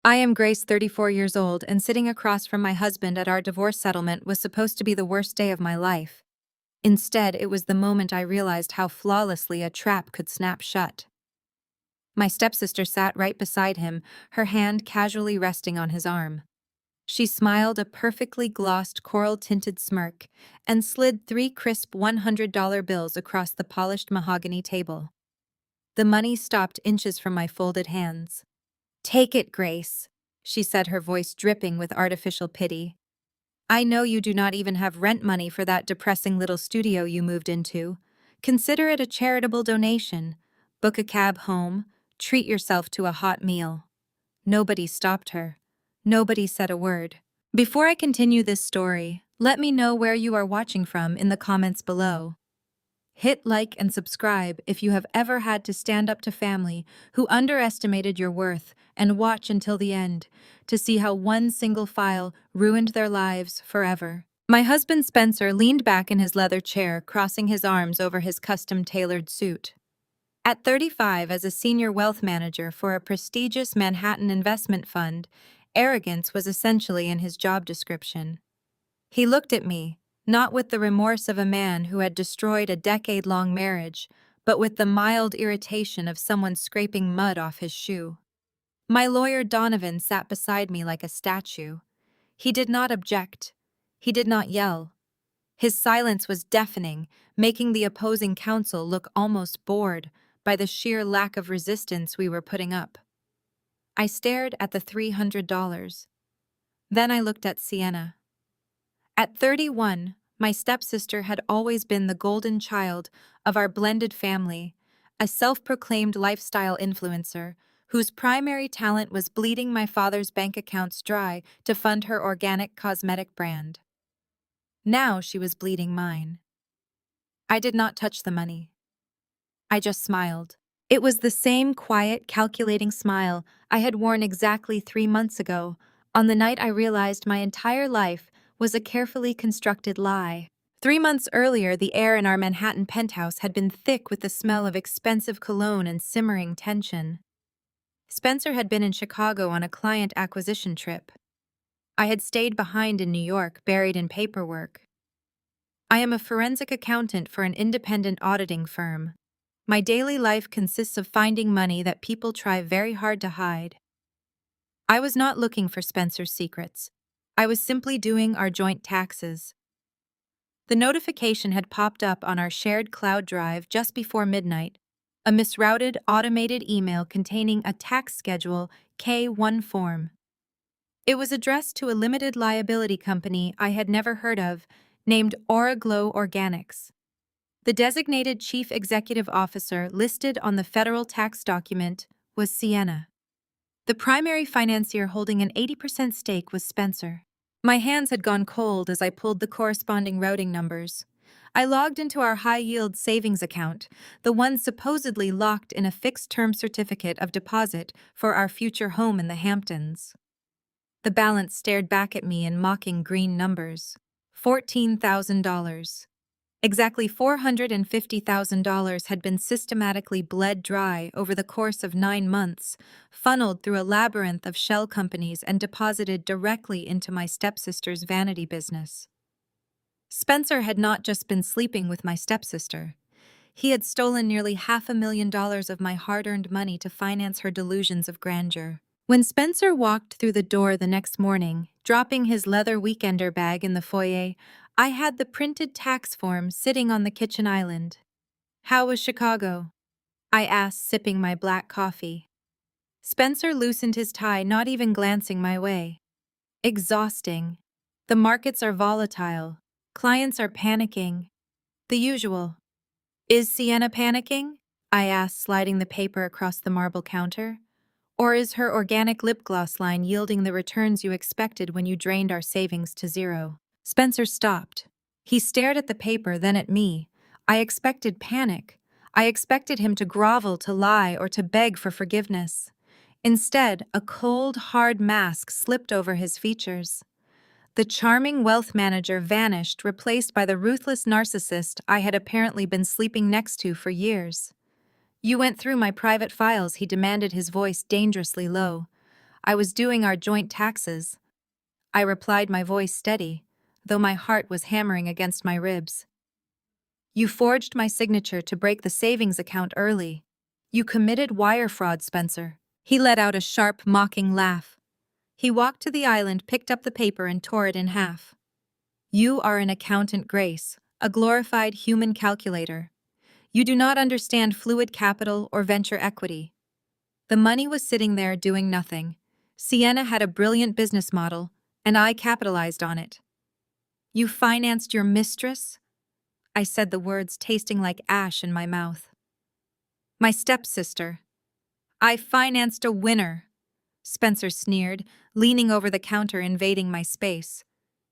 I am Grace, 34 years old, and sitting across from my husband at our divorce settlement was supposed to be the worst day of my life. Instead, it was the moment I realized how flawlessly a trap could snap shut. My stepsister sat right beside him, her hand casually resting on his arm. She smiled a perfectly glossed coral-tinted smirk and slid 3 crisp $100 bills across the polished mahogany table. The money stopped inches from my folded hands. "Take it, Grace," she said, her voice dripping with artificial pity. "I know you do not even have rent money for that depressing little studio you moved into. Consider it a charitable donation. Book a cab home. Treat yourself to a hot meal." Nobody stopped her. Nobody said a word. Before I continue this story, let me know where you are watching from in the comments below. Hit like and subscribe if you have ever had to stand up to family who underestimated your worth, and watch until the end to see how one single file ruined their lives forever. My husband Spencer leaned back in his leather chair, crossing his arms over his custom-tailored suit. At 35, as a senior wealth manager for a prestigious Manhattan investment fund, arrogance was essentially in his job description. He looked at me, not with the remorse of a man who had destroyed a decade-long marriage, but with the mild irritation of someone scraping mud off his shoe. My lawyer Donovan sat beside me like a statue. He did not object. He did not yell. His silence was deafening, making the opposing counsel look almost bored by the sheer lack of resistance we were putting up. I stared at the $300. Then I looked at Sienna. At 31, my stepsister had always been the golden child of our blended family, a self-proclaimed lifestyle influencer whose primary talent was bleeding my father's bank accounts dry to fund her organic cosmetic brand. Now she was bleeding mine. I did not touch the money. I just smiled. It was the same quiet, calculating smile I had worn exactly 3 months ago, on the night I realized my entire life was a carefully constructed lie. 3 months earlier, the air in our Manhattan penthouse had been thick with the smell of expensive cologne and simmering tension. Spencer had been in Chicago on a client acquisition trip. I had stayed behind in New York, buried in paperwork. I am a forensic accountant for an independent auditing firm. My daily life consists of finding money that people try very hard to hide. I was not looking for Spencer's secrets. I was simply doing our joint taxes. The notification had popped up on our shared cloud drive just before midnight, a misrouted, automated email containing a tax schedule K-1 form. It was addressed to a limited liability company I had never heard of, named Oraglow Organics. The designated chief executive officer listed on the federal tax document was Sienna. The primary financier holding an 80% stake was Spencer. My hands had gone cold as I pulled the corresponding routing numbers. I logged into our high-yield savings account, the one supposedly locked in a fixed-term certificate of deposit for our future home in the Hamptons. The balance stared back at me in mocking green numbers. $14,000. Exactly $450,000 had been systematically bled dry over the course of 9 months, funneled through a labyrinth of shell companies and deposited directly into my stepsister's vanity business. Spencer had not just been sleeping with my stepsister. He had stolen nearly $500,000 of my hard-earned money to finance her delusions of grandeur. When Spencer walked through the door the next morning, dropping his leather weekender bag in the foyer, I had the printed tax form sitting on the kitchen island. "How was Chicago?" I asked, sipping my black coffee. Spencer loosened his tie, not even glancing my way. "Exhausting. The markets are volatile. Clients are panicking. The usual." "Is Sienna panicking?" I asked, sliding the paper across the marble counter. "Or is her organic lip gloss line yielding the returns you expected when you drained our savings to zero?" Spencer stopped. He stared at the paper, then at me. I expected panic. I expected him to grovel, to lie, or to beg for forgiveness. Instead, a cold, hard mask slipped over his features. The charming wealth manager vanished, replaced by the ruthless narcissist I had apparently been sleeping next to for years. "You went through my private files," he demanded, his voice dangerously low. I was doing our joint taxes. I replied, my voice steady, though my heart was hammering against my ribs. You forged my signature to break the savings account early. You committed wire fraud, Spencer. He let out a sharp, mocking laugh. He walked to the island, picked up the paper, and tore it in half. You are an accountant, Grace, a glorified human calculator. You do not understand fluid capital or venture equity. The money was sitting there doing nothing. Sienna had a brilliant business model, and I capitalized on it. You financed your mistress? I said the words tasting like ash in my mouth. My stepsister. I financed a winner, Spencer sneered, leaning over the counter, invading my space.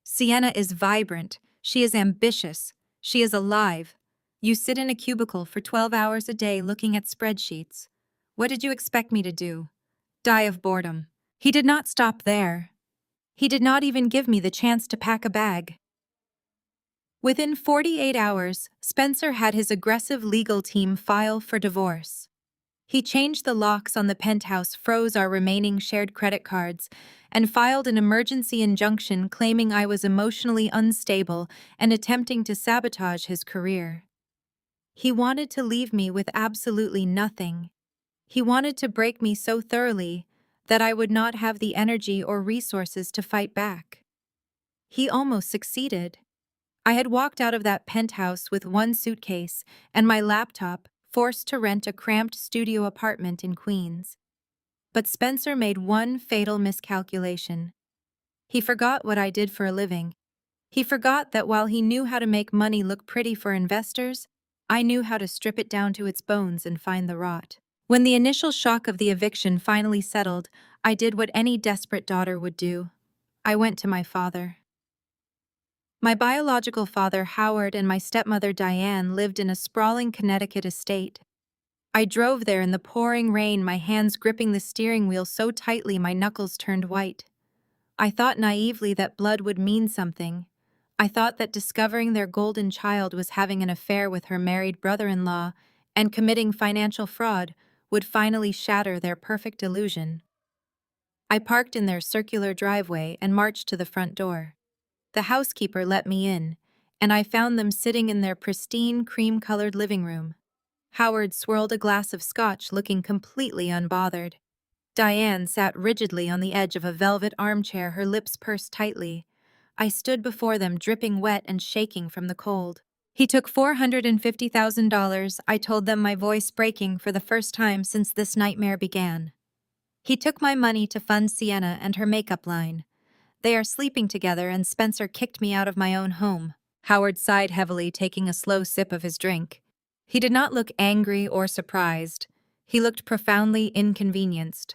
Sienna is vibrant. She is ambitious. She is alive. You sit in a cubicle for 12 hours a day looking at spreadsheets. What did you expect me to do? Die of boredom. He did not stop there. He did not even give me the chance to pack a bag. Within 48 hours, Spencer had his aggressive legal team file for divorce. He changed the locks on the penthouse, froze our remaining shared credit cards, and filed an emergency injunction claiming I was emotionally unstable and attempting to sabotage his career. He wanted to leave me with absolutely nothing. He wanted to break me so thoroughly that I would not have the energy or resources to fight back. He almost succeeded. I had walked out of that penthouse with one suitcase and my laptop, forced to rent a cramped studio apartment in Queens. But Spencer made one fatal miscalculation. He forgot what I did for a living. He forgot that while he knew how to make money look pretty for investors, I knew how to strip it down to its bones and find the rot. When the initial shock of the eviction finally settled, I did what any desperate daughter would do. I went to my father. My biological father, Howard, and my stepmother, Diane, lived in a sprawling Connecticut estate. I drove there in the pouring rain, my hands gripping the steering wheel so tightly my knuckles turned white. I thought naively that blood would mean something. I thought that discovering their golden child was having an affair with her married brother-in-law and committing financial fraud would finally shatter their perfect illusion. I parked in their circular driveway and marched to the front door. The housekeeper let me in, and I found them sitting in their pristine, cream-colored living room. Howard swirled a glass of scotch, looking completely unbothered. Diane sat rigidly on the edge of a velvet armchair, her lips pursed tightly. I stood before them, dripping wet and shaking from the cold. He took $450,000, I told them, my voice breaking for the first time since this nightmare began. He took my money to fund Sienna and her makeup line. They are sleeping together, and Spencer kicked me out of my own home. Howard sighed heavily, taking a slow sip of his drink. He did not look angry or surprised. He looked profoundly inconvenienced.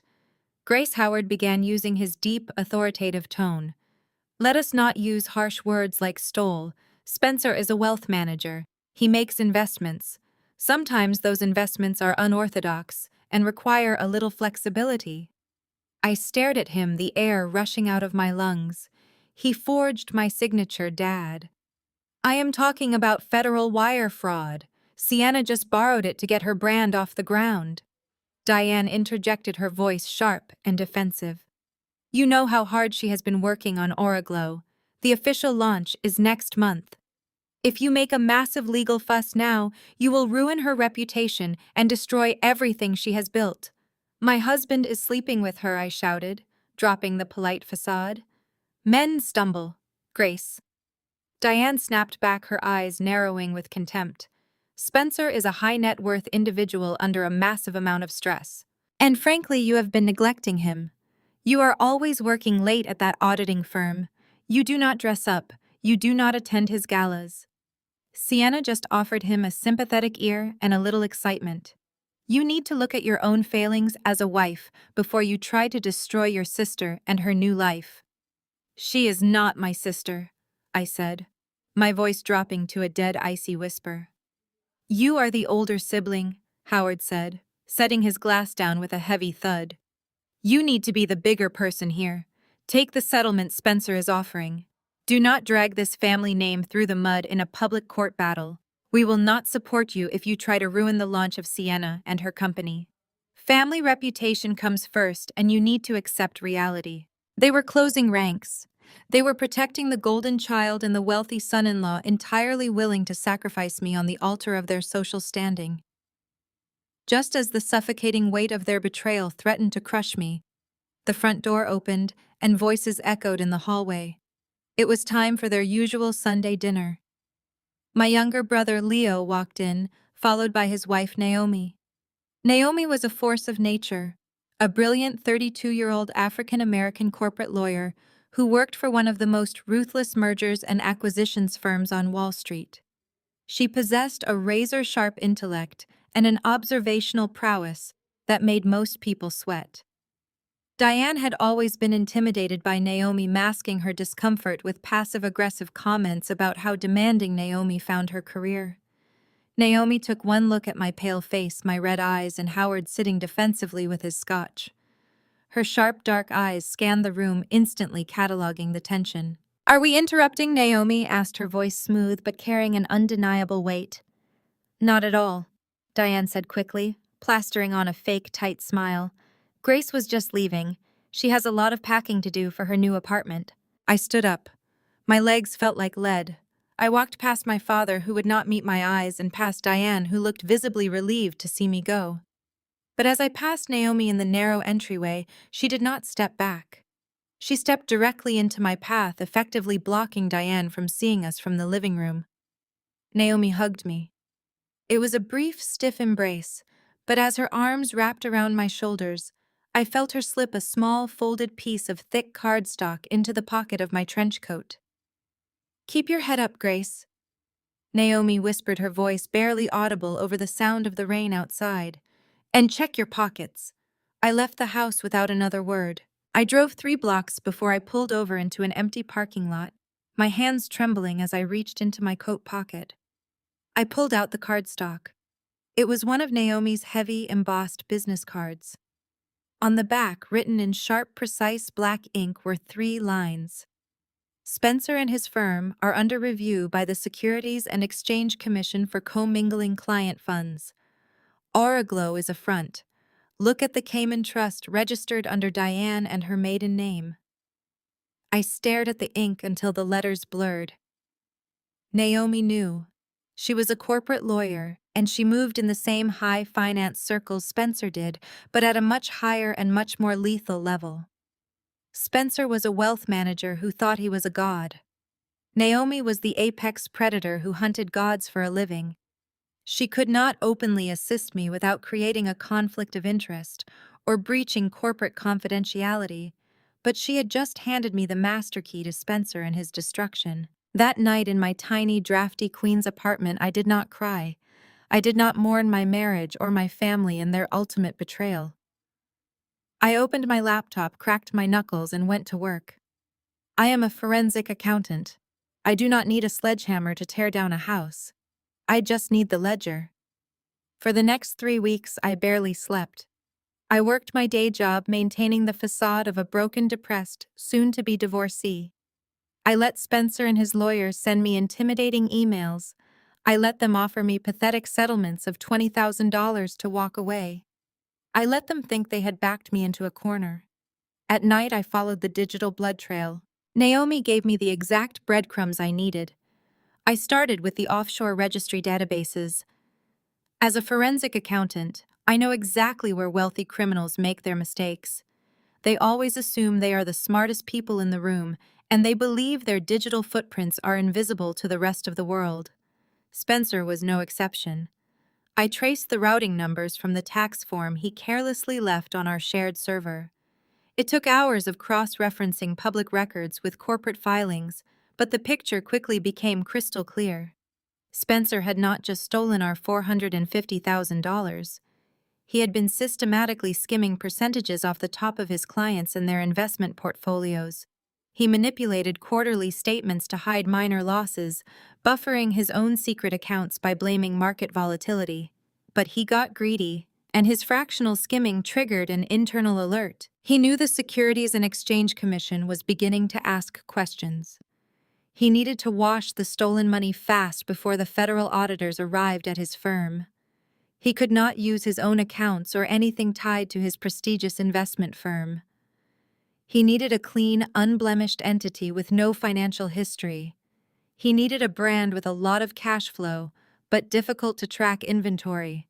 Grace, Howard began using his deep, authoritative tone. Let us not use harsh words like stole. Spencer is a wealth manager. He makes investments. Sometimes those investments are unorthodox and require a little flexibility. I stared at him, the air rushing out of my lungs. He forged my signature, Dad. I am talking about federal wire fraud. Sienna just borrowed it to get her brand off the ground. Diane interjected, her voice sharp and defensive. You know how hard she has been working on Oraglow. The official launch is next month. If you make a massive legal fuss now, you will ruin her reputation and destroy everything she has built. My husband is sleeping with her, I shouted, dropping the polite facade. Men stumble, Grace. Diane snapped back, her eyes narrowing with contempt. Spencer is a high-net-worth individual under a massive amount of stress. And frankly, you have been neglecting him. You are always working late at that auditing firm. You do not dress up. You do not attend his galas. Sienna just offered him a sympathetic ear and a little excitement. You need to look at your own failings as a wife before you try to destroy your sister and her new life. She is not my sister, I said, my voice dropping to a dead, icy whisper. You are the older sibling, Howard said, setting his glass down with a heavy thud. You need to be the bigger person here. Take the settlement Spencer is offering. Do not drag this family name through the mud in a public court battle. We will not support you if you try to ruin the launch of Sienna and her company. Family reputation comes first, and you need to accept reality. They were closing ranks. They were protecting the golden child and the wealthy son-in-law, entirely willing to sacrifice me on the altar of their social standing. Just as the suffocating weight of their betrayal threatened to crush me, the front door opened and voices echoed in the hallway. It was time for their usual Sunday dinner. My younger brother Leo walked in, followed by his wife Naomi. Naomi was a force of nature, a brilliant 32-year-old African-American corporate lawyer who worked for one of the most ruthless mergers and acquisitions firms on Wall Street. She possessed a razor-sharp intellect and an observational prowess that made most people sweat. Diane had always been intimidated by Naomi masking her discomfort with passive-aggressive comments about how demanding Naomi found her career. Naomi took one look at my pale face, my red eyes, and Howard sitting defensively with his scotch. Her sharp, dark eyes scanned the room, instantly cataloging the tension. "Are we interrupting?" Naomi asked, her voice smooth but carrying an undeniable weight. "Not at all," Diane said quickly, plastering on a fake, tight smile. "Grace was just leaving. She has a lot of packing to do for her new apartment." I stood up. My legs felt like lead. I walked past my father, who would not meet my eyes, and past Diane, who looked visibly relieved to see me go. But as I passed Naomi in the narrow entryway, she did not step back. She stepped directly into my path, effectively blocking Diane from seeing us from the living room. Naomi hugged me. It was a brief, stiff embrace, but as her arms wrapped around my shoulders, I felt her slip a small, folded piece of thick cardstock into the pocket of my trench coat. "Keep your head up, Grace," Naomi whispered, her voice barely audible over the sound of the rain outside. "And check your pockets." I left the house without another word. I drove 3 blocks before I pulled over into an empty parking lot, my hands trembling as I reached into my coat pocket. I pulled out the cardstock. It was one of Naomi's heavy, embossed business cards. On the back, written in sharp, precise black ink, were 3 lines. "Spencer and his firm are under review by the Securities and Exchange Commission for commingling client funds. Oraglow is a front. Look at the Cayman Trust registered under Diane and her maiden name." I stared at the ink until the letters blurred. Naomi knew. She was a corporate lawyer, and she moved in the same high finance circles Spencer did, but at a much higher and much more lethal level. Spencer was a wealth manager who thought he was a god. Naomi was the apex predator who hunted gods for a living. She could not openly assist me without creating a conflict of interest or breaching corporate confidentiality, but she had just handed me the master key to Spencer and his destruction. That night in my tiny, drafty Queens apartment, I did not cry. I did not mourn my marriage or my family and their ultimate betrayal. I opened my laptop, cracked my knuckles, and went to work. I am a forensic accountant. I do not need a sledgehammer to tear down a house. I just need the ledger. For the next 3 weeks, I barely slept. I worked my day job maintaining the facade of a broken, depressed, soon-to-be divorcee. I let Spencer and his lawyers send me intimidating emails. I let them offer me pathetic settlements of $20,000 to walk away. I let them think they had backed me into a corner. At night, I followed the digital blood trail. Naomi gave me the exact breadcrumbs I needed. I started with the offshore registry databases. As a forensic accountant, I know exactly where wealthy criminals make their mistakes. They always assume they are the smartest people in the room, and they believe their digital footprints are invisible to the rest of the world. Spencer was no exception. I traced the routing numbers from the tax form he carelessly left on our shared server. It took hours of cross-referencing public records with corporate filings, but the picture quickly became crystal clear. Spencer had not just stolen our $450,000. He had been systematically skimming percentages off the top of his clients and their investment portfolios. He manipulated quarterly statements to hide minor losses, buffering his own secret accounts by blaming market volatility. But he got greedy, and his fractional skimming triggered an internal alert. He knew the Securities and Exchange Commission was beginning to ask questions. He needed to wash the stolen money fast before the federal auditors arrived at his firm. He could not use his own accounts or anything tied to his prestigious investment firm. He needed a clean, unblemished entity with no financial history. He needed a brand with a lot of cash flow, but difficult to track inventory.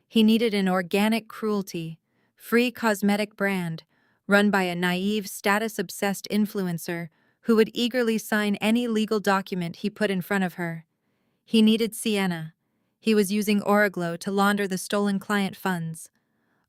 He needed an organic cruelty, free cosmetic brand, run by a naive, status-obsessed influencer who would eagerly sign any legal document he put in front of her. He needed Sienna. He was using Origlow to launder the stolen client funds.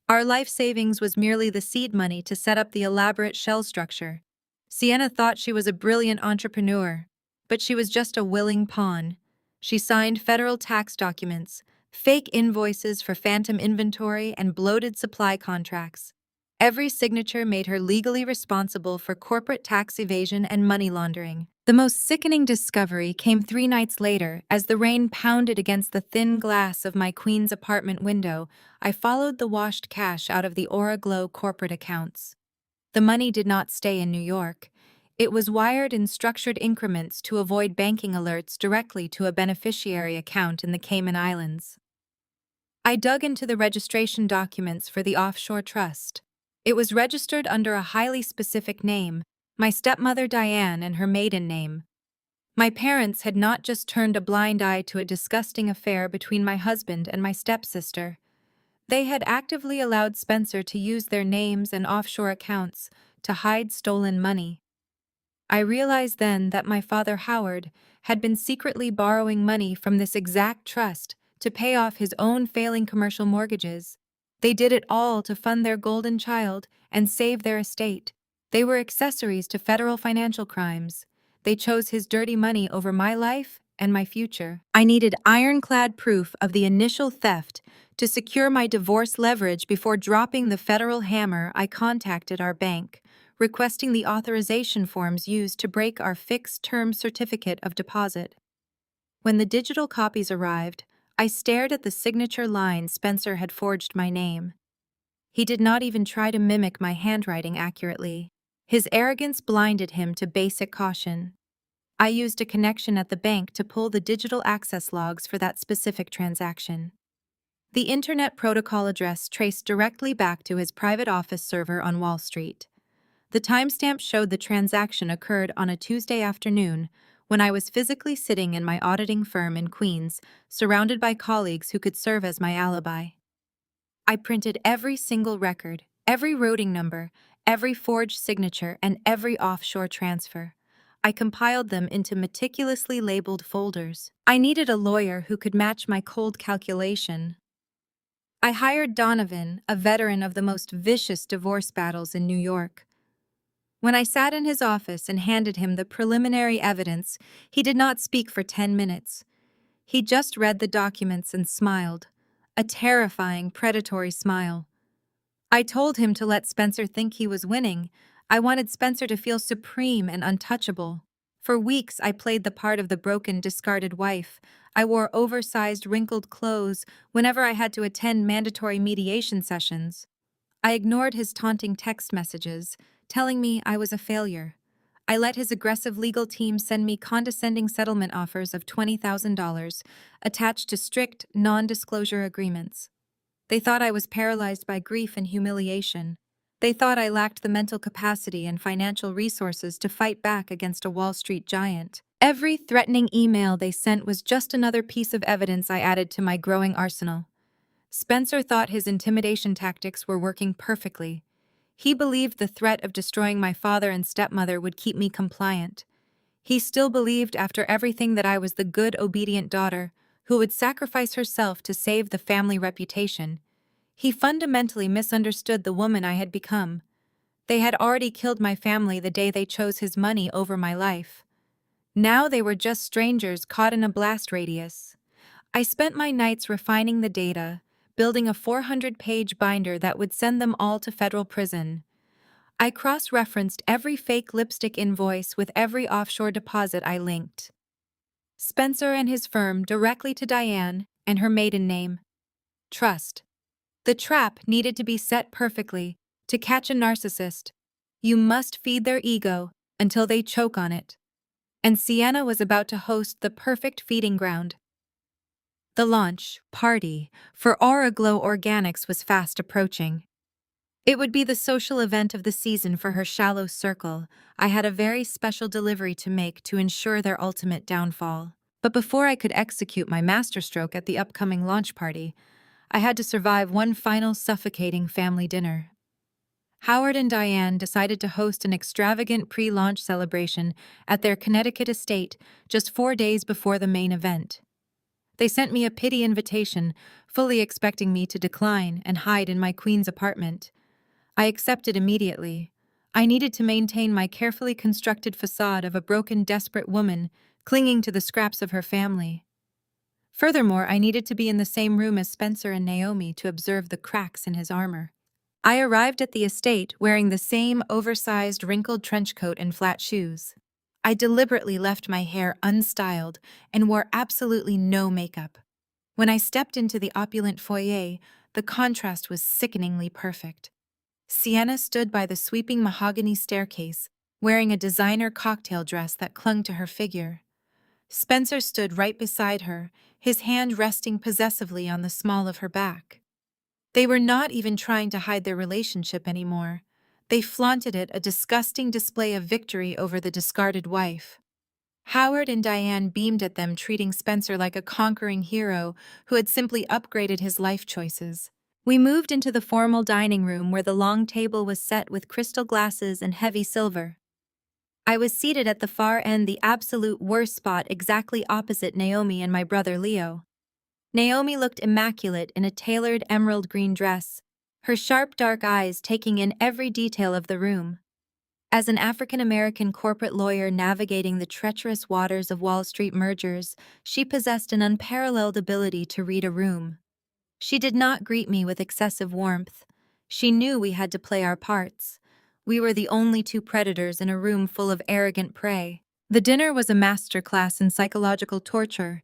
Our life savings was merely the seed money to set up the elaborate shell structure. Sienna thought she was a brilliant entrepreneur, but she was just a willing pawn. She signed federal tax documents, fake invoices for phantom inventory, and bloated supply contracts. Every signature made her legally responsible for corporate tax evasion and money laundering. The most sickening discovery came 3 nights later. As the rain pounded against the thin glass of my queen's apartment window, I followed the washed cash out of the Origlow corporate accounts. The money did not stay in New York. It was wired in structured increments to avoid banking alerts directly to a beneficiary account in the Cayman Islands. I dug into the registration documents for the offshore trust. It was registered under a highly specific name, my stepmother Diane and her maiden name. My parents had not just turned a blind eye to a disgusting affair between my husband and my stepsister. They had actively allowed Spencer to use their names and offshore accounts to hide stolen money. I realized then that my father Howard had been secretly borrowing money from this exact trust to pay off his own failing commercial mortgages. They did it all to fund their golden child and save their estate. They were accessories to federal financial crimes. They chose his dirty money over my life and my future. I needed ironclad proof of the initial theft to secure my divorce leverage before dropping the federal hammer. I contacted our bank, requesting the authorization forms used to break our fixed-term certificate of deposit. When the digital copies arrived, I stared at the signature line Spencer had forged my name. He did not even try to mimic my handwriting accurately. His arrogance blinded him to basic caution. I used a connection at the bank to pull the digital access logs for that specific transaction. The Internet Protocol address traced directly back to his private office server on Wall Street. The timestamp showed the transaction occurred on a Tuesday afternoon when I was physically sitting in my auditing firm in Queens, surrounded by colleagues who could serve as my alibi. I printed every single record, every routing number, every forged signature, and every offshore transfer. I compiled them into meticulously labeled folders. I needed a lawyer who could match my cold calculation. I hired Donovan, a veteran of the most vicious divorce battles in New York. When I sat in his office and handed him the preliminary evidence, he did not speak for 10 minutes. He just read the documents and smiled, a terrifying, predatory smile. I told him to let Spencer think he was winning. I wanted Spencer to feel supreme and untouchable. For weeks, I played the part of the broken, discarded wife. I wore oversized, wrinkled clothes whenever I had to attend mandatory mediation sessions. I ignored his taunting text messages, telling me I was a failure. I let his aggressive legal team send me condescending settlement offers of $20,000 attached to strict, non-disclosure agreements. They thought I was paralyzed by grief and humiliation. They thought I lacked the mental capacity and financial resources to fight back against a Wall Street giant. Every threatening email they sent was just another piece of evidence I added to my growing arsenal. Spencer thought his intimidation tactics were working perfectly. He believed the threat of destroying my father and stepmother would keep me compliant. He still believed after everything that I was the good, obedient daughter who would sacrifice herself to save the family reputation. He fundamentally misunderstood the woman I had become. They had already killed my family the day they chose his money over my life. Now they were just strangers caught in a blast radius. I spent my nights refining the data, building a 400-page binder that would send them all to federal prison. I cross-referenced every fake lipstick invoice with every offshore deposit I linked Spencer and his firm directly to Diane and her maiden name. Trust. The trap needed to be set perfectly to catch a narcissist. You must feed their ego until they choke on it. And Sienna was about to host the perfect feeding ground. The launch party for Aura Glow Organics was fast approaching. It would be the social event of the season for her shallow circle. I had a very special delivery to make to ensure their ultimate downfall. But before I could execute my masterstroke at the upcoming launch party, I had to survive one final suffocating family dinner. Howard and Diane decided to host an extravagant pre-launch celebration at their Connecticut estate just 4 days before the main event. They sent me a pity invitation, fully expecting me to decline and hide in my queen's apartment. I accepted immediately. I needed to maintain my carefully constructed facade of a broken, desperate woman clinging to the scraps of her family. Furthermore, I needed to be in the same room as Spencer and Naomi to observe the cracks in his armor. I arrived at the estate wearing the same oversized, wrinkled trench coat and flat shoes. I deliberately left my hair unstyled and wore absolutely no makeup. When I stepped into the opulent foyer, the contrast was sickeningly perfect. Sienna stood by the sweeping mahogany staircase, wearing a designer cocktail dress that clung to her figure. Spencer stood right beside her, his hand resting possessively on the small of her back. They were not even trying to hide their relationship anymore. They flaunted it, a disgusting display of victory over the discarded wife. Howard and Diane beamed at them, treating Spencer like a conquering hero who had simply upgraded his life choices. We moved into the formal dining room where the long table was set with crystal glasses and heavy silver. I was seated at the far end, the absolute worst spot, exactly opposite Naomi and my brother Leo. Naomi looked immaculate in a tailored emerald green dress, her sharp dark eyes taking in every detail of the room. As an African-American corporate lawyer navigating the treacherous waters of Wall Street mergers, she possessed an unparalleled ability to read a room. She did not greet me with excessive warmth. She knew we had to play our parts. We were the only two predators in a room full of arrogant prey. The dinner was a masterclass in psychological torture.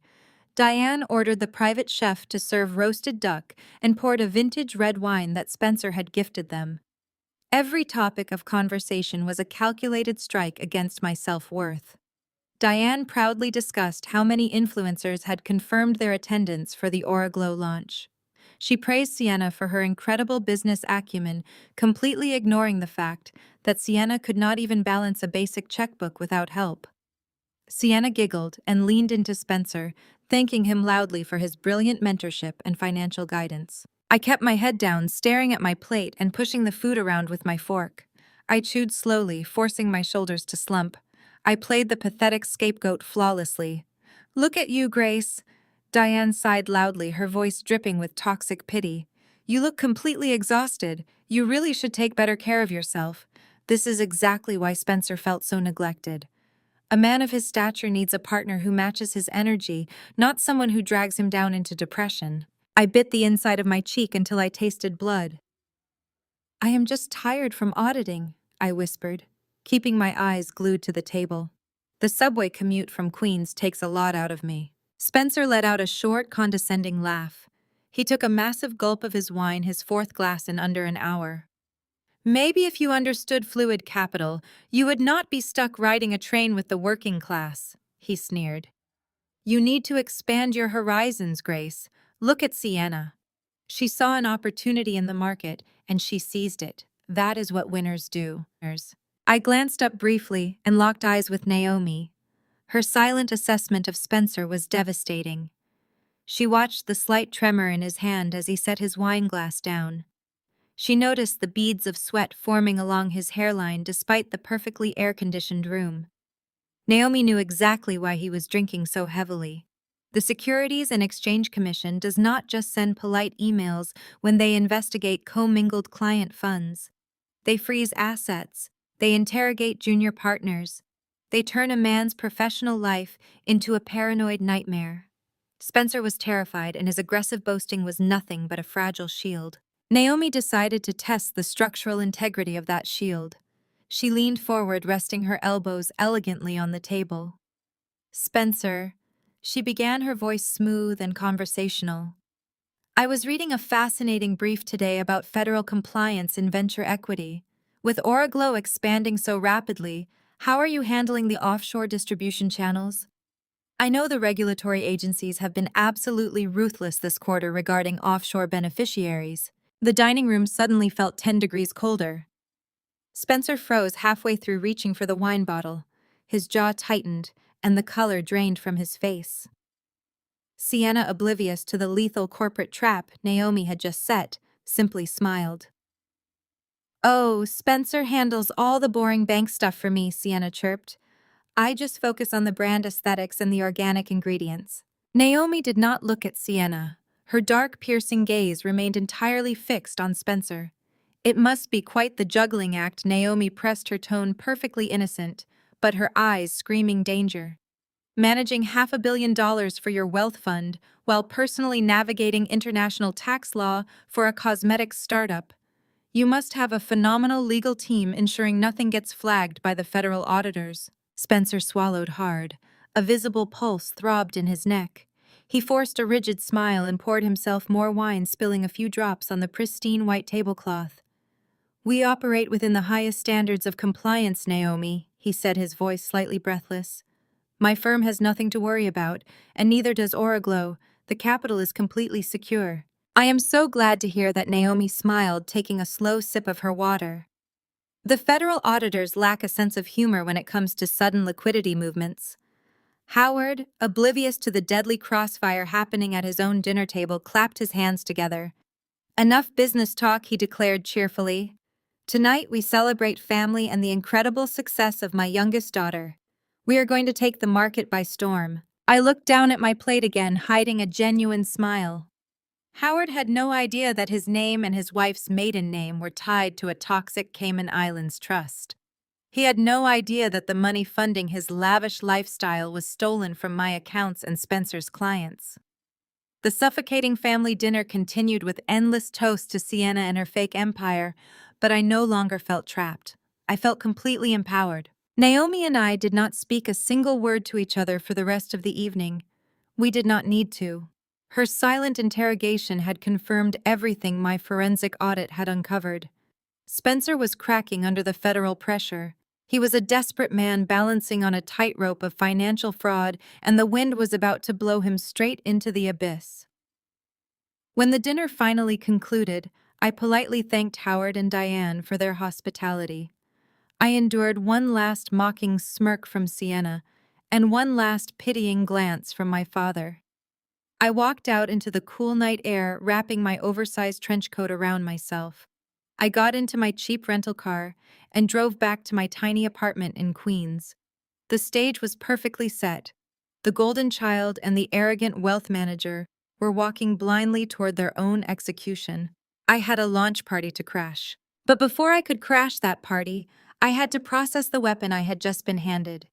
Diane ordered the private chef to serve roasted duck and poured a vintage red wine that Spencer had gifted them. Every topic of conversation was a calculated strike against my self-worth. Diane proudly discussed how many influencers had confirmed their attendance for the Aura Glow launch. She praised Sienna for her incredible business acumen, completely ignoring the fact that Sienna could not even balance a basic checkbook without help. Sienna giggled and leaned into Spencer, thanking him loudly for his brilliant mentorship and financial guidance. I kept my head down, staring at my plate and pushing the food around with my fork. I chewed slowly, forcing my shoulders to slump. I played the pathetic scapegoat flawlessly. "Look at you, Grace." Diane sighed loudly, her voice dripping with toxic pity. "You look completely exhausted. You really should take better care of yourself." This is exactly why Spencer felt so neglected. A man of his stature needs a partner who matches his energy, not someone who drags him down into depression. I bit the inside of my cheek until I tasted blood. "I am just tired from auditing," I whispered, keeping my eyes glued to the table. "The subway commute from Queens takes a lot out of me." Spencer let out a short, condescending laugh. He took a massive gulp of his wine, his fourth glass in under an hour. "Maybe if you understood fluid capital, you would not be stuck riding a train with the working class," he sneered. "You need to expand your horizons, Grace. Look at Sienna. She saw an opportunity in the market, and she seized it. That is what winners do." I glanced up briefly and locked eyes with Naomi. Her silent assessment of Spencer was devastating. She watched the slight tremor in his hand as he set his wine glass down. She noticed the beads of sweat forming along his hairline despite the perfectly air-conditioned room. Naomi knew exactly why he was drinking so heavily. The Securities and Exchange Commission does not just send polite emails when they investigate commingled client funds. They freeze assets. They interrogate junior partners. They turn a man's professional life into a paranoid nightmare. Spencer was terrified, and his aggressive boasting was nothing but a fragile shield. Naomi decided to test the structural integrity of that shield. She leaned forward, resting her elbows elegantly on the table. "Spencer," she began, her voice smooth and conversational. "I was reading a fascinating brief today about federal compliance in venture equity. With Aura Glow expanding so rapidly, how are you handling the offshore distribution channels?" I know the regulatory agencies have been absolutely ruthless this quarter regarding offshore beneficiaries. The dining room suddenly felt 10 degrees colder. Spencer froze halfway through reaching for the wine bottle. His jaw tightened, and the color drained from his face. Sienna, oblivious to the lethal corporate trap Naomi had just set, simply smiled. "Oh, Spencer handles all the boring bank stuff for me," Sienna chirped. "I just focus on the brand aesthetics and the organic ingredients." Naomi did not look at Sienna. Her dark, piercing gaze remained entirely fixed on Spencer. "It must be quite the juggling act," Naomi pressed her tone perfectly innocent, but her eyes screaming danger. "Managing $500 million for your wealth fund while personally navigating international tax law for a cosmetics startup. You must have a phenomenal legal team ensuring nothing gets flagged by the federal auditors." Spencer swallowed hard. A visible pulse throbbed in his neck. He forced a rigid smile and poured himself more wine, spilling a few drops on the pristine white tablecloth. "We operate within the highest standards of compliance, Naomi," he said, his voice slightly breathless. "My firm has nothing to worry about, and neither does Oraglow. The capital is completely secure." "I am so glad to hear that," Naomi smiled, taking a slow sip of her water. "The federal auditors lack a sense of humor when it comes to sudden liquidity movements." Howard, oblivious to the deadly crossfire happening at his own dinner table, clapped his hands together. "Enough business talk," he declared cheerfully. "Tonight we celebrate family and the incredible success of my youngest daughter. We are going to take the market by storm." I looked down at my plate again, hiding a genuine smile. Howard had no idea that his name and his wife's maiden name were tied to a toxic Cayman Islands trust. He had no idea that the money funding his lavish lifestyle was stolen from my accounts and Spencer's clients. The suffocating family dinner continued with endless toasts to Sienna and her fake empire, but I no longer felt trapped. I felt completely empowered. Naomi and I did not speak a single word to each other for the rest of the evening. We did not need to. Her silent interrogation had confirmed everything my forensic audit had uncovered. Spencer was cracking under the federal pressure. He was a desperate man balancing on a tightrope of financial fraud, and the wind was about to blow him straight into the abyss. When the dinner finally concluded, I politely thanked Howard and Diane for their hospitality. I endured one last mocking smirk from Sienna, and one last pitying glance from my father. I walked out into the cool night air, wrapping my oversized trench coat around myself. I got into my cheap rental car and drove back to my tiny apartment in Queens. The stage was perfectly set. The golden child and the arrogant wealth manager were walking blindly toward their own execution. I had a launch party to crash. But before I could crash that party, I had to process the weapon I had just been handed.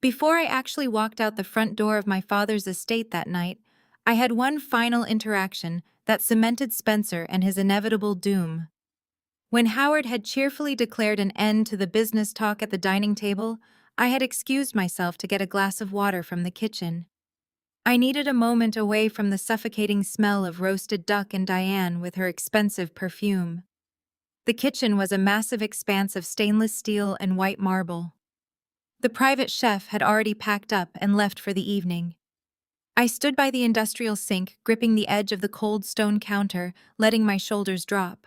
Before I actually walked out the front door of my father's estate that night, I had one final interaction that cemented Spencer and his inevitable doom. When Howard had cheerfully declared an end to the business talk at the dining table, I had excused myself to get a glass of water from the kitchen. I needed a moment away from the suffocating smell of roasted duck and Diane with her expensive perfume. The kitchen was a massive expanse of stainless steel and white marble. The private chef had already packed up and left for the evening. I stood by the industrial sink, gripping the edge of the cold stone counter, letting my shoulders drop.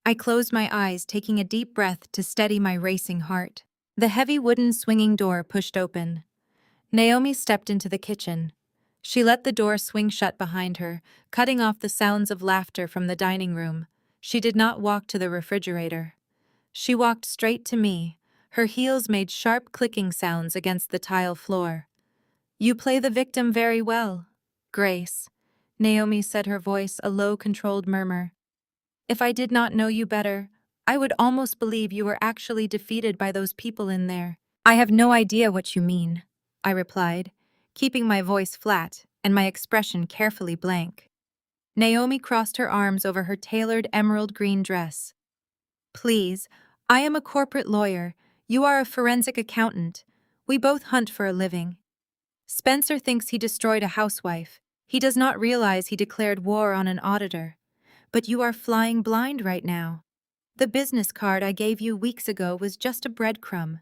I closed my eyes, taking a deep breath to steady my racing heart. The heavy wooden swinging door pushed open. Naomi stepped into the kitchen. She let the door swing shut behind her, cutting off the sounds of laughter from the dining room. She did not walk to the refrigerator. She walked straight to me. Her heels made sharp clicking sounds against the tile floor. "You play the victim very well, Grace," Naomi said, her voice a low, controlled murmur. "If I did not know you better, I would almost believe you were actually defeated by those people in there." "I have no idea what you mean," I replied, keeping my voice flat and my expression carefully blank. Naomi crossed her arms over her tailored emerald green dress. "Please, I am a corporate lawyer. You are a forensic accountant. We both hunt for a living. Spencer thinks he destroyed a housewife. He does not realize he declared war on an auditor. But you are flying blind right now. The business card I gave you weeks ago was just a breadcrumb.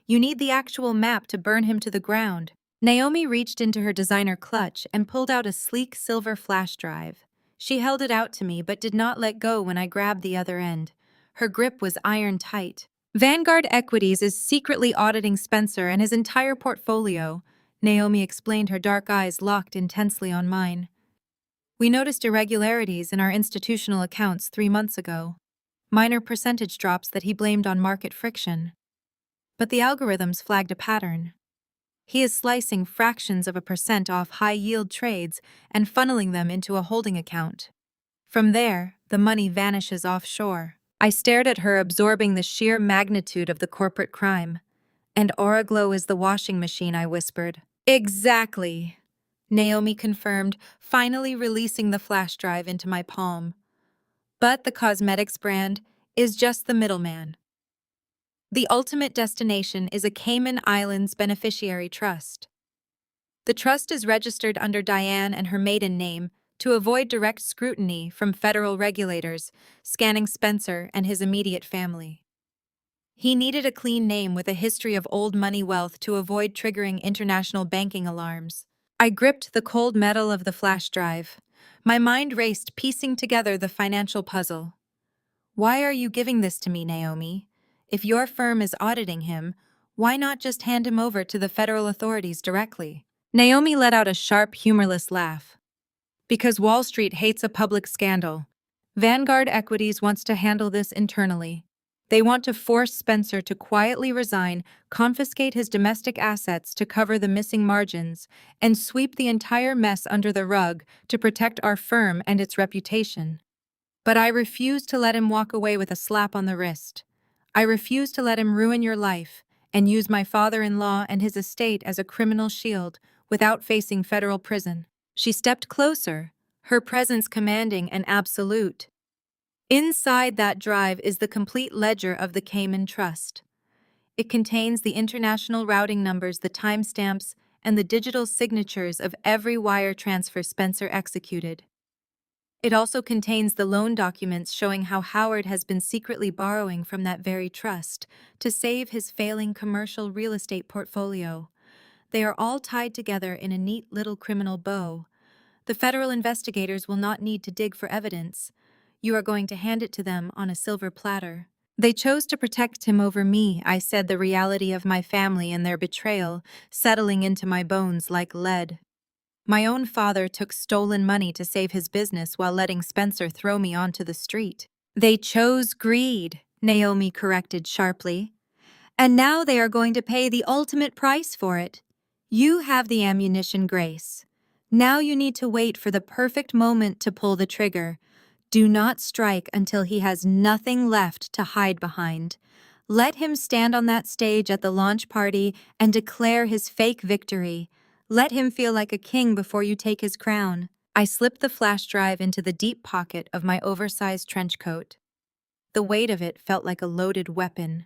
You need the actual map to burn him to the ground." Naomi reached into her designer clutch and pulled out a sleek silver flash drive. She held it out to me but did not let go when I grabbed the other end. Her grip was iron tight. Vanguard Equities is secretly auditing Spencer and his entire portfolio, Naomi explained, her dark eyes locked intensely on mine. We noticed irregularities in our institutional accounts 3 months ago. Minor percentage drops that he blamed on market friction. But the algorithms flagged a pattern. He is slicing fractions of a percent off high-yield trades and funneling them into a holding account. From there, the money vanishes offshore. I stared at her, absorbing the sheer magnitude of the corporate crime. And Oraglow is the washing machine, I whispered. Exactly, Naomi confirmed, finally releasing the flash drive into my palm. But the cosmetics brand is just the middleman. The ultimate destination is a Cayman Islands beneficiary trust. The trust is registered under Diane and her maiden name to avoid direct scrutiny from federal regulators scanning Spencer and his immediate family. He needed a clean name with a history of old money wealth to avoid triggering international banking alarms. I gripped the cold metal of the flash drive. My mind raced, piecing together the financial puzzle. Why are you giving this to me, Naomi? If your firm is auditing him, why not just hand him over to the federal authorities directly? Naomi let out a sharp, humorless laugh. Because Wall Street hates a public scandal. Vanguard Equities wants to handle this internally. They want to force Spencer to quietly resign, confiscate his domestic assets to cover the missing margins, and sweep the entire mess under the rug to protect our firm and its reputation. But I refuse to let him walk away with a slap on the wrist. I refuse to let him ruin your life and use my father-in-law and his estate as a criminal shield without facing federal prison. She stepped closer, her presence commanding and absolute. Inside that drive is the complete ledger of the Cayman Trust. It contains the international routing numbers, the timestamps, and the digital signatures of every wire transfer Spencer executed. It also contains the loan documents showing how Howard has been secretly borrowing from that very trust to save his failing commercial real estate portfolio. They are all tied together in a neat little criminal bow. The federal investigators will not need to dig for evidence. You are going to hand it to them on a silver platter. They chose to protect him over me, I said, the reality of my family and their betrayal settling into my bones like lead. My own father took stolen money to save his business while letting Spencer throw me onto the street. They chose greed, Naomi corrected sharply. And now they are going to pay the ultimate price for it. You have the ammunition, Grace. Now you need to wait for the perfect moment to pull the trigger. Do not strike until he has nothing left to hide behind. Let him stand on that stage at the launch party and declare his fake victory. Let him feel like a king before you take his crown. I slipped the flash drive into the deep pocket of my oversized trench coat. The weight of it felt like a loaded weapon.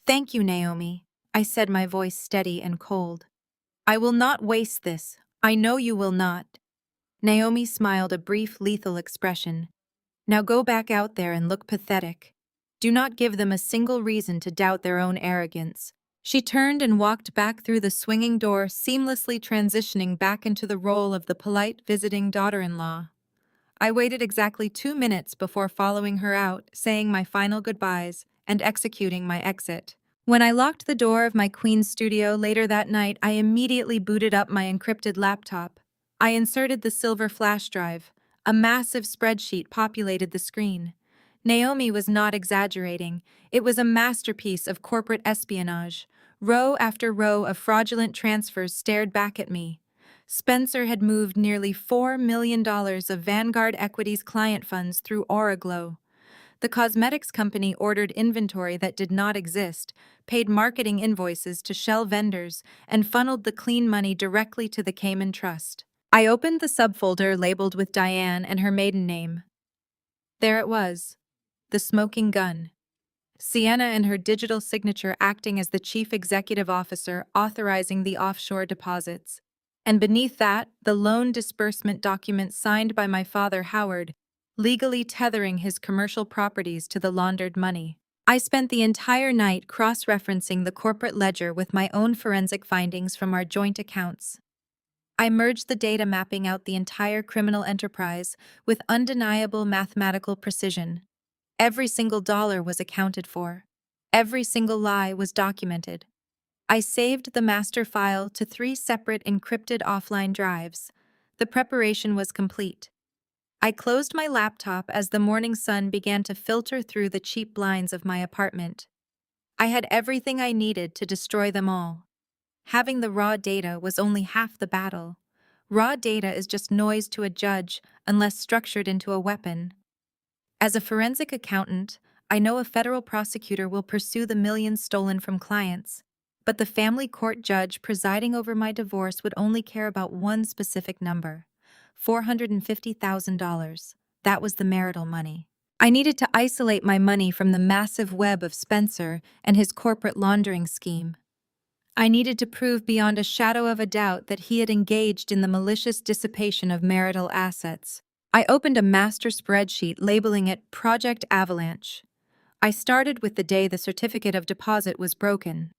Thank you, Naomi, I said, my voice steady and cold. I will not waste this. I know you will not. Naomi smiled, a brief, lethal expression. Now go back out there and look pathetic. Do not give them a single reason to doubt their own arrogance. She turned and walked back through the swinging door, seamlessly transitioning back into the role of the polite visiting daughter-in-law. I waited exactly 2 minutes before following her out, saying my final goodbyes, and executing my exit. When I locked the door of my Queen's studio later that night, I immediately booted up my encrypted laptop. I inserted the silver flash drive. A massive spreadsheet populated the screen. Naomi was not exaggerating. It was a masterpiece of corporate espionage. Row after row of fraudulent transfers stared back at me. Spencer had moved nearly $4 million of Vanguard Equities client funds through Oraglow. The cosmetics company ordered inventory that did not exist, paid marketing invoices to shell vendors, and funneled the clean money directly to the Cayman Trust. I opened the subfolder labeled with Diane and her maiden name. There it was, the smoking gun. Sienna and her digital signature acting as the chief executive officer authorizing the offshore deposits. And beneath that, the loan disbursement document signed by my father, Howard, legally tethering his commercial properties to the laundered money. I spent the entire night cross-referencing the corporate ledger with my own forensic findings from our joint accounts. I merged the data mapping out the entire criminal enterprise with undeniable mathematical precision. Every single dollar was accounted for. Every single lie was documented. I saved the master file to 3 separate encrypted offline drives. The preparation was complete. I closed my laptop as the morning sun began to filter through the cheap blinds of my apartment. I had everything I needed to destroy them all. Having the raw data was only half the battle. Raw data is just noise to a judge unless structured into a weapon. As a forensic accountant, I know a federal prosecutor will pursue the millions stolen from clients, but the family court judge presiding over my divorce would only care about one specific number: $450,000. That was the marital money. I needed to isolate my money from the massive web of Spencer and his corporate laundering scheme. I needed to prove beyond a shadow of a doubt that he had engaged in the malicious dissipation of marital assets. I opened a master spreadsheet labeling it Project Avalanche. I started with the day the certificate of deposit was broken.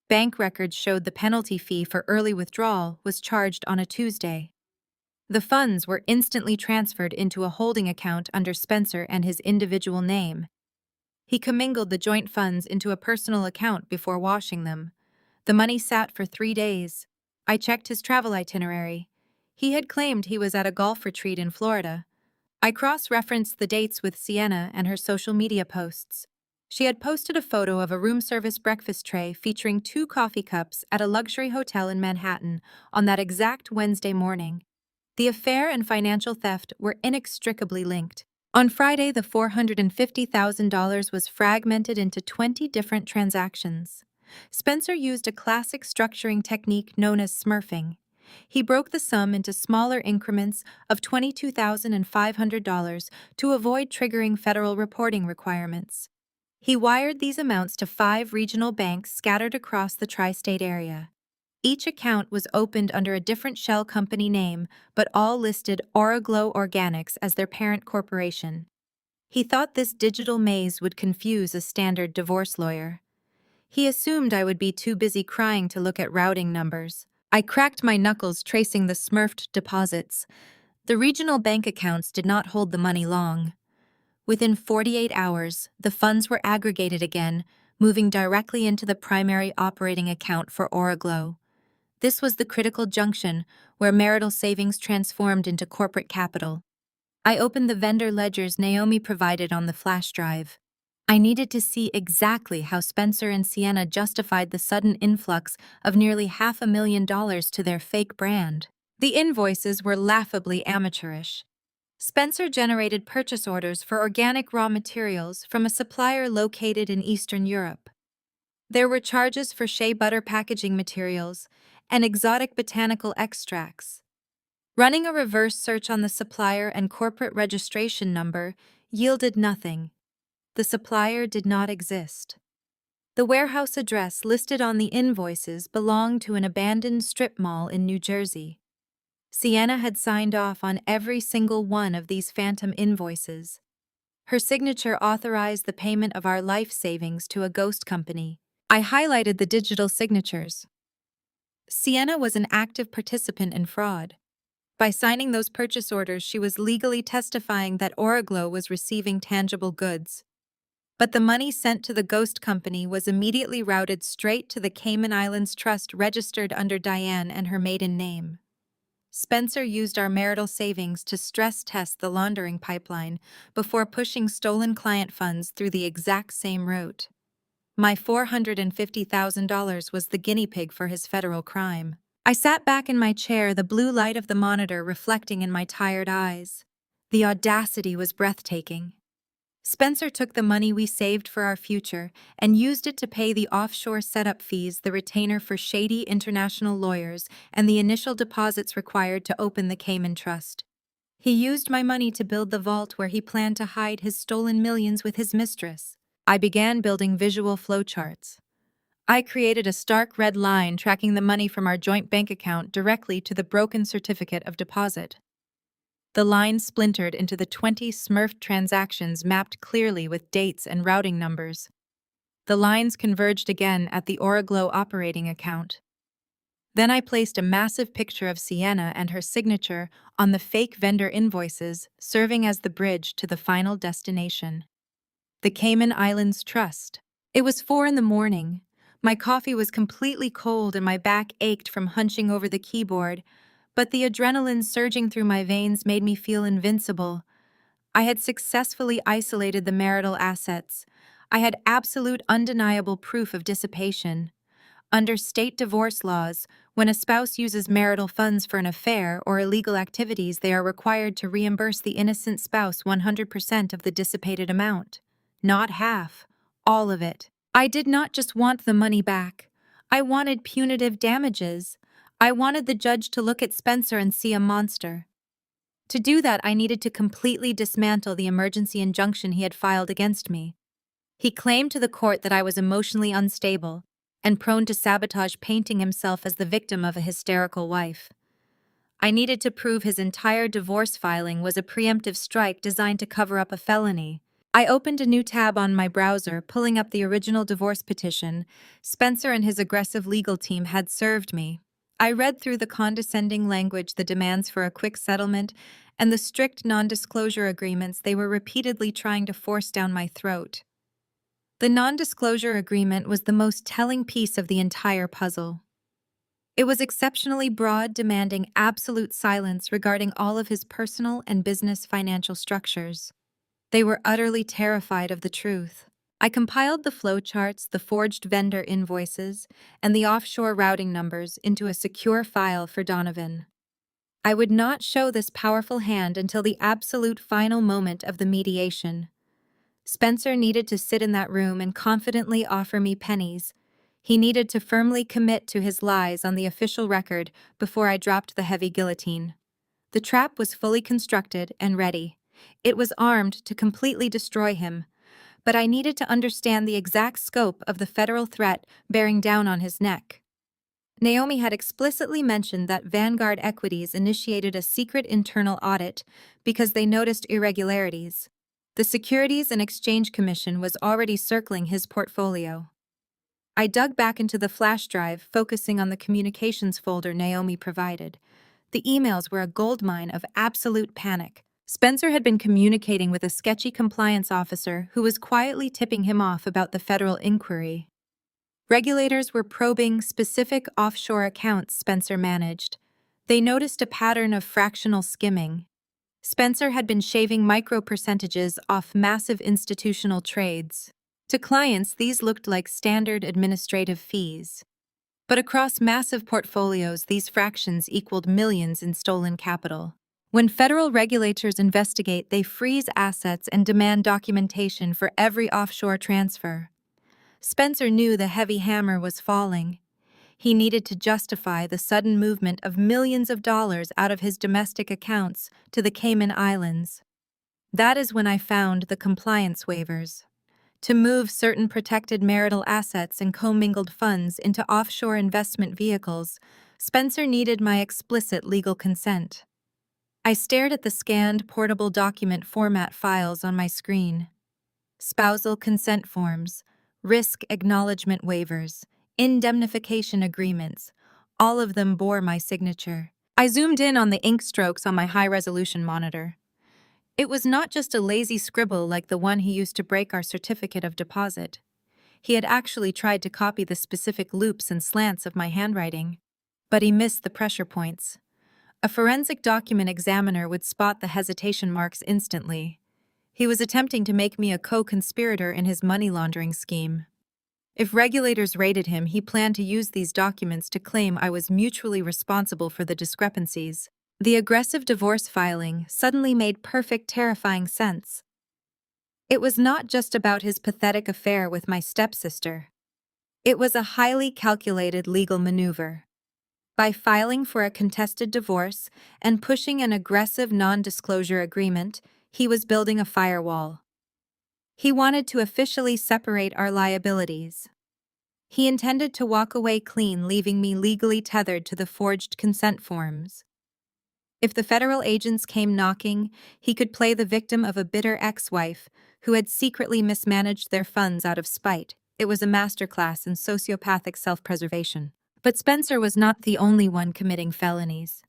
Bank records showed the penalty fee for early withdrawal was charged on a Tuesday. The funds were instantly transferred into a holding account under Spencer and his individual name. He commingled the joint funds into a personal account before washing them. The money sat for 3 days. I checked his travel itinerary. He had claimed he was at a golf retreat in Florida. I cross-referenced the dates with Sienna and her social media posts. She had posted a photo of a room service breakfast tray featuring 2 coffee cups at a luxury hotel in Manhattan on that exact Wednesday morning. The affair and financial theft were inextricably linked. On Friday, the $450,000 was fragmented into 20 different transactions. Spencer used a classic structuring technique known as smurfing. He broke the sum into smaller increments of $22,500 to avoid triggering federal reporting requirements. He wired these amounts to 5 regional banks scattered across the tri-state area. Each account was opened under a different shell company name, but all listed Oraglow Organics as their parent corporation. He thought this digital maze would confuse a standard divorce lawyer. He assumed I would be too busy crying to look at routing numbers. I cracked my knuckles tracing the smurfed deposits. The regional bank accounts did not hold the money long. Within 48 hours, the funds were aggregated again, moving directly into the primary operating account for Oraglow. This was the critical junction where marital savings transformed into corporate capital. I opened the vendor ledgers Naomi provided on the flash drive. I needed to see exactly how Spencer and Sienna justified the sudden influx of nearly $500,000 to their fake brand. The invoices were laughably amateurish. Spencer generated purchase orders for organic raw materials from a supplier located in Eastern Europe. There were charges for shea butter packaging materials and exotic botanical extracts. Running a reverse search on the supplier and corporate registration number yielded nothing. The supplier did not exist. The warehouse address listed on the invoices belonged to an abandoned strip mall in New Jersey. Sienna had signed off on every single one of these phantom invoices. Her signature authorized the payment of our life savings to a ghost company. I highlighted the digital signatures. Sienna was an active participant in fraud. By signing those purchase orders, she was legally testifying that Oraglow was receiving tangible goods. But the money sent to the ghost company was immediately routed straight to the Cayman Islands Trust registered under Diane and her maiden name. Spencer used our marital savings to stress test the laundering pipeline before pushing stolen client funds through the exact same route. My $450,000 was the guinea pig for his federal crime. I sat back in my chair, the blue light of the monitor reflecting in my tired eyes. The audacity was breathtaking. Spencer took the money we saved for our future and used it to pay the offshore setup fees, the retainer for shady international lawyers, and the initial deposits required to open the Cayman Trust. He used my money to build the vault where he planned to hide his stolen millions with his mistress. I began building visual flowcharts. I created a stark red line tracking the money from our joint bank account directly to the broken certificate of deposit. The line splintered into the 20 smurfed transactions mapped clearly with dates and routing numbers. The lines converged again at the Origlow operating account. Then I placed a massive picture of Sienna and her signature on the fake vendor invoices, serving as the bridge to the final destination. The Cayman Islands Trust. It was 4 in the morning. My coffee was completely cold and my back ached from hunching over the keyboard, but the adrenaline surging through my veins made me feel invincible. I had successfully isolated the marital assets. I had absolute undeniable proof of dissipation. Under state divorce laws, when a spouse uses marital funds for an affair or illegal activities, they are required to reimburse the innocent spouse 100% of the dissipated amount. Not half, all of it. I did not just want the money back. I wanted punitive damages. I wanted the judge to look at Spencer and see a monster. To do that, I needed to completely dismantle the emergency injunction he had filed against me. He claimed to the court that I was emotionally unstable and prone to sabotage, painting himself as the victim of a hysterical wife. I needed to prove his entire divorce filing was a preemptive strike designed to cover up a felony. I opened a new tab on my browser, pulling up the original divorce petition. Spencer and his aggressive legal team had served me. I read through the condescending language, the demands for a quick settlement, and the strict non-disclosure agreements they were repeatedly trying to force down my throat. The non-disclosure agreement was the most telling piece of the entire puzzle. It was exceptionally broad, demanding absolute silence regarding all of his personal and business financial structures. They were utterly terrified of the truth. I compiled the flowcharts, the forged vendor invoices, and the offshore routing numbers into a secure file for Donovan. I would not show this powerful hand until the absolute final moment of the mediation. Spencer needed to sit in that room and confidently offer me pennies. He needed to firmly commit to his lies on the official record before I dropped the heavy guillotine. The trap was fully constructed and ready. It was armed to completely destroy him, but I needed to understand the exact scope of the federal threat bearing down on his neck. Naomi had explicitly mentioned that Vanguard Equities initiated a secret internal audit because they noticed irregularities. The Securities and Exchange Commission was already circling his portfolio. I dug back into the flash drive, focusing on the communications folder Naomi provided. The emails were a goldmine of absolute panic. Spencer had been communicating with a sketchy compliance officer who was quietly tipping him off about the federal inquiry. Regulators were probing specific offshore accounts Spencer managed. They noticed a pattern of fractional skimming. Spencer had been shaving micro percentages off massive institutional trades. To clients, these looked like standard administrative fees. But across massive portfolios, these fractions equaled millions in stolen capital. When federal regulators investigate, they freeze assets and demand documentation for every offshore transfer. Spencer knew the heavy hammer was falling. He needed to justify the sudden movement of millions of dollars out of his domestic accounts to the Cayman Islands. That is when I found the compliance waivers. To move certain protected marital assets and commingled funds into offshore investment vehicles, Spencer needed my explicit legal consent. I stared at the scanned portable document format files on my screen. Spousal consent forms, risk acknowledgement waivers, indemnification agreements, all of them bore my signature. I zoomed in on the ink strokes on my high-resolution monitor. It was not just a lazy scribble like the one he used to break our certificate of deposit. He had actually tried to copy the specific loops and slants of my handwriting, but he missed the pressure points. A forensic document examiner would spot the hesitation marks instantly. He was attempting to make me a co-conspirator in his money laundering scheme. If regulators raided him, he planned to use these documents to claim I was mutually responsible for the discrepancies. The aggressive divorce filing suddenly made perfect, terrifying sense. It was not just about his pathetic affair with my stepsister. It was a highly calculated legal maneuver. By filing for a contested divorce and pushing an aggressive non-disclosure agreement, he was building a firewall. He wanted to officially separate our liabilities. He intended to walk away clean, leaving me legally tethered to the forged consent forms. If the federal agents came knocking, he could play the victim of a bitter ex-wife who had secretly mismanaged their funds out of spite. It was a masterclass in sociopathic self-preservation. But Spencer was not the only one committing felonies.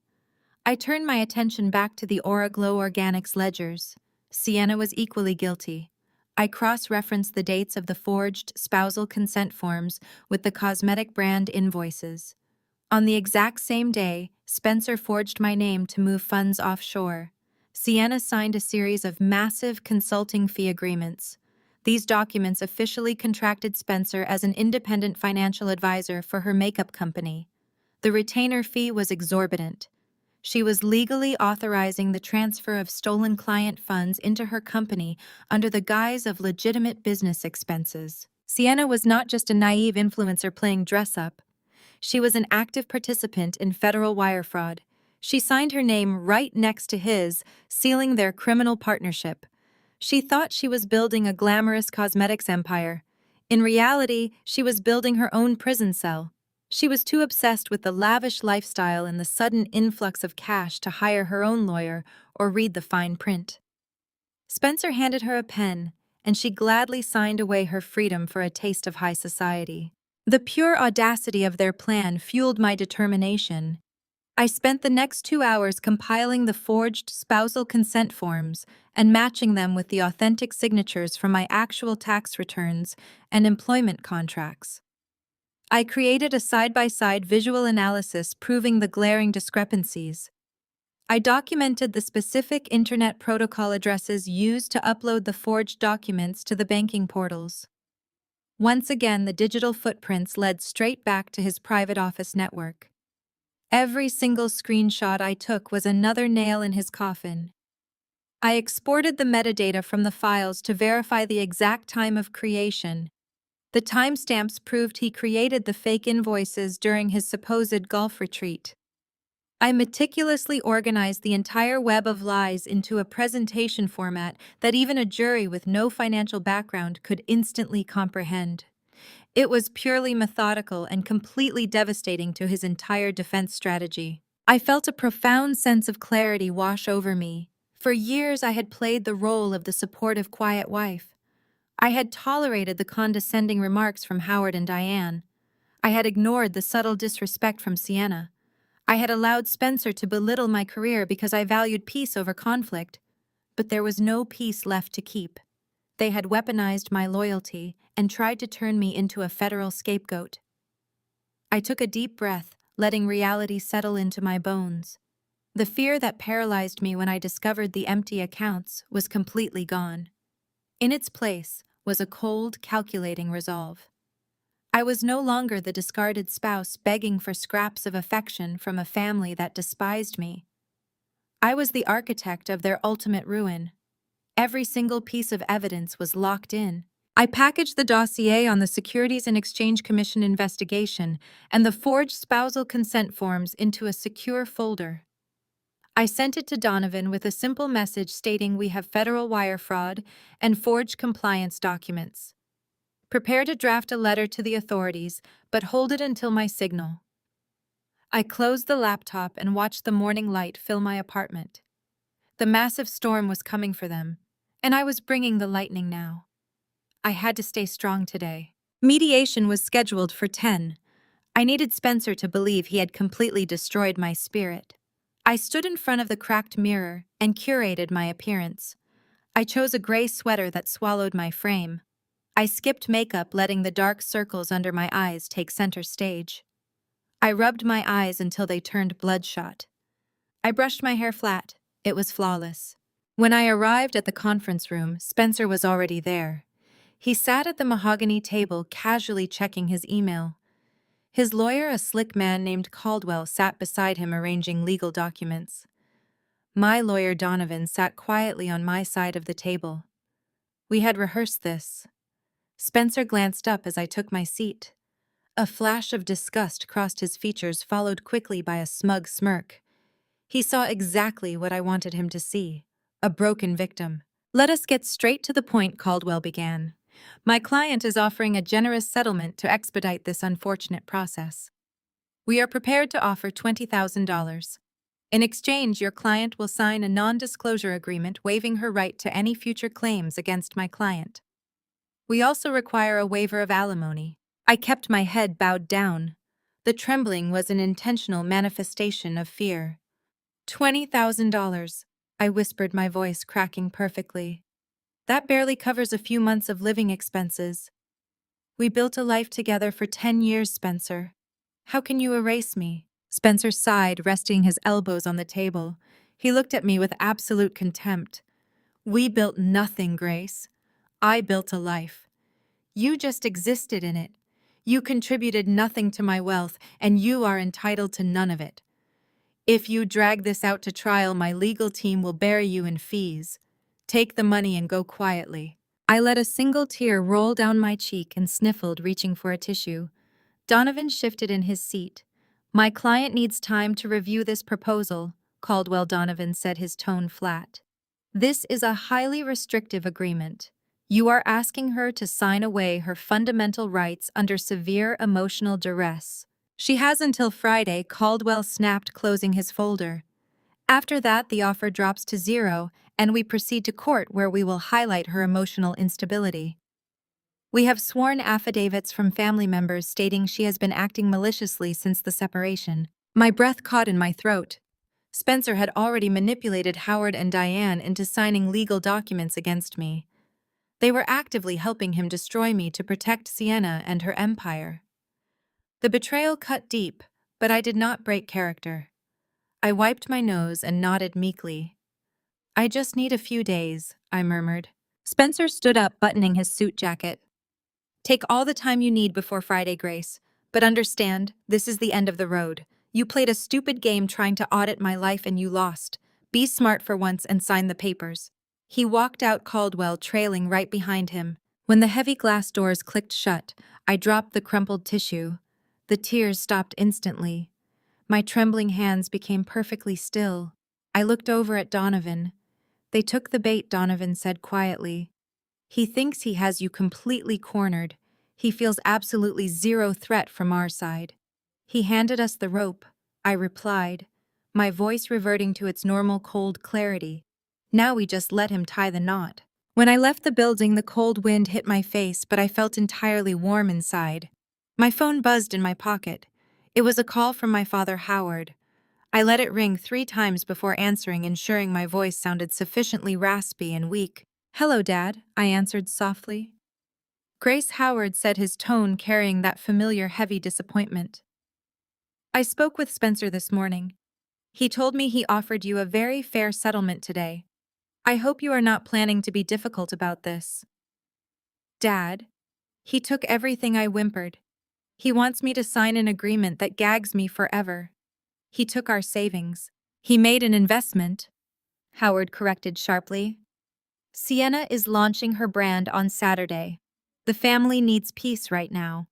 I turned my attention back to the Aura Glow Organics ledgers. Sienna was equally guilty. I cross-referenced the dates of the forged spousal consent forms with the cosmetic brand invoices. On the exact same day, Spencer forged my name to move funds offshore. Sienna signed a series of massive consulting fee agreements. These documents officially contracted Spencer as an independent financial advisor for her makeup company. The retainer fee was exorbitant. She was legally authorizing the transfer of stolen client funds into her company under the guise of legitimate business expenses. Sienna was not just a naive influencer playing dress-up. She was an active participant in federal wire fraud. She signed her name right next to his, sealing their criminal partnership. She thought she was building a glamorous cosmetics empire. In reality, she was building her own prison cell. She was too obsessed with the lavish lifestyle and the sudden influx of cash to hire her own lawyer or read the fine print. Spencer handed her a pen, and she gladly signed away her freedom for a taste of high society. The pure audacity of their plan fueled my determination. I spent the next 2 hours compiling the forged spousal consent forms and matching them with the authentic signatures from my actual tax returns and employment contracts. I created a side-by-side visual analysis proving the glaring discrepancies. I documented the specific internet protocol addresses used to upload the forged documents to the banking portals. Once again, the digital footprints led straight back to his private office network. Every single screenshot I took was another nail in his coffin. I exported the metadata from the files to verify the exact time of creation. The timestamps proved he created the fake invoices during his supposed golf retreat. I meticulously organized the entire web of lies into a presentation format that even a jury with no financial background could instantly comprehend. It was purely methodical and completely devastating to his entire defense strategy. I felt a profound sense of clarity wash over me. For years I had played the role of the supportive, quiet wife. I had tolerated the condescending remarks from Howard and Diane. I had ignored the subtle disrespect from Sienna. I had allowed Spencer to belittle my career because I valued peace over conflict. But there was no peace left to keep. They had weaponized my loyalty and tried to turn me into a federal scapegoat. I took a deep breath, letting reality settle into my bones. The fear that paralyzed me when I discovered the empty accounts was completely gone. In its place was a cold, calculating resolve. I was no longer the discarded spouse begging for scraps of affection from a family that despised me. I was the architect of their ultimate ruin. Every single piece of evidence was locked in. I packaged the dossier on the Securities and Exchange Commission investigation and the forged spousal consent forms into a secure folder. I sent it to Donovan with a simple message stating we have federal wire fraud and forged compliance documents. Prepare to draft a letter to the authorities, but hold it until my signal. I closed the laptop and watched the morning light fill my apartment. The massive storm was coming for them, and I was bringing the lightning now. I had to stay strong today. Mediation was scheduled for 10. I needed Spencer to believe he had completely destroyed my spirit. I stood in front of the cracked mirror and curated my appearance. I chose a gray sweater that swallowed my frame. I skipped makeup, letting the dark circles under my eyes take center stage. I rubbed my eyes until they turned bloodshot. I brushed my hair flat. It was flawless. When I arrived at the conference room, Spencer was already there. He sat at the mahogany table, casually checking his email. His lawyer, a slick man named Caldwell, sat beside him arranging legal documents. My lawyer, Donovan, sat quietly on my side of the table. We had rehearsed this. Spencer glanced up as I took my seat. A flash of disgust crossed his features, followed quickly by a smug smirk. He saw exactly what I wanted him to see: a broken victim. "Let us get straight to the point," Caldwell began. "My client is offering a generous settlement to expedite this unfortunate process. We are prepared to offer $20,000. In exchange, your client will sign a non-disclosure agreement waiving her right to any future claims against my client." We also require a waiver of alimony. I kept my head bowed down. The trembling was an intentional manifestation of fear. $20,000, I whispered, my voice cracking perfectly. That barely covers a few months of living expenses. We built a life together for 10 years, Spencer. How can you erase me? Spencer sighed, resting his elbows on the table. He looked at me with absolute contempt. We built nothing, Grace. I built a life. You just existed in it. You contributed nothing to my wealth, and you are entitled to none of it. If you drag this out to trial, my legal team will bury you in fees. Take the money and go quietly. I let a single tear roll down my cheek and sniffled, reaching for a tissue. Donovan shifted in his seat. My client needs time to review this proposal, Caldwell Donovan said, his tone flat. This is a highly restrictive agreement. You are asking her to sign away her fundamental rights under severe emotional duress. She has until Friday, Caldwell snapped, closing his folder. After that, the offer drops to zero, and we proceed to court, where we will highlight her emotional instability. We have sworn affidavits from family members stating she has been acting maliciously since the separation. My breath caught in my throat. Spencer had already manipulated Howard and Diane into signing legal documents against me. They were actively helping him destroy me to protect Sienna and her empire. The betrayal cut deep, but I did not break character. I wiped my nose and nodded meekly. I just need a few days, I murmured. Spencer stood up, buttoning his suit jacket. Take all the time you need before Friday, Grace. But understand, this is the end of the road. You played a stupid game trying to audit my life and you lost. Be smart for once and sign the papers. He walked out, Caldwell trailing right behind him. When the heavy glass doors clicked shut, I dropped the crumpled tissue. The tears stopped instantly. My trembling hands became perfectly still. I looked over at Donovan. They took the bait, Donovan said quietly. He thinks he has you completely cornered. He feels absolutely zero threat from our side. He handed us the rope, I replied, my voice reverting to its normal cold clarity. Now we just let him tie the knot. When I left the building, the cold wind hit my face, but I felt entirely warm inside. My phone buzzed in my pocket. It was a call from my father, Howard. I let it ring 3 times before answering, ensuring my voice sounded sufficiently raspy and weak. "Hello, Dad," I answered softly. Grace, Howard said, his tone carrying that familiar heavy disappointment. "I spoke with Spencer this morning. He told me he offered you a very fair settlement today. I hope you are not planning to be difficult about this." "Dad." "He took everything," I whimpered. "He wants me to sign an agreement that gags me forever. He took our savings." "He made an investment," Howard corrected sharply. "Sienna is launching her brand on Saturday. The family needs peace right now.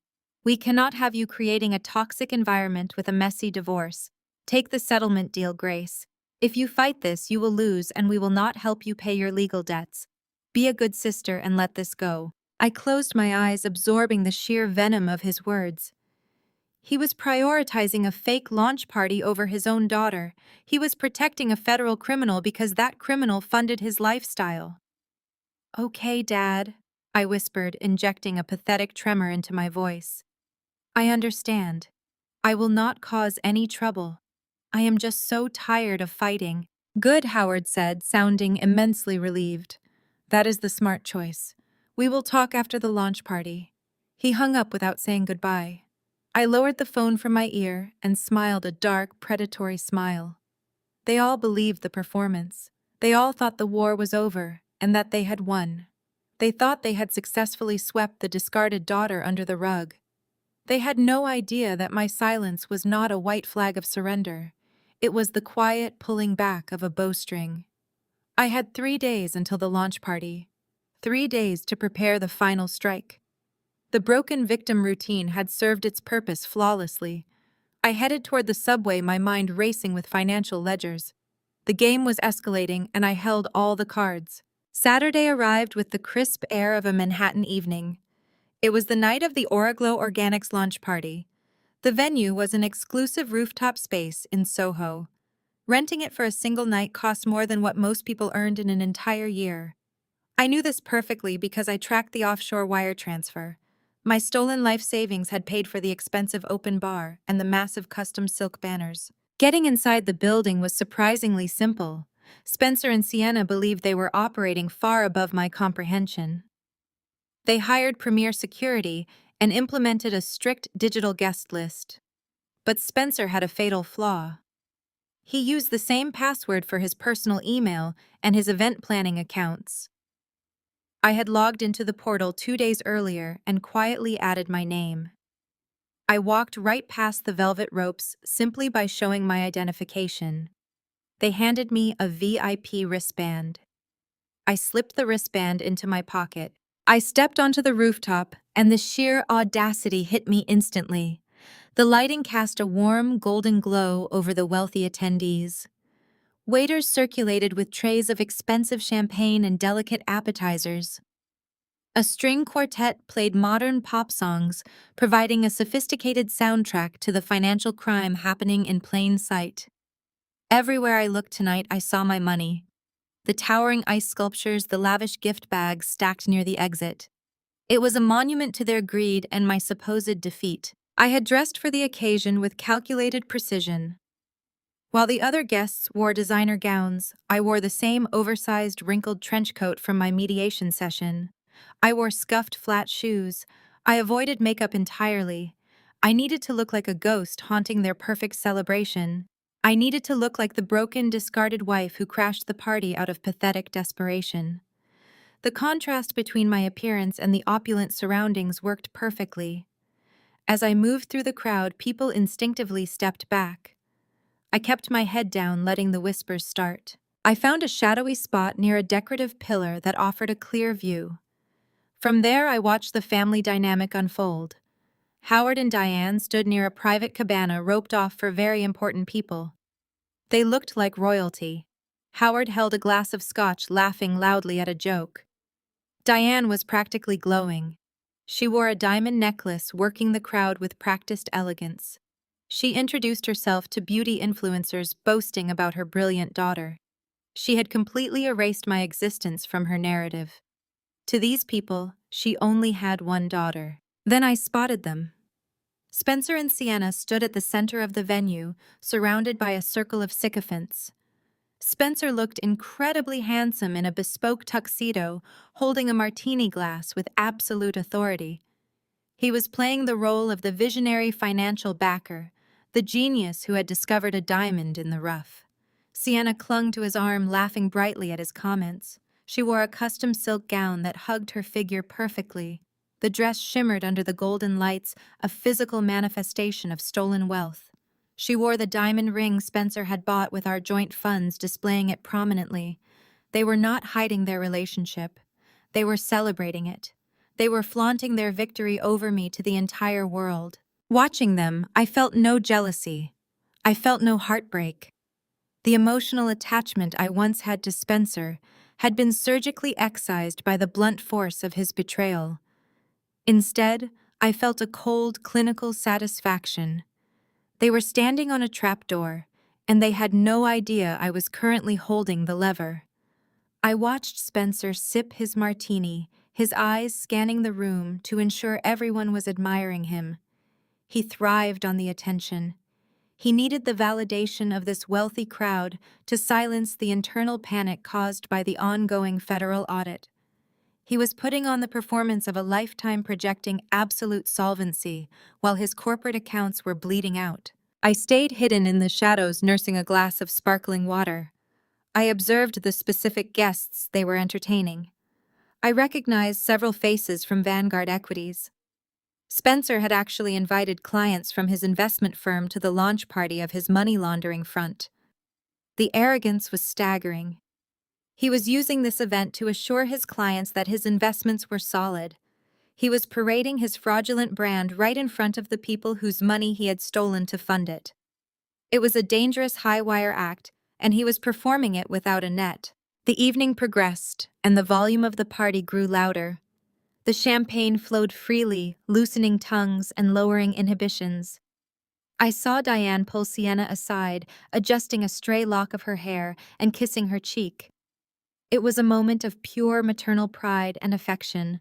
We cannot have you creating a toxic environment with a messy divorce. Take the settlement deal, Grace. If you fight this, you will lose, and we will not help you pay your legal debts. Be a good sister and let this go." I closed my eyes, absorbing the sheer venom of his words. He was prioritizing a fake launch party over his own daughter. He was protecting a federal criminal because that criminal funded his lifestyle. "Okay, Dad," I whispered, injecting a pathetic tremor into my voice. "I understand. I will not cause any trouble. I am just so tired of fighting." "Good," Howard said, sounding immensely relieved. "That is the smart choice. We will talk after the launch party." He hung up without saying goodbye. I lowered the phone from my ear and smiled a dark, predatory smile. They all believed the performance. They all thought the war was over and that they had won. They thought they had successfully swept the discarded daughter under the rug. They had no idea that my silence was not a white flag of surrender. It was the quiet pulling back of a bowstring. I had 3 days until the launch party. 3 days to prepare the final strike. The broken victim routine had served its purpose flawlessly. I headed toward the subway, my mind racing with financial ledgers. The game was escalating, and I held all the cards. Saturday arrived with the crisp air of a Manhattan evening. It was the night of the Oraglow Organics launch party. The venue was an exclusive rooftop space in Soho. Renting it for a single night cost more than what most people earned in an entire year. I knew this perfectly because I tracked the offshore wire transfer. My stolen life savings had paid for the expensive open bar and the massive custom silk banners. Getting inside the building was surprisingly simple. Spencer and Sienna believed they were operating far above my comprehension. They hired premier security and implemented a strict digital guest list. But Spencer had a fatal flaw. He used the same password for his personal email and his event planning accounts. I had logged into the portal 2 days earlier and quietly added my name. I walked right past the velvet ropes simply by showing my identification. They handed me a VIP wristband. I slipped the wristband into my pocket. I stepped onto the rooftop, and the sheer audacity hit me instantly. The lighting cast a warm, golden glow over the wealthy attendees. Waiters circulated with trays of expensive champagne and delicate appetizers. A string quartet played modern pop songs, providing a sophisticated soundtrack to the financial crime happening in plain sight. Everywhere I looked tonight, I saw my money. The towering ice sculptures, the lavish gift bags stacked near the exit. It was a monument to their greed and my supposed defeat. I had dressed for the occasion with calculated precision. While the other guests wore designer gowns, I wore the same oversized, wrinkled trench coat from my mediation session. I wore scuffed, flat shoes. I avoided makeup entirely. I needed to look like a ghost haunting their perfect celebration. I needed to look like the broken, discarded wife who crashed the party out of pathetic desperation. The contrast between my appearance and the opulent surroundings worked perfectly. As I moved through the crowd, people instinctively stepped back. I kept my head down, letting the whispers start. I found a shadowy spot near a decorative pillar that offered a clear view. From there, I watched the family dynamic unfold. Howard and Diane stood near a private cabana roped off for very important people. They looked like royalty. Howard held a glass of scotch, laughing loudly at a joke. Diane was practically glowing. She wore a diamond necklace, working the crowd with practiced elegance. She introduced herself to beauty influencers, boasting about her brilliant daughter. She had completely erased my existence from her narrative. To these people, she only had one daughter. Then I spotted them. Spencer and Sienna stood at the center of the venue, surrounded by a circle of sycophants. Spencer looked incredibly handsome in a bespoke tuxedo, holding a martini glass with absolute authority. He was playing the role of the visionary financial backer, the genius who had discovered a diamond in the rough. Sienna clung to his arm, laughing brightly at his comments. She wore a custom silk gown that hugged her figure perfectly. The dress shimmered under the golden lights, a physical manifestation of stolen wealth. She wore the diamond ring Spencer had bought with our joint funds, displaying it prominently. They were not hiding their relationship. They were celebrating it. They were flaunting their victory over me to the entire world. Watching them, I felt no jealousy. I felt no heartbreak. The emotional attachment I once had to Spencer had been surgically excised by the blunt force of his betrayal. Instead, I felt a cold, clinical satisfaction. They were standing on a trapdoor, and they had no idea I was currently holding the lever. I watched Spencer sip his martini, his eyes scanning the room to ensure everyone was admiring him. He thrived on the attention. He needed the validation of this wealthy crowd to silence the internal panic caused by the ongoing federal audit. He was putting on the performance of a lifetime projecting absolute solvency while his corporate accounts were bleeding out. I stayed hidden in the shadows, nursing a glass of sparkling water. I observed the specific guests they were entertaining. I recognized several faces from Vanguard Equities. Spencer had actually invited clients from his investment firm to the launch party of his money laundering front. The arrogance was staggering. He was using this event to assure his clients that his investments were solid. He was parading his fraudulent brand right in front of the people whose money he had stolen to fund it. It was a dangerous high-wire act, and he was performing it without a net. The evening progressed, and the volume of the party grew louder. The champagne flowed freely, loosening tongues and lowering inhibitions. I saw Diane pull Sienna aside, adjusting a stray lock of her hair and kissing her cheek. It was a moment of pure maternal pride and affection,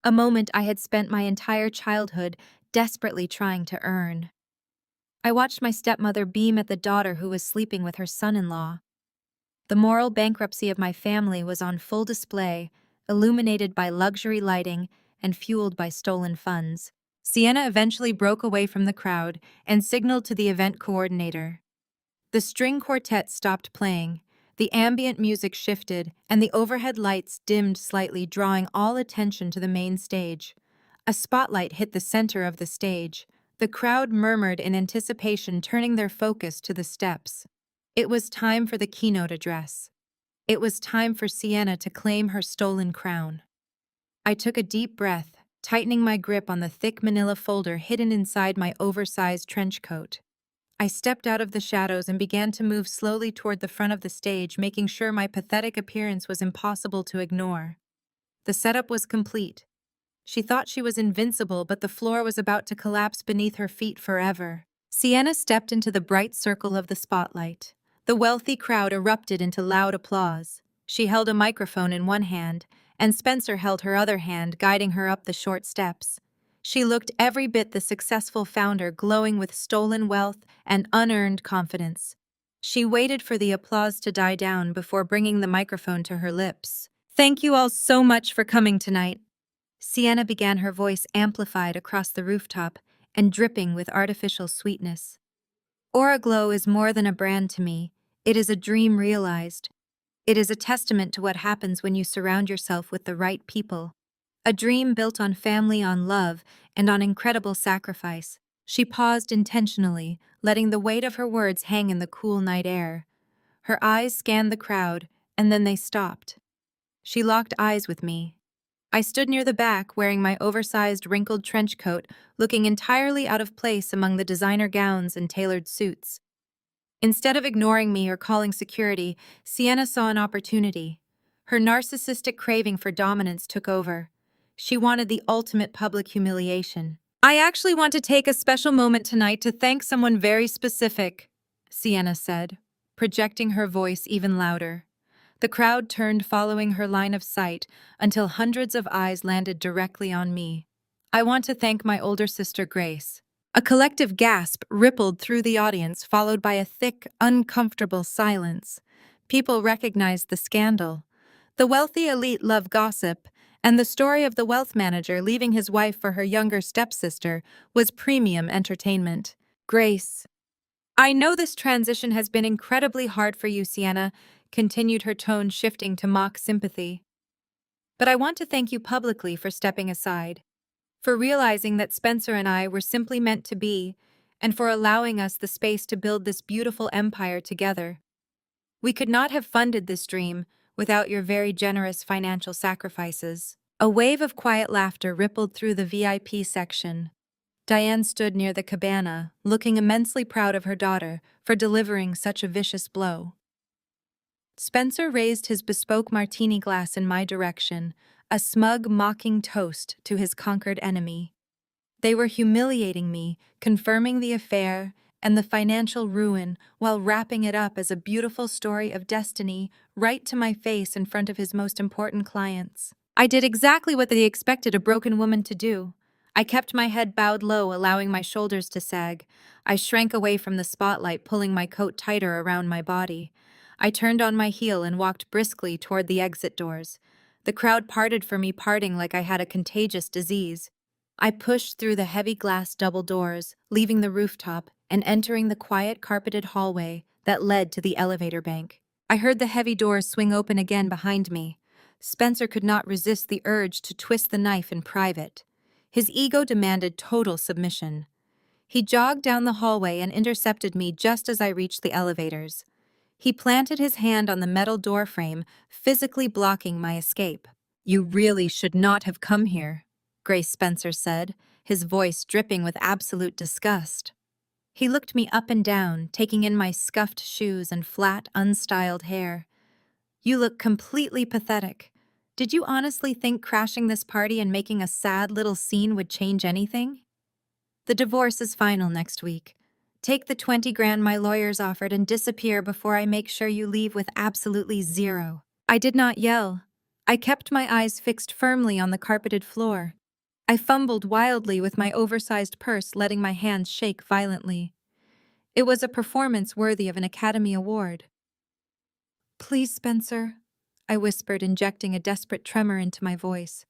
a moment I had spent my entire childhood desperately trying to earn. I watched my stepmother beam at the daughter who was sleeping with her son-in-law. The moral bankruptcy of my family was on full display, illuminated by luxury lighting and fueled by stolen funds. Sienna eventually broke away from the crowd and signaled to the event coordinator. The string quartet stopped playing, the ambient music shifted, and the overhead lights dimmed slightly, drawing all attention to the main stage. A spotlight hit the center of the stage. The crowd murmured in anticipation, turning their focus to the steps. It was time for the keynote address. It was time for Sienna to claim her stolen crown. I took a deep breath, tightening my grip on the thick manila folder hidden inside my oversized trench coat. I stepped out of the shadows and began to move slowly toward the front of the stage, making sure my pathetic appearance was impossible to ignore. The setup was complete. She thought she was invincible, but the floor was about to collapse beneath her feet forever. Sienna stepped into the bright circle of the spotlight. The wealthy crowd erupted into loud applause. She held a microphone in one hand, and Spencer held her other hand, guiding her up the short steps. She looked every bit the successful founder, glowing with stolen wealth and unearned confidence. She waited for the applause to die down before bringing the microphone to her lips. "Thank you all so much for coming tonight." Sienna began, her voice amplified across the rooftop and dripping with artificial sweetness. "Aura Glow is more than a brand to me. It is a dream realized. It is a testament to what happens when you surround yourself with the right people. A dream built on family, on love, and on incredible sacrifice." She paused intentionally, letting the weight of her words hang in the cool night air. Her eyes scanned the crowd, and then they stopped. She locked eyes with me. I stood near the back, wearing my oversized, wrinkled trench coat, looking entirely out of place among the designer gowns and tailored suits. Instead of ignoring me or calling security, Sienna saw an opportunity. Her narcissistic craving for dominance took over. She wanted the ultimate public humiliation. "I actually want to take a special moment tonight to thank someone very specific," Sienna said, projecting her voice even louder. The crowd turned, following her line of sight, until hundreds of eyes landed directly on me. "I want to thank my older sister, Grace." A collective gasp rippled through the audience, followed by a thick, uncomfortable silence. People recognized the scandal. The wealthy elite love gossip, and the story of the wealth manager leaving his wife for her younger stepsister was premium entertainment. "Grace, I know this transition has been incredibly hard for you," Sienna continued, her tone shifting to mock sympathy. "But I want to thank you publicly for stepping aside, for realizing that Spencer and I were simply meant to be, and for allowing us the space to build this beautiful empire together. We could not have funded this dream without your very generous financial sacrifices." A wave of quiet laughter rippled through the VIP section. Diane stood near the cabana, looking immensely proud of her daughter for delivering such a vicious blow. Spencer raised his bespoke martini glass in my direction, a smug, mocking toast to his conquered enemy. They were humiliating me, confirming the affair and the financial ruin, while wrapping it up as a beautiful story of destiny right to my face in front of his most important clients. I did exactly what they expected a broken woman to do. I kept my head bowed low, allowing my shoulders to sag. I shrank away from the spotlight, pulling my coat tighter around my body. I turned on my heel and walked briskly toward the exit doors. The crowd parted for me, parting like I had a contagious disease. I pushed through the heavy glass double doors, leaving the rooftop and entering the quiet carpeted hallway that led to the elevator bank. I heard the heavy doors swing open again behind me. Spencer could not resist the urge to twist the knife in private. His ego demanded total submission. He jogged down the hallway and intercepted me just as I reached the elevators. He planted his hand on the metal doorframe, physically blocking my escape. "You really should not have come here," Grace Spencer said, his voice dripping with absolute disgust. He looked me up and down, taking in my scuffed shoes and flat, unstyled hair. "You look completely pathetic. Did you honestly think crashing this party and making a sad little scene would change anything? The divorce is final next week. Take the 20 grand my lawyers offered and disappear before I make sure you leave with absolutely zero." I did not yell. I kept my eyes fixed firmly on the carpeted floor. I fumbled wildly with my oversized purse, letting my hands shake violently. It was a performance worthy of an Academy Award. "Please, Spencer," I whispered, injecting a desperate tremor into my voice.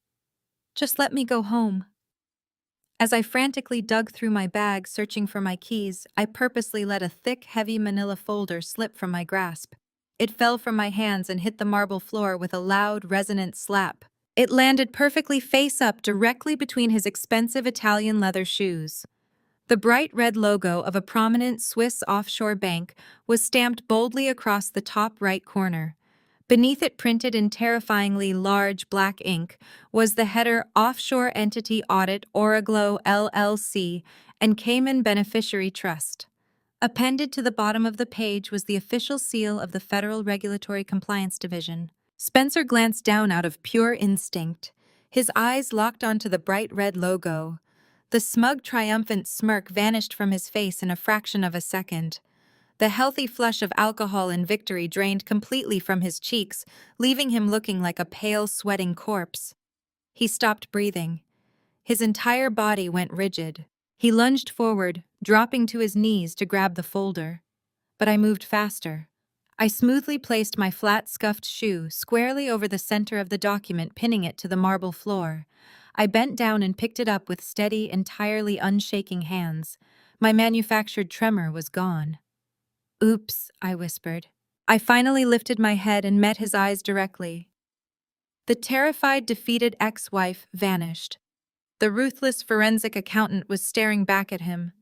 "Just let me go home." As I frantically dug through my bag searching for my keys, I purposely let a thick, heavy manila folder slip from my grasp. It fell from my hands and hit the marble floor with a loud, resonant slap. It landed perfectly face up directly between his expensive Italian leather shoes. The bright red logo of a prominent Swiss offshore bank was stamped boldly across the top right corner. Beneath it, printed in terrifyingly large black ink, was the header Offshore Entity Audit Origlo LLC and Cayman Beneficiary Trust. Appended to the bottom of the page was the official seal of the Federal Regulatory Compliance Division. Spencer glanced down out of pure instinct, his eyes locked onto the bright red logo. The smug, triumphant smirk vanished from his face in a fraction of a second. The healthy flush of alcohol and victory drained completely from his cheeks, leaving him looking like a pale, sweating corpse. He stopped breathing. His entire body went rigid. He lunged forward, dropping to his knees to grab the folder. But I moved faster. I smoothly placed my flat, scuffed shoe squarely over the center of the document, pinning it to the marble floor. I bent down and picked it up with steady, entirely unshaking hands. My manufactured tremor was gone. "Oops," I whispered. I finally lifted my head and met his eyes directly. The terrified, defeated ex-wife vanished. The ruthless forensic accountant was staring back at him.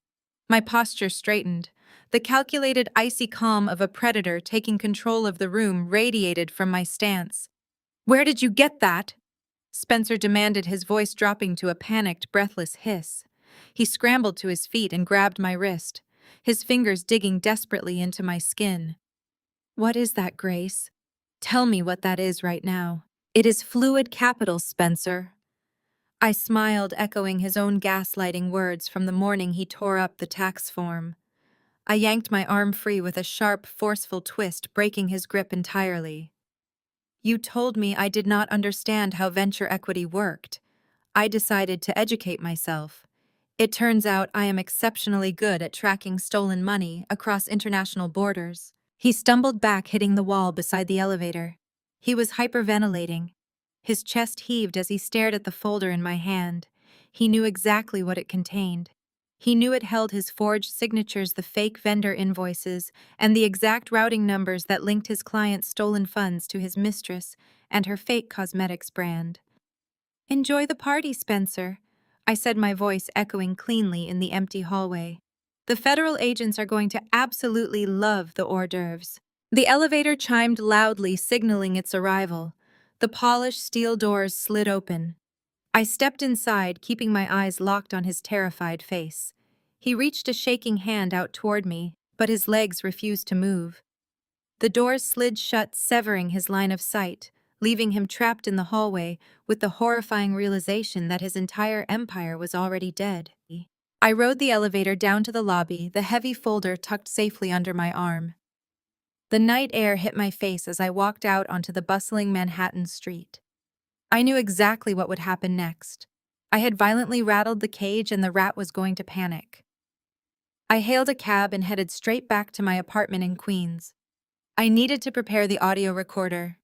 My posture straightened. The calculated, icy calm of a predator taking control of the room radiated from my stance. "Where did you get that?" Spencer demanded, his voice dropping to a panicked, breathless hiss. He scrambled to his feet and grabbed my wrist, his fingers digging desperately into my skin. "What is that, Grace? Tell me what that is right now." "It is fluid capital, Spencer." I smiled, echoing his own gaslighting words from the morning he tore up the tax form. I yanked my arm free with a sharp, forceful twist, breaking his grip entirely. "You told me I did not understand how venture equity worked. I decided to educate myself. It turns out I am exceptionally good at tracking stolen money across international borders." He stumbled back, hitting the wall beside the elevator. He was hyperventilating. His chest heaved as he stared at the folder in my hand. He knew exactly what it contained. He knew it held his forged signatures, the fake vendor invoices, and the exact routing numbers that linked his client's stolen funds to his mistress and her fake cosmetics brand. "Enjoy the party, Spencer," I said, my voice echoing cleanly in the empty hallway. "The federal agents are going to absolutely love the hors d'oeuvres." The elevator chimed loudly, signaling its arrival. The polished steel doors slid open. I stepped inside, keeping my eyes locked on his terrified face. He reached a shaking hand out toward me, but his legs refused to move. The doors slid shut, severing his line of sight, leaving him trapped in the hallway with the horrifying realization that his entire empire was already dead. I rode the elevator down to the lobby, the heavy folder tucked safely under my arm. The night air hit my face as I walked out onto the bustling Manhattan street. I knew exactly what would happen next. I had violently rattled the cage and the rat was going to panic. I hailed a cab and headed straight back to my apartment in Queens. I needed to prepare the audio recorder.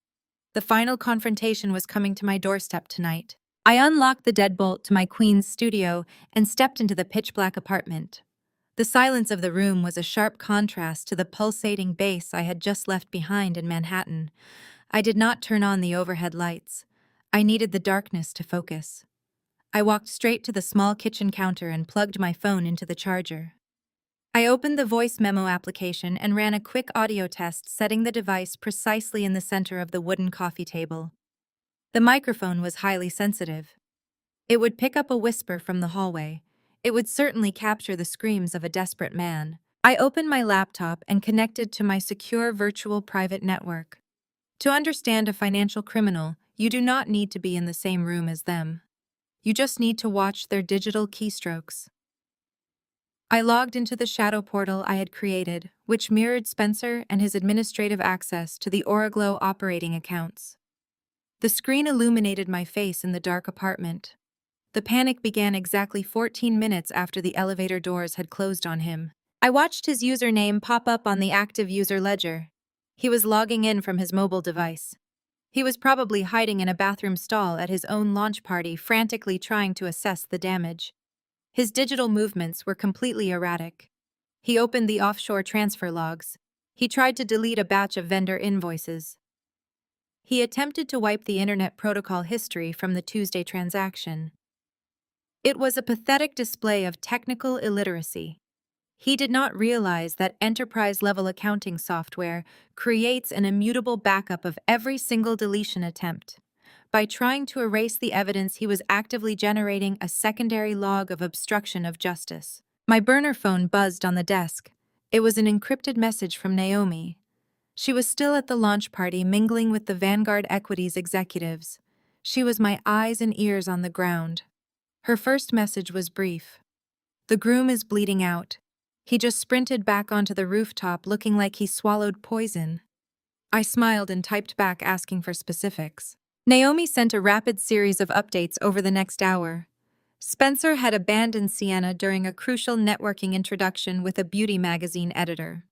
The final confrontation was coming to my doorstep tonight. I unlocked the deadbolt to my Queens studio and stepped into the pitch-black apartment. The silence of the room was a sharp contrast to the pulsating bass I had just left behind in Manhattan. I did not turn on the overhead lights. I needed the darkness to focus. I walked straight to the small kitchen counter and plugged my phone into the charger. I opened the voice memo application and ran a quick audio test, setting the device precisely in the center of the wooden coffee table. The microphone was highly sensitive. It would pick up a whisper from the hallway. It would certainly capture the screams of a desperate man. I opened my laptop and connected to my secure virtual private network. To understand a financial criminal, you do not need to be in the same room as them. You just need to watch their digital keystrokes. I logged into the shadow portal I had created, which mirrored Spencer and his administrative access to the Oraglow operating accounts. The screen illuminated my face in the dark apartment. The panic began exactly 14 minutes after the elevator doors had closed on him. I watched his username pop up on the active user ledger. He was logging in from his mobile device. He was probably hiding in a bathroom stall at his own launch party, frantically trying to assess the damage. His digital movements were completely erratic. He opened the offshore transfer logs. He tried to delete a batch of vendor invoices. He attempted to wipe the Internet Protocol history from the Tuesday transaction. It was a pathetic display of technical illiteracy. He did not realize that enterprise-level accounting software creates an immutable backup of every single deletion attempt. By trying to erase the evidence, he was actively generating a secondary log of obstruction of justice. My burner phone buzzed on the desk. It was an encrypted message from Naomi. She was still at the launch party, mingling with the Vanguard Equities executives. She was my eyes and ears on the ground. Her first message was brief. "The groom is bleeding out. He just sprinted back onto the rooftop looking like he swallowed poison." I smiled and typed back asking for specifics. Naomi sent a rapid series of updates over the next hour. Spencer had abandoned Sienna during a crucial networking introduction with a beauty magazine editor.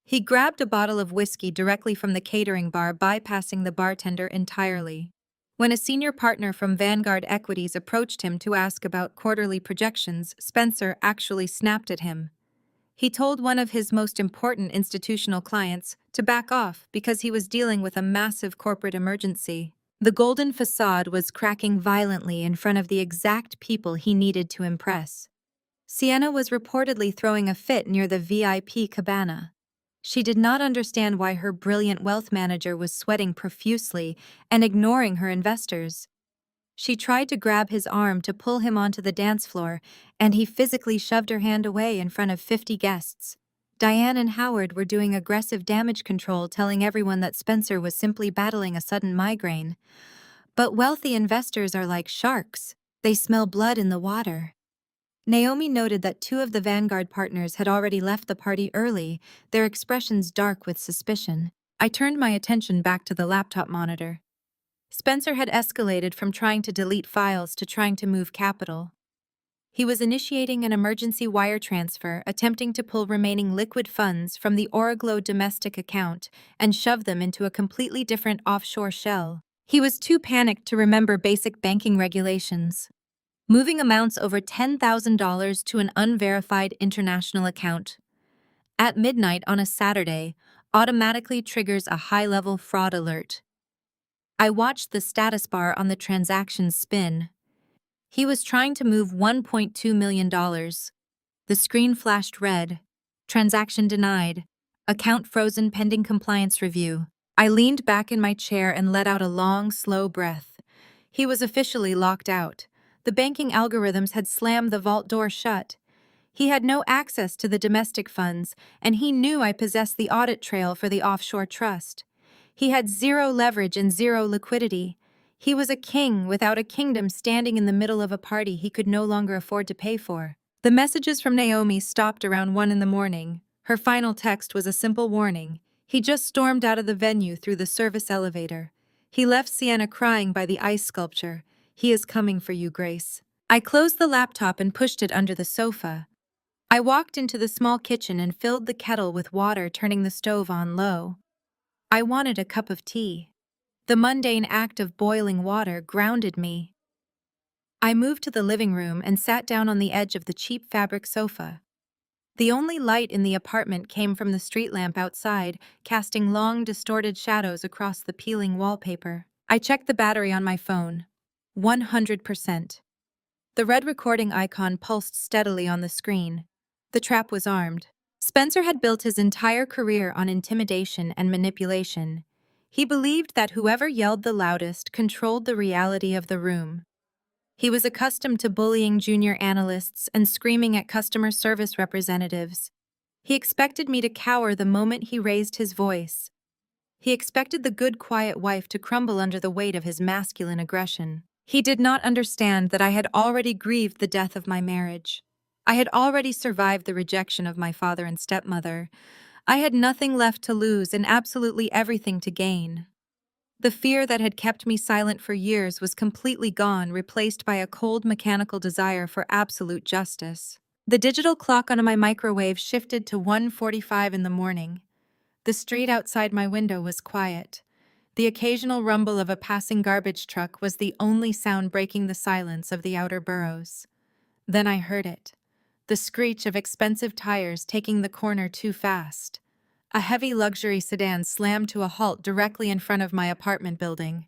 He grabbed a bottle of whiskey directly from the catering bar, bypassing the bartender entirely. When a senior partner from Vanguard Equities approached him to ask about quarterly projections, Spencer actually snapped at him. He told one of his most important institutional clients to back off because he was dealing with a massive corporate emergency. The golden facade was cracking violently in front of the exact people he needed to impress. Sienna was reportedly throwing a fit near the VIP cabana. She did not understand why her brilliant wealth manager was sweating profusely and ignoring her investors. She tried to grab his arm to pull him onto the dance floor, and he physically shoved her hand away in front of 50 guests. Diane and Howard were doing aggressive damage control, telling everyone that Spencer was simply battling a sudden migraine. But wealthy investors are like sharks. They smell blood in the water. Naomi noted that two of the Vanguard partners had already left the party early, their expressions dark with suspicion. I turned my attention back to the laptop monitor. Spencer had escalated from trying to delete files to trying to move capital. He was initiating an emergency wire transfer, attempting to pull remaining liquid funds from the Oraglow domestic account and shove them into a completely different offshore shell. He was too panicked to remember basic banking regulations. Moving amounts over $10,000 to an unverified international account at midnight on a Saturday automatically triggers a high-level fraud alert. I watched the status bar on the transaction spin. He was trying to move $1.2 million. The screen flashed red. Transaction denied. Account frozen pending compliance review. I leaned back in my chair and let out a long, slow breath. He was officially locked out. The banking algorithms had slammed the vault door shut. He had no access to the domestic funds, and he knew I possessed the audit trail for the offshore trust. He had zero leverage and zero liquidity. He was a king without a kingdom, standing in the middle of a party he could no longer afford to pay for. The messages from Naomi stopped around 1 in the morning. Her final text was a simple warning. He just stormed out of the venue through the service elevator. He left Sienna crying by the ice sculpture. "He is coming for you, Grace." I closed the laptop and pushed it under the sofa. I walked into the small kitchen and filled the kettle with water, turning the stove on low. I wanted a cup of tea. The mundane act of boiling water grounded me. I moved to the living room and sat down on the edge of the cheap fabric sofa. The only light in the apartment came from the street lamp outside, casting long, distorted shadows across the peeling wallpaper. I checked the battery on my phone. 100%. The red recording icon pulsed steadily on the screen. The trap was armed. Spencer had built his entire career on intimidation and manipulation. He believed that whoever yelled the loudest controlled the reality of the room. He was accustomed to bullying junior analysts and screaming at customer service representatives. He expected me to cower the moment he raised his voice. He expected the good, quiet wife to crumble under the weight of his masculine aggression. He did not understand that I had already grieved the death of my marriage. I had already survived the rejection of my father and stepmother. I had nothing left to lose and absolutely everything to gain. The fear that had kept me silent for years was completely gone, replaced by a cold mechanical desire for absolute justice. The digital clock on my microwave shifted to 1:45 in the morning. The street outside my window was quiet. The occasional rumble of a passing garbage truck was the only sound breaking the silence of the outer boroughs. Then I heard it. The screech of expensive tires taking the corner too fast. A heavy luxury sedan slammed to a halt directly in front of my apartment building.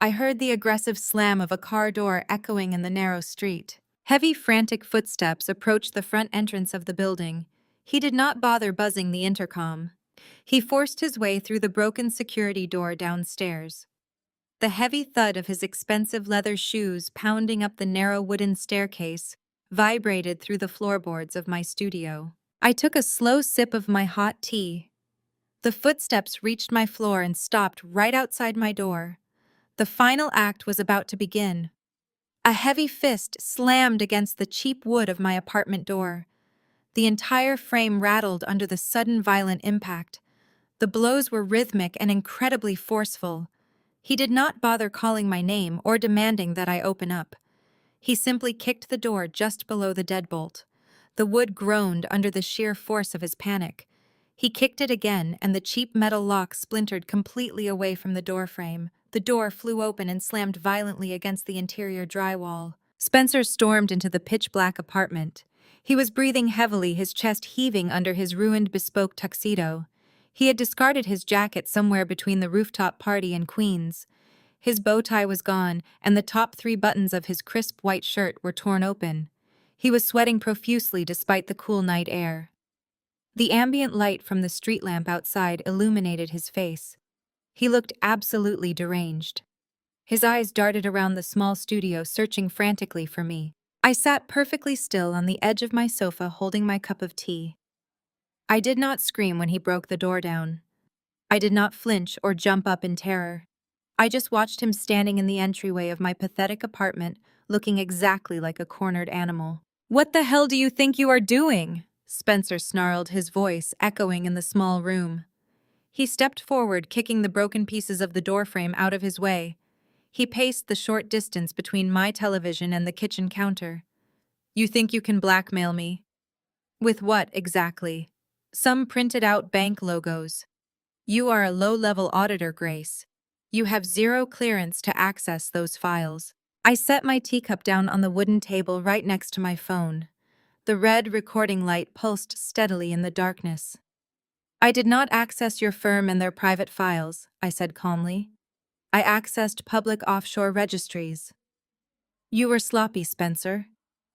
I heard the aggressive slam of a car door echoing in the narrow street. Heavy, frantic footsteps approached the front entrance of the building. He did not bother buzzing the intercom. He forced his way through the broken security door downstairs. The heavy thud of his expensive leather shoes pounding up the narrow wooden staircase vibrated through the floorboards of my studio. I took a slow sip of my hot tea. The footsteps reached my floor and stopped right outside my door. The final act was about to begin. A heavy fist slammed against the cheap wood of my apartment door. The entire frame rattled under the sudden violent impact. The blows were rhythmic and incredibly forceful. He did not bother calling my name or demanding that I open up. He simply kicked the door just below the deadbolt. The wood groaned under the sheer force of his panic. He kicked it again, and the cheap metal lock splintered completely away from the door frame. The door flew open and slammed violently against the interior drywall. Spencer stormed into the pitch-black apartment. He was breathing heavily, his chest heaving under his ruined bespoke tuxedo. He had discarded his jacket somewhere between the rooftop party and Queens. His bow tie was gone, and the top 3 buttons of his crisp white shirt were torn open. He was sweating profusely despite the cool night air. The ambient light from the street lamp outside illuminated his face. He looked absolutely deranged. His eyes darted around the small studio, searching frantically for me. I sat perfectly still on the edge of my sofa, holding my cup of tea. I did not scream when he broke the door down. I did not flinch or jump up in terror. I just watched him standing in the entryway of my pathetic apartment, looking exactly like a cornered animal. "What the hell do you think you are doing?" Spencer snarled, his voice echoing in the small room. He stepped forward, kicking the broken pieces of the doorframe out of his way. He paced the short distance between my television and the kitchen counter. "You think you can blackmail me?" "With what, exactly?" "Some printed-out bank logos. You are a low-level auditor, Grace. You have zero clearance to access those files." I set my teacup down on the wooden table right next to my phone. The red recording light pulsed steadily in the darkness. "I did not access your firm and their private files," I said calmly. "I accessed public offshore registries." "You were sloppy, Spencer.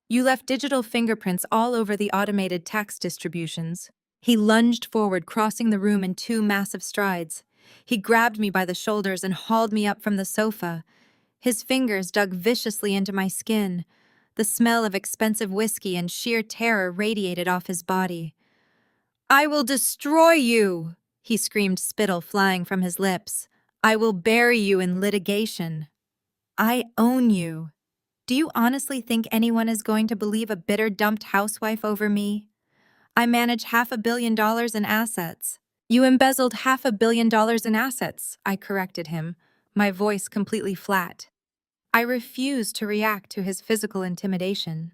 You left digital fingerprints all over the automated tax distributions." He lunged forward, crossing the room in 2 massive strides. He grabbed me by the shoulders and hauled me up from the sofa. His fingers dug viciously into my skin. The smell of expensive whiskey and sheer terror radiated off his body. "I will destroy you!" he screamed, spittle flying from his lips. "I will bury you in litigation. I own you. Do you honestly think anyone is going to believe a bitter, dumped housewife over me? I manage $500 million in assets." "You embezzled $500 million in assets," I corrected him, my voice completely flat. I refused to react to his physical intimidation.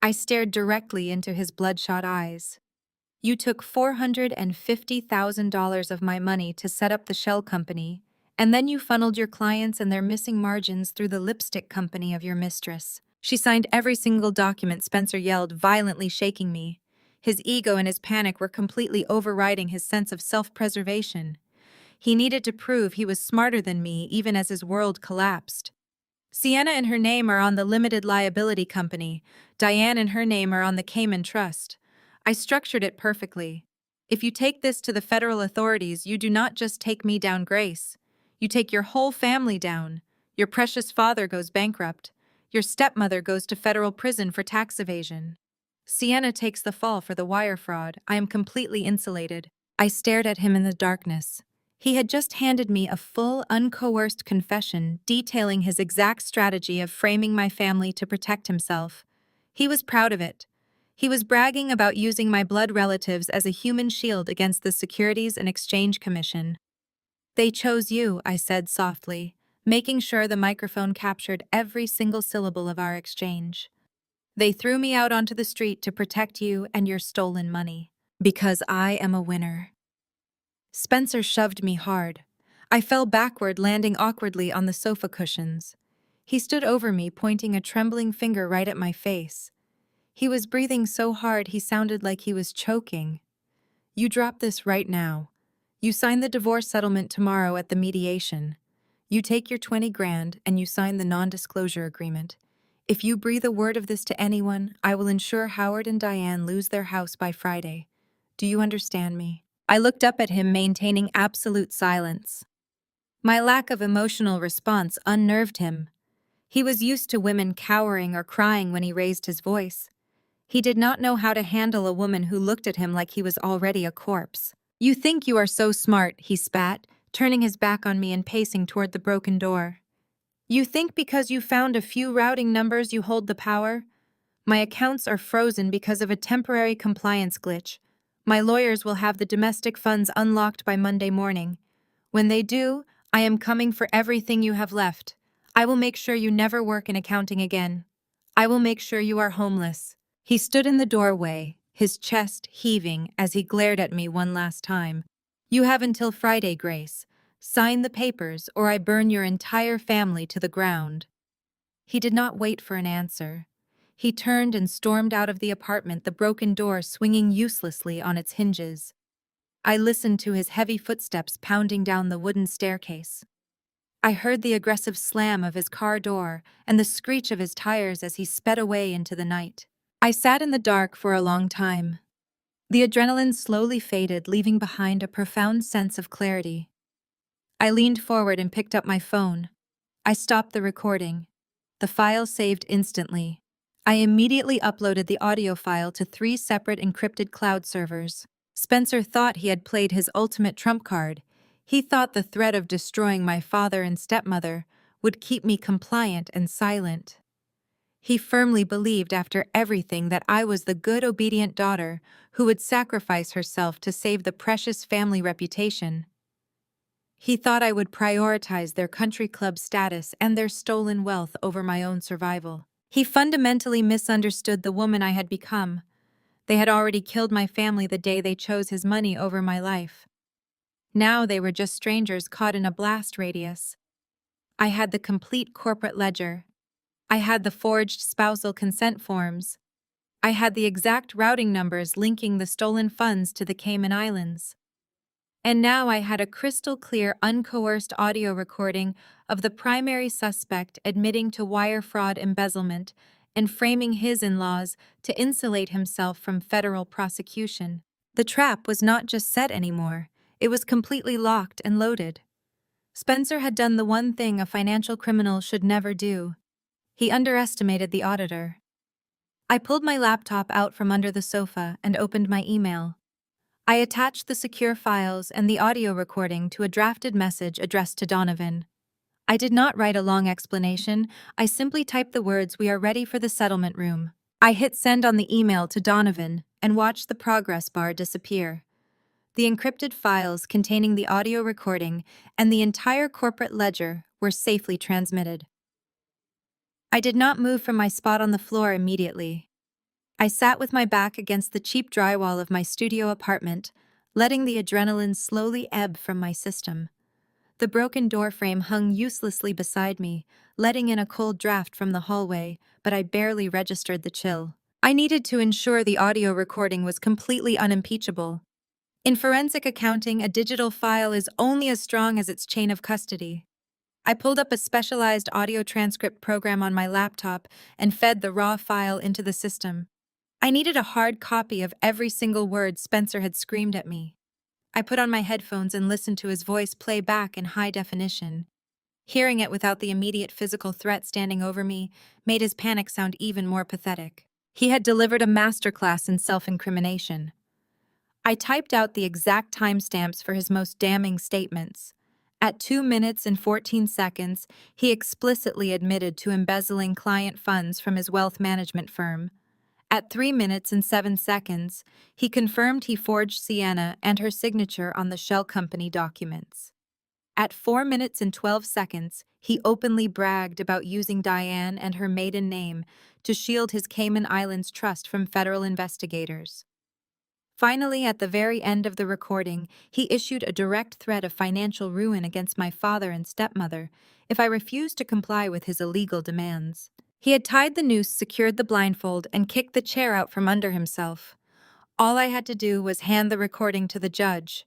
I stared directly into his bloodshot eyes. "You took $450,000 of my money to set up the shell company, and then you funneled your clients and their missing margins through the lipstick company of your mistress." "She signed every single document," Spencer yelled, violently shaking me. His ego and his panic were completely overriding his sense of self-preservation. He needed to prove he was smarter than me, even as his world collapsed. "Sienna and her name are on the limited liability company. Diane and her name are on the Cayman Trust. I structured it perfectly. If you take this to the federal authorities, you do not just take me down, Grace. You take your whole family down. Your precious father goes bankrupt. Your stepmother goes to federal prison for tax evasion. Sienna takes the fall for the wire fraud. I am completely insulated." I stared at him in the darkness. He had just handed me a full, uncoerced confession detailing his exact strategy of framing my family to protect himself. He was proud of it. He was bragging about using my blood relatives as a human shield against the Securities and Exchange Commission. They chose you, I said softly, making sure the microphone captured every single syllable of our exchange. They threw me out onto the street to protect you and your stolen money. Because I am a winner. Spencer shoved me hard. I fell backward, landing awkwardly on the sofa cushions. He stood over me, pointing a trembling finger right at my face. He was breathing so hard he sounded like he was choking. You drop this right now. You sign the divorce settlement tomorrow at the mediation. You take your 20 grand and you sign the non-disclosure agreement. If you breathe a word of this to anyone, I will ensure Howard and Diane lose their house by Friday. Do you understand me? I looked up at him, maintaining absolute silence. My lack of emotional response unnerved him. He was used to women cowering or crying when he raised his voice. He did not know how to handle a woman who looked at him like he was already a corpse. You think you are so smart, he spat, turning his back on me and pacing toward the broken door. You think because you found a few routing numbers you hold the power? My accounts are frozen because of a temporary compliance glitch. My lawyers will have the domestic funds unlocked by Monday morning. When they do, I am coming for everything you have left. I will make sure you never work in accounting again. I will make sure you are homeless. He stood in the doorway, his chest heaving as he glared at me one last time. You have until Friday, Grace. Sign the papers or I burn your entire family to the ground. He did not wait for an answer. He turned and stormed out of the apartment, the broken door swinging uselessly on its hinges. I listened to his heavy footsteps pounding down the wooden staircase. I heard the aggressive slam of his car door and the screech of his tires as he sped away into the night. I sat in the dark for a long time. The adrenaline slowly faded, leaving behind a profound sense of clarity. I leaned forward and picked up my phone. I stopped the recording. The file saved instantly. I immediately uploaded the audio file to 3 separate encrypted cloud servers. Spencer thought he had played his ultimate trump card. He thought the threat of destroying my father and stepmother would keep me compliant and silent. He firmly believed after everything that I was the good, obedient daughter who would sacrifice herself to save the precious family reputation. He thought I would prioritize their country club status and their stolen wealth over my own survival. He fundamentally misunderstood the woman I had become. They had already killed my family the day they chose his money over my life. Now they were just strangers caught in a blast radius. I had the complete corporate ledger. I had the forged spousal consent forms. I had the exact routing numbers linking the stolen funds to the Cayman Islands. And now I had a crystal-clear, uncoerced audio recording of the primary suspect admitting to wire fraud embezzlement and framing his in-laws to insulate himself from federal prosecution. The trap was not just set anymore. It was completely locked and loaded. Spencer had done the one thing a financial criminal should never do. He underestimated the auditor. I pulled my laptop out from under the sofa and opened my email. I attached the secure files and the audio recording to a drafted message addressed to Donovan. I did not write a long explanation. I simply typed the words, "We are ready for the settlement room." I hit send on the email to Donovan and watched the progress bar disappear. The encrypted files containing the audio recording and the entire corporate ledger were safely transmitted. I did not move from my spot on the floor immediately. I sat with my back against the cheap drywall of my studio apartment, letting the adrenaline slowly ebb from my system. The broken doorframe hung uselessly beside me, letting in a cold draft from the hallway, but I barely registered the chill. I needed to ensure the audio recording was completely unimpeachable. In forensic accounting, a digital file is only as strong as its chain of custody. I pulled up a specialized audio transcript program on my laptop and fed the raw file into the system. I needed a hard copy of every single word Spencer had screamed at me. I put on my headphones and listened to his voice play back in high definition. Hearing it without the immediate physical threat standing over me made his panic sound even more pathetic. He had delivered a masterclass in self-incrimination. I typed out the exact timestamps for his most damning statements. At 2 minutes and 14 seconds, he explicitly admitted to embezzling client funds from his wealth management firm. At 3 minutes and 7 seconds, he confirmed he forged Sienna and her signature on the shell company documents. At 4 minutes and 12 seconds, he openly bragged about using Diane and her maiden name to shield his Cayman Islands trust from federal investigators. Finally, at the very end of the recording, he issued a direct threat of financial ruin against my father and stepmother if I refused to comply with his illegal demands. He had tied the noose, secured the blindfold, and kicked the chair out from under himself. All I had to do was hand the recording to the judge.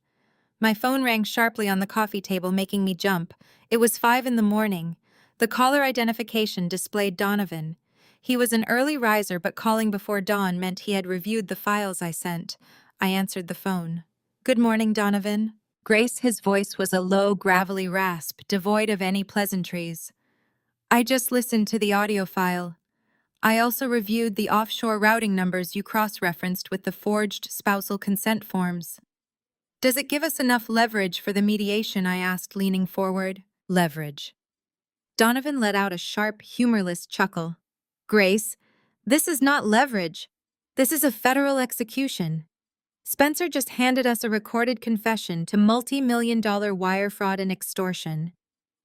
My phone rang sharply on the coffee table, making me jump. It was 5 in the morning. The caller identification displayed Donovan. He was an early riser, but calling before dawn meant he had reviewed the files I sent. I answered the phone. "Good morning, Donovan." Grace, his voice was a low, gravelly rasp, devoid of any pleasantries. "I just listened to the audio file. I also reviewed the offshore routing numbers you cross-referenced with the forged spousal consent forms." "Does it give us enough leverage for the mediation?" I asked, leaning forward. "Leverage." Donovan let out a sharp, humorless chuckle. "Grace, this is not leverage. This is a federal execution. Spencer just handed us a recorded confession to multi-million-dollar wire fraud and extortion.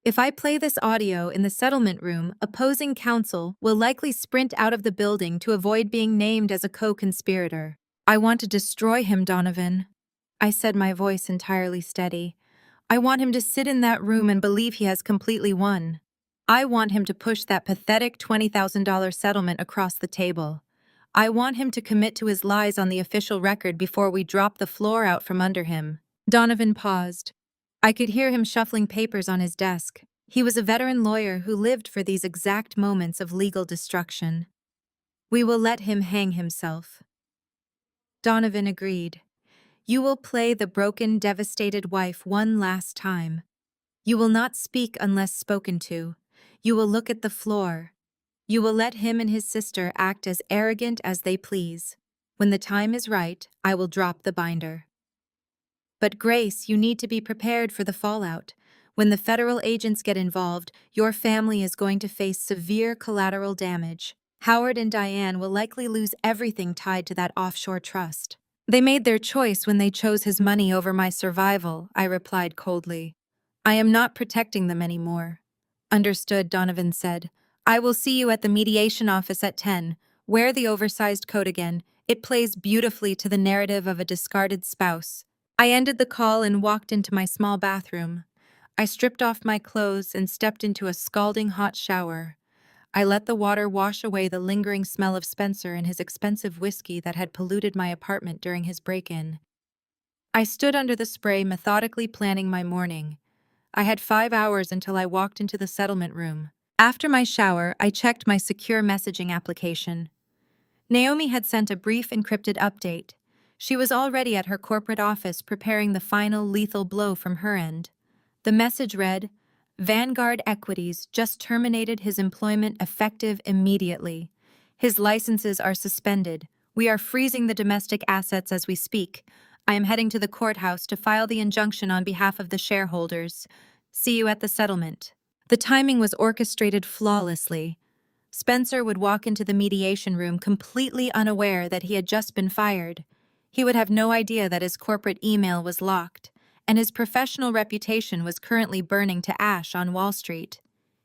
If I play this audio in the settlement room, opposing counsel will likely sprint out of the building to avoid being named as a co-conspirator. I want to destroy him, Donovan." I said, my voice entirely steady. "I want him to sit in that room and believe he has completely won. I want him to push that pathetic $20,000 settlement across the table. I want him to commit to his lies on the official record before we drop the floor out from under him." Donovan paused. I could hear him shuffling papers on his desk. He was a veteran lawyer who lived for these exact moments of legal destruction. "We will let him hang himself." Donovan agreed. "You will play the broken, devastated wife one last time. You will not speak unless spoken to. You will look at the floor. You will let him and his sister act as arrogant as they please. When the time is right, I will drop the binder. But Grace, you need to be prepared for the fallout. When the federal agents get involved, your family is going to face severe collateral damage. Howard and Diane will likely lose everything tied to that offshore trust." "They made their choice when they chose his money over my survival," I replied coldly. "I am not protecting them anymore." "Understood," Donovan said. "I will see you at the mediation office at 10. Wear the oversized coat again. It plays beautifully to the narrative of a discarded spouse." I ended the call and walked into my small bathroom. I stripped off my clothes and stepped into a scalding hot shower. I let the water wash away the lingering smell of Spencer and his expensive whiskey that had polluted my apartment during his break-in. I stood under the spray, methodically planning my morning. I had 5 hours until I walked into the settlement room. After my shower, I checked my secure messaging application. Naomi had sent a brief encrypted update. She was already at her corporate office preparing the final lethal blow from her end. The message read, "Vanguard Equities just terminated his employment effective immediately. His licenses are suspended. We are freezing the domestic assets as we speak. I am heading to the courthouse to file the injunction on behalf of the shareholders. See you at the settlement." The timing was orchestrated flawlessly. Spencer would walk into the mediation room completely unaware that he had just been fired. He would have no idea that his corporate email was locked, and his professional reputation was currently burning to ash on Wall Street.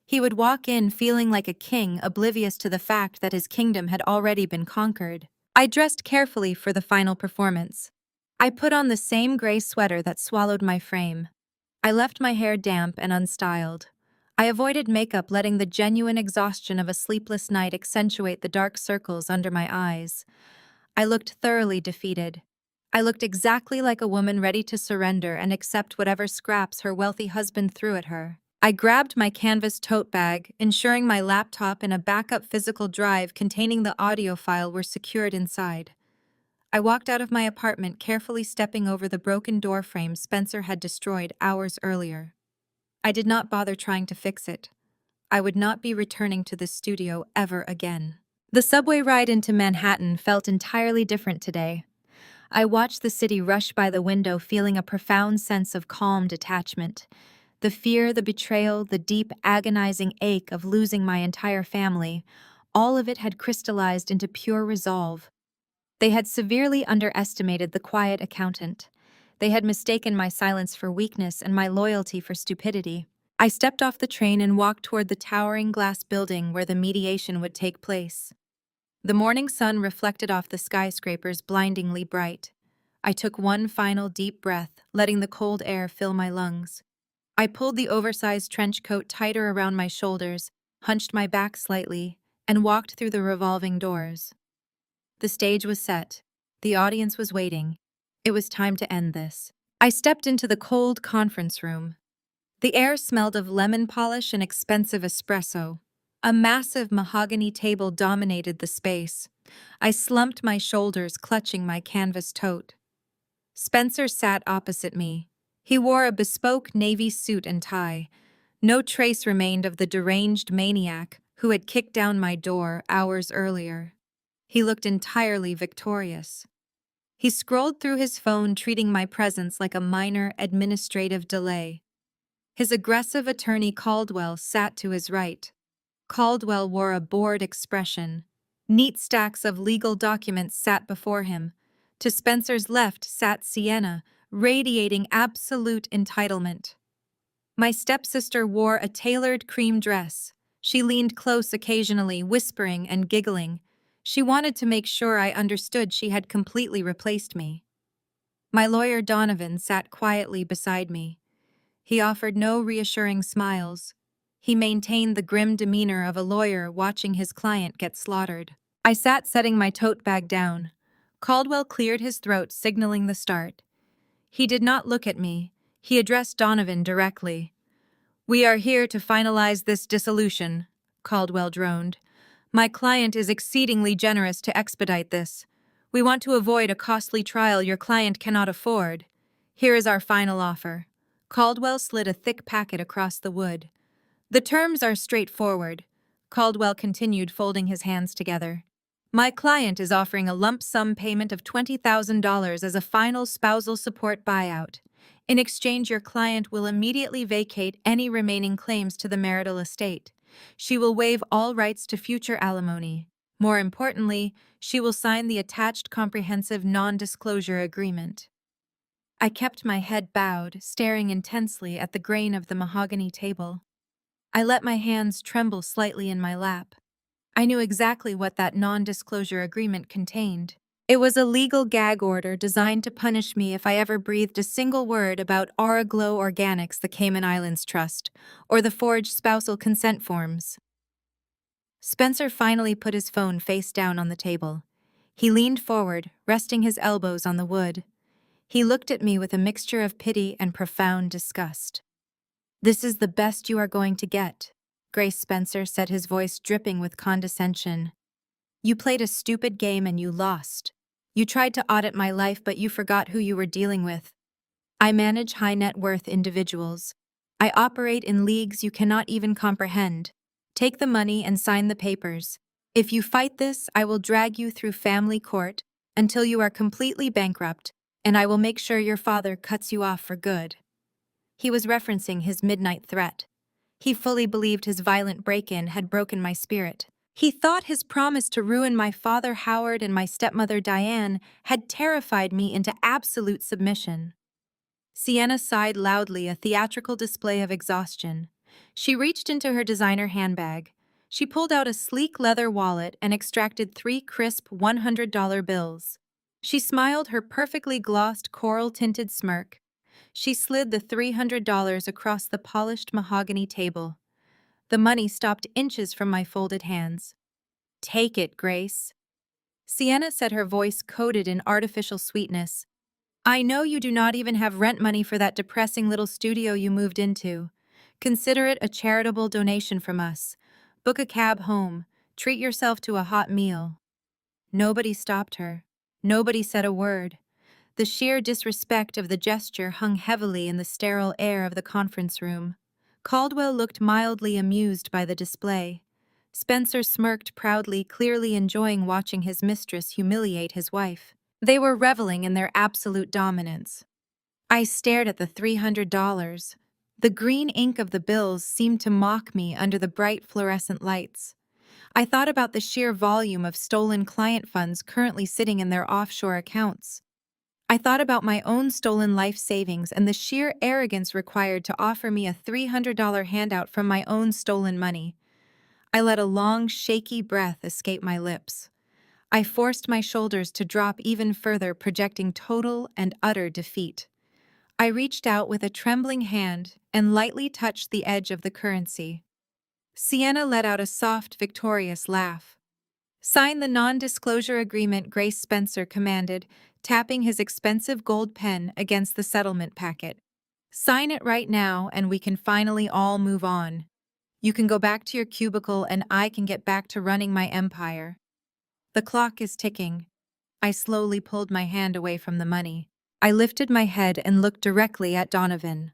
He would walk in feeling like a king, oblivious to the fact that his kingdom had already been conquered. I dressed carefully for the final performance. I put on the same gray sweater that swallowed my frame. I left my hair damp and unstyled. I avoided makeup, letting the genuine exhaustion of a sleepless night accentuate the dark circles under my eyes. I looked thoroughly defeated. I looked exactly like a woman ready to surrender and accept whatever scraps her wealthy husband threw at her. I grabbed my canvas tote bag, ensuring my laptop and a backup physical drive containing the audio file were secured inside. I walked out of my apartment, carefully stepping over the broken door frame Spencer had destroyed hours earlier. I did not bother trying to fix it. I would not be returning to the studio ever again. The subway ride into Manhattan felt entirely different today. I watched the city rush by the window, feeling a profound sense of calm detachment. The fear, the betrayal, the deep, agonizing ache of losing my entire family, All of it had crystallized into pure resolve. They had severely underestimated the quiet accountant. They had mistaken my silence for weakness and my loyalty for stupidity. I stepped off the train and walked toward the towering glass building where the mediation would take place. The morning sun reflected off the skyscrapers blindingly bright. I took one final deep breath, letting the cold air fill my lungs. I pulled the oversized trench coat tighter around my shoulders, hunched my back slightly, and walked through the revolving doors. The stage was set. The audience was waiting. It was time to end this. I stepped into the cold conference room. The air smelled of lemon polish and expensive espresso. A massive mahogany table dominated the space. I slumped my shoulders, clutching my canvas tote. Spencer sat opposite me. He wore a bespoke navy suit and tie. No trace remained of the deranged maniac who had kicked down my door hours earlier. He looked entirely victorious. He scrolled through his phone, treating my presence like a minor administrative delay. His aggressive attorney Caldwell sat to his right. Caldwell wore a bored expression. Neat stacks of legal documents sat before him. To Spencer's left sat Sienna, radiating absolute entitlement. My stepsister wore a tailored cream dress. She leaned close occasionally, whispering and giggling. She wanted to make sure I understood she had completely replaced me. My lawyer Donovan sat quietly beside me. He offered no reassuring smiles. He maintained the grim demeanor of a lawyer watching his client get slaughtered. I sat setting my tote bag down. Caldwell cleared his throat, signaling the start. He did not look at me. He addressed Donovan directly. "We are here to finalize this dissolution," Caldwell droned. "My client is exceedingly generous to expedite this. We want to avoid a costly trial your client cannot afford. Here is our final offer." Caldwell slid a thick packet across the wood. "The terms are straightforward," Caldwell continued, folding his hands together. "My client is offering a lump sum payment of $20,000 as a final spousal support buyout. In exchange, your client will immediately vacate any remaining claims to the marital estate. She will waive all rights to future alimony. More importantly, she will sign the attached comprehensive non-disclosure agreement." I kept my head bowed, staring intensely at the grain of the mahogany table. I let my hands tremble slightly in my lap. I knew exactly what that non-disclosure agreement contained. It was a legal gag order designed to punish me if I ever breathed a single word about Auraglow Organics, the Cayman Islands Trust, or the forged spousal consent forms. Spencer finally put his phone face down on the table. He leaned forward, resting his elbows on the wood. He looked at me with a mixture of pity and profound disgust. "This is the best you are going to get," Grace Spencer said, his voice dripping with condescension. "You played a stupid game and you lost. You tried to audit my life, but you forgot who you were dealing with. I manage high net worth individuals. I operate in leagues you cannot even comprehend. Take the money and sign the papers. If you fight this, I will drag you through family court until you are completely bankrupt, and I will make sure your father cuts you off for good." He was referencing his midnight threat. He fully believed his violent break-in had broken my spirit. He thought his promise to ruin my father Howard and my stepmother Diane had terrified me into absolute submission. Sienna sighed loudly, a theatrical display of exhaustion. She reached into her designer handbag. She pulled out a sleek leather wallet and extracted 3 crisp $100 bills. She smiled her perfectly glossed coral-tinted smirk. She slid the $300 across the polished mahogany table. The money stopped inches from my folded hands. "Take it, Grace." Sienna said, her voice coated in artificial sweetness. "I know you do not even have rent money for that depressing little studio you moved into. Consider it a charitable donation from us. Book a cab home. Treat yourself to a hot meal." Nobody stopped her. Nobody said a word. The sheer disrespect of the gesture hung heavily in the sterile air of the conference room. Caldwell looked mildly amused by the display. Spencer smirked proudly, clearly enjoying watching his mistress humiliate his wife. They were reveling in their absolute dominance. I stared at the $300. The green ink of the bills seemed to mock me under the bright fluorescent lights. I thought about the sheer volume of stolen client funds currently sitting in their offshore accounts. I thought about my own stolen life savings and the sheer arrogance required to offer me a $300 handout from my own stolen money. I let a long, shaky breath escape my lips. I forced my shoulders to drop even further, projecting total and utter defeat. I reached out with a trembling hand and lightly touched the edge of the currency. Sienna let out a soft, victorious laugh. "Sign the non-disclosure agreement," Grace Spencer commanded, tapping his expensive gold pen against the settlement packet. "Sign it right now and we can finally all move on. You can go back to your cubicle and I can get back to running my empire." The clock is ticking. I slowly pulled my hand away from the money. I lifted my head and looked directly at Donovan.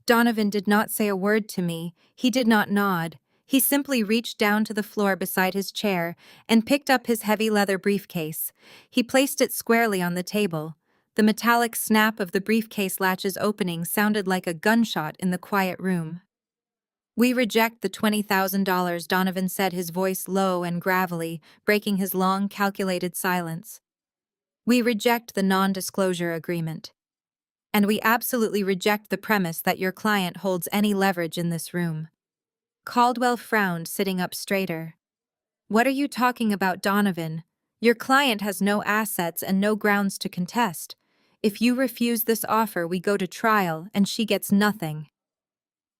Donovan did not say a word to me. He did not nod. He simply reached down to the floor beside his chair and picked up his heavy leather briefcase. He placed it squarely on the table. The metallic snap of the briefcase latch's opening sounded like a gunshot in the quiet room. "We reject the $20,000, Donovan said, his voice low and gravelly, breaking his long, calculated silence. "We reject the non-disclosure agreement. And we absolutely reject the premise that your client holds any leverage in this room." Caldwell frowned, sitting up straighter. "What are you talking about, Donovan? Your client has no assets and no grounds to contest. If you refuse this offer, we go to trial and she gets nothing."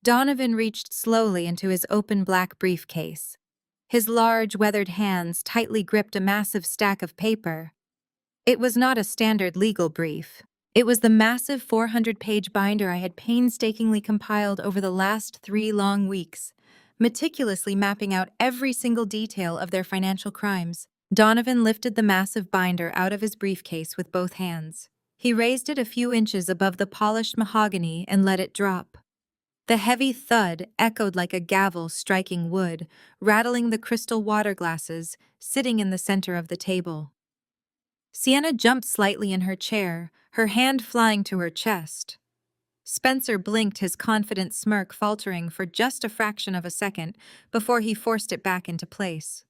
Donovan reached slowly into his open black briefcase. His large, weathered hands tightly gripped a massive stack of paper. It was not a standard legal brief. It was the massive 400-page binder I had painstakingly compiled over the last 3 long weeks, meticulously mapping out every single detail of their financial crimes. Donovan lifted the massive binder out of his briefcase with both hands. He raised it a few inches above the polished mahogany and let it drop. The heavy thud echoed like a gavel striking wood, rattling the crystal water glasses sitting in the center of the table. Sienna jumped slightly in her chair, her hand flying to her chest. Spencer blinked, his confident smirk faltering for just a fraction of a second before he forced it back into place.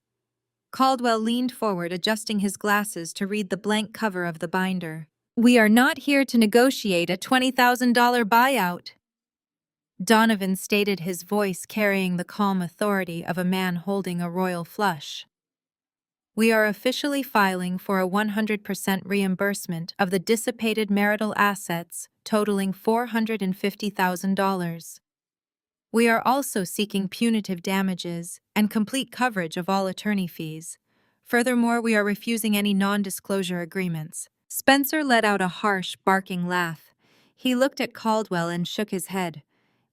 Caldwell leaned forward, adjusting his glasses to read the blank cover of the binder. "We are not here to negotiate a $20,000 buyout," Donovan stated, his voice carrying the calm authority of a man holding a royal flush. "We are officially filing for a 100% reimbursement of the dissipated marital assets totaling $450,000. We are also seeking punitive damages and complete coverage of all attorney fees. Furthermore, we are refusing any non-disclosure agreements." Spencer let out a harsh, barking laugh. He looked at Caldwell and shook his head.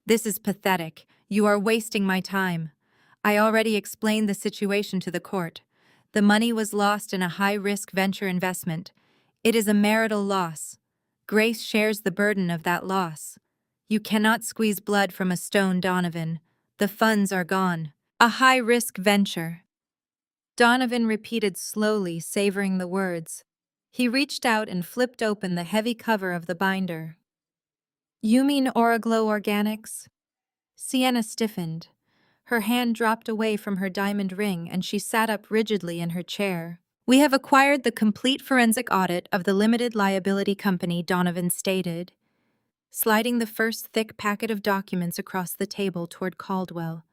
"This is pathetic. You are wasting my time. I already explained the situation to the court. The money was lost in a high-risk venture investment. It is a marital loss. Grace shares the burden of that loss. You cannot squeeze blood from a stone, Donovan. The funds are gone." "A high-risk venture," Donovan repeated slowly, savoring the words. He reached out and flipped open the heavy cover of the binder. "You mean Oraglow Organics?" Sienna stiffened. Her hand dropped away from her diamond ring and she sat up rigidly in her chair. "We have acquired the complete forensic audit of the limited liability company," Donovan stated, sliding the first thick packet of documents across the table toward Caldwell.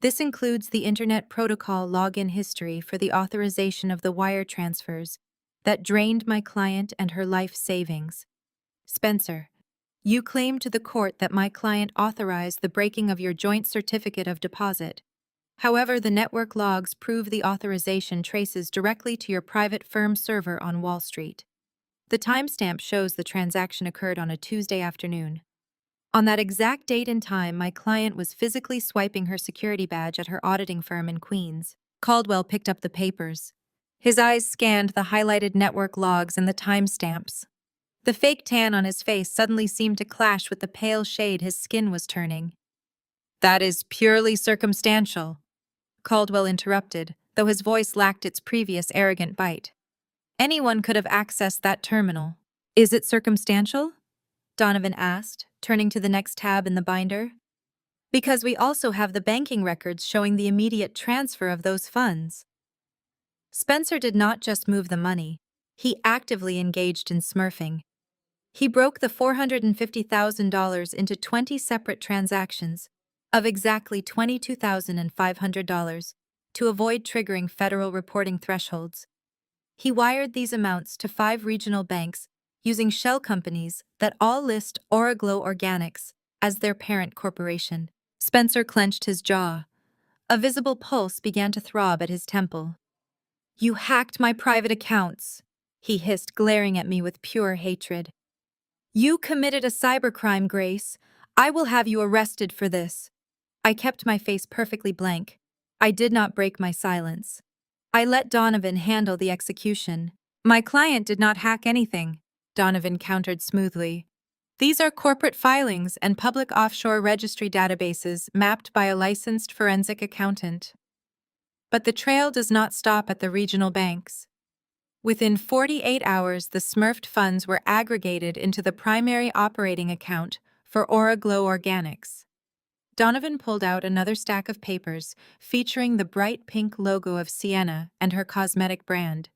"This includes the Internet Protocol login history for the authorization of the wire transfers that drained my client and her life savings. Spencer, you claim to the court that my client authorized the breaking of your joint certificate of deposit. However, the network logs prove the authorization traces directly to your private firm server on Wall Street. The timestamp shows the transaction occurred on a Tuesday afternoon. On that exact date and time, my client was physically swiping her security badge at her auditing firm in Queens." Caldwell picked up the papers. His eyes scanned the highlighted network logs and the timestamps. The fake tan on his face suddenly seemed to clash with the pale shade his skin was turning. "That is purely circumstantial," Caldwell interrupted, though his voice lacked its previous arrogant bite. "Anyone could have accessed that terminal." "Is it circumstantial?" Donovan asked, turning to the next tab in the binder. Because we also have the banking records showing the immediate transfer of those funds. Spencer did not just move the money, he actively engaged in smurfing. He broke the $450,000 into 20 separate transactions of exactly $22,500 to avoid triggering federal reporting thresholds. He wired these amounts to 5 regional banks using shell companies that all list Oraglow Organics as their parent corporation. Spencer clenched his jaw. A visible pulse began to throb at his temple. "You hacked my private accounts," he hissed, glaring at me with pure hatred. "You committed a cybercrime, Grace. I will have you arrested for this." I kept my face perfectly blank. I did not break my silence. I let Donovan handle the execution. "My client did not hack anything," Donovan countered smoothly. "These are corporate filings and public offshore registry databases mapped by a licensed forensic accountant. But the trail does not stop at the regional banks. Within 48 hours, the smurfed funds were aggregated into the primary operating account for Oraglow Organics." Donovan pulled out another stack of papers featuring the bright pink logo of Sienna and her cosmetic brand.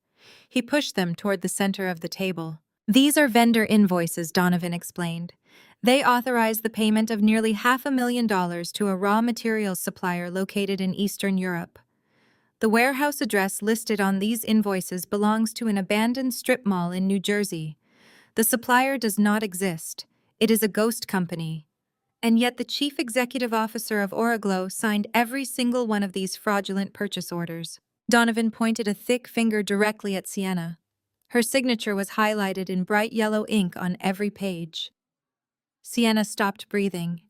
He pushed them toward the center of the table. "These are vendor invoices," Donovan explained. "They authorize the payment of nearly $500,000 to a raw materials supplier located in Eastern Europe. The warehouse address listed on these invoices belongs to an abandoned strip mall in New Jersey. The supplier does not exist. It is a ghost company. And yet the chief executive officer of Oraglow signed every single one of these fraudulent purchase orders." Donovan pointed a thick finger directly at Sienna. Her signature was highlighted in bright yellow ink on every page. Sienna stopped breathing.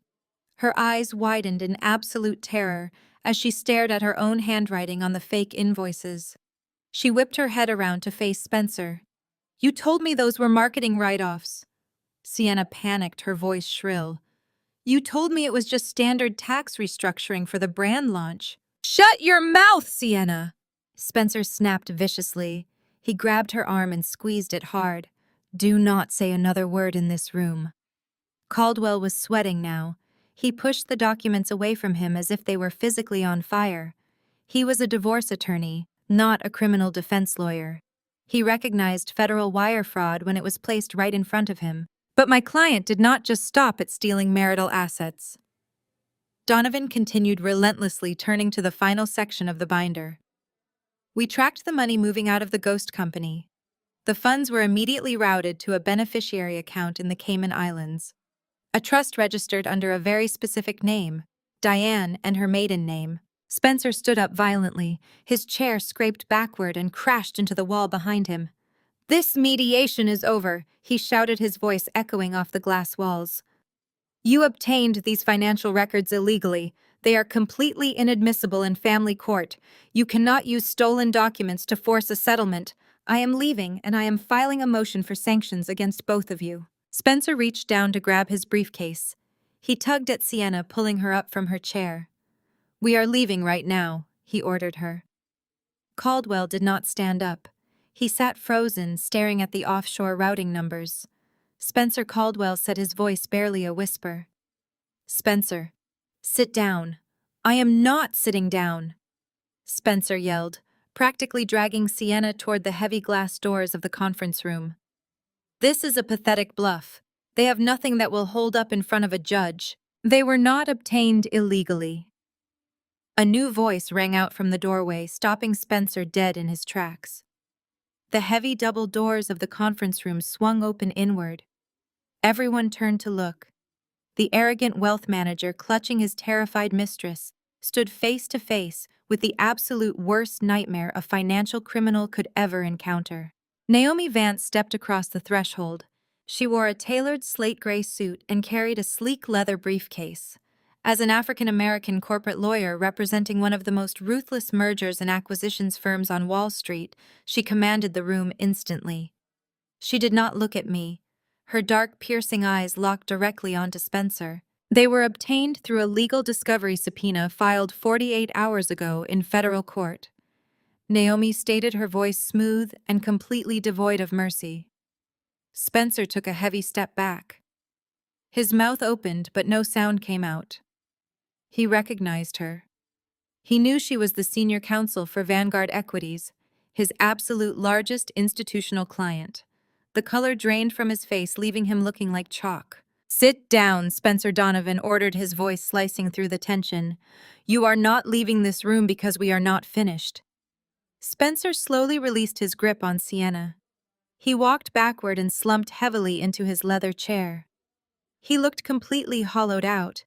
Her eyes widened in absolute terror as she stared at her own handwriting on the fake invoices. She whipped her head around to face Spencer. "You told me those were marketing write-offs." Sienna panicked, her voice shrill. "You told me it was just standard tax restructuring for the brand launch." "Shut your mouth, Sienna!" Spencer snapped viciously. He grabbed her arm and squeezed it hard. "Do not say another word in this room." Caldwell was sweating now. He pushed the documents away from him as if they were physically on fire. He was a divorce attorney, not a criminal defense lawyer. He recognized federal wire fraud when it was placed right in front of him. "But my client did not just stop at stealing marital assets." Donovan continued relentlessly, turning to the final section of the binder. "We tracked the money moving out of the ghost company. The funds were immediately routed to a beneficiary account in the Cayman Islands. A trust registered under a very specific name, Diane, and her maiden name." Spencer stood up violently. His chair scraped backward and crashed into the wall behind him. "This mediation is over," he shouted, his voice echoing off the glass walls. "You obtained these financial records illegally. They are completely inadmissible in family court. You cannot use stolen documents to force a settlement. I am leaving, and I am filing a motion for sanctions against both of you." Spencer reached down to grab his briefcase. He tugged at Sienna, pulling her up from her chair. "We are leaving right now," he ordered her. Caldwell did not stand up. He sat frozen, staring at the offshore routing numbers. Spencer Caldwell said, his voice barely a whisper. "Spencer, sit down." "I am not sitting down," Spencer yelled, practically dragging Sienna toward the heavy glass doors of the conference room. "This is a pathetic bluff. They have nothing that will hold up in front of a judge. They were not obtained illegally." A new voice rang out from the doorway, stopping Spencer dead in his tracks. The heavy double doors of the conference room swung open inward. Everyone turned to look. The arrogant wealth manager, clutching his terrified mistress, stood face to face with the absolute worst nightmare a financial criminal could ever encounter. Naomi Vance stepped across the threshold. She wore a tailored slate gray suit and carried a sleek leather briefcase. As an African-American corporate lawyer representing one of the most ruthless mergers and acquisitions firms on Wall Street, she commanded the room instantly. She did not look at me. Her dark, piercing eyes locked directly onto Spencer. They were obtained through a legal discovery subpoena filed 48 hours ago in federal court. Naomi stated, her voice smooth and completely devoid of mercy. Spencer took a heavy step back. His mouth opened, but no sound came out. He recognized her. He knew she was the senior counsel for Vanguard Equities, his absolute largest institutional client. The color drained from his face, leaving him looking like chalk. "Sit down," Spencer Donovan ordered, his voice slicing through the tension. "You are not leaving this room because we are not finished." Spencer slowly released his grip on Sienna. He walked backward and slumped heavily into his leather chair. He looked completely hollowed out.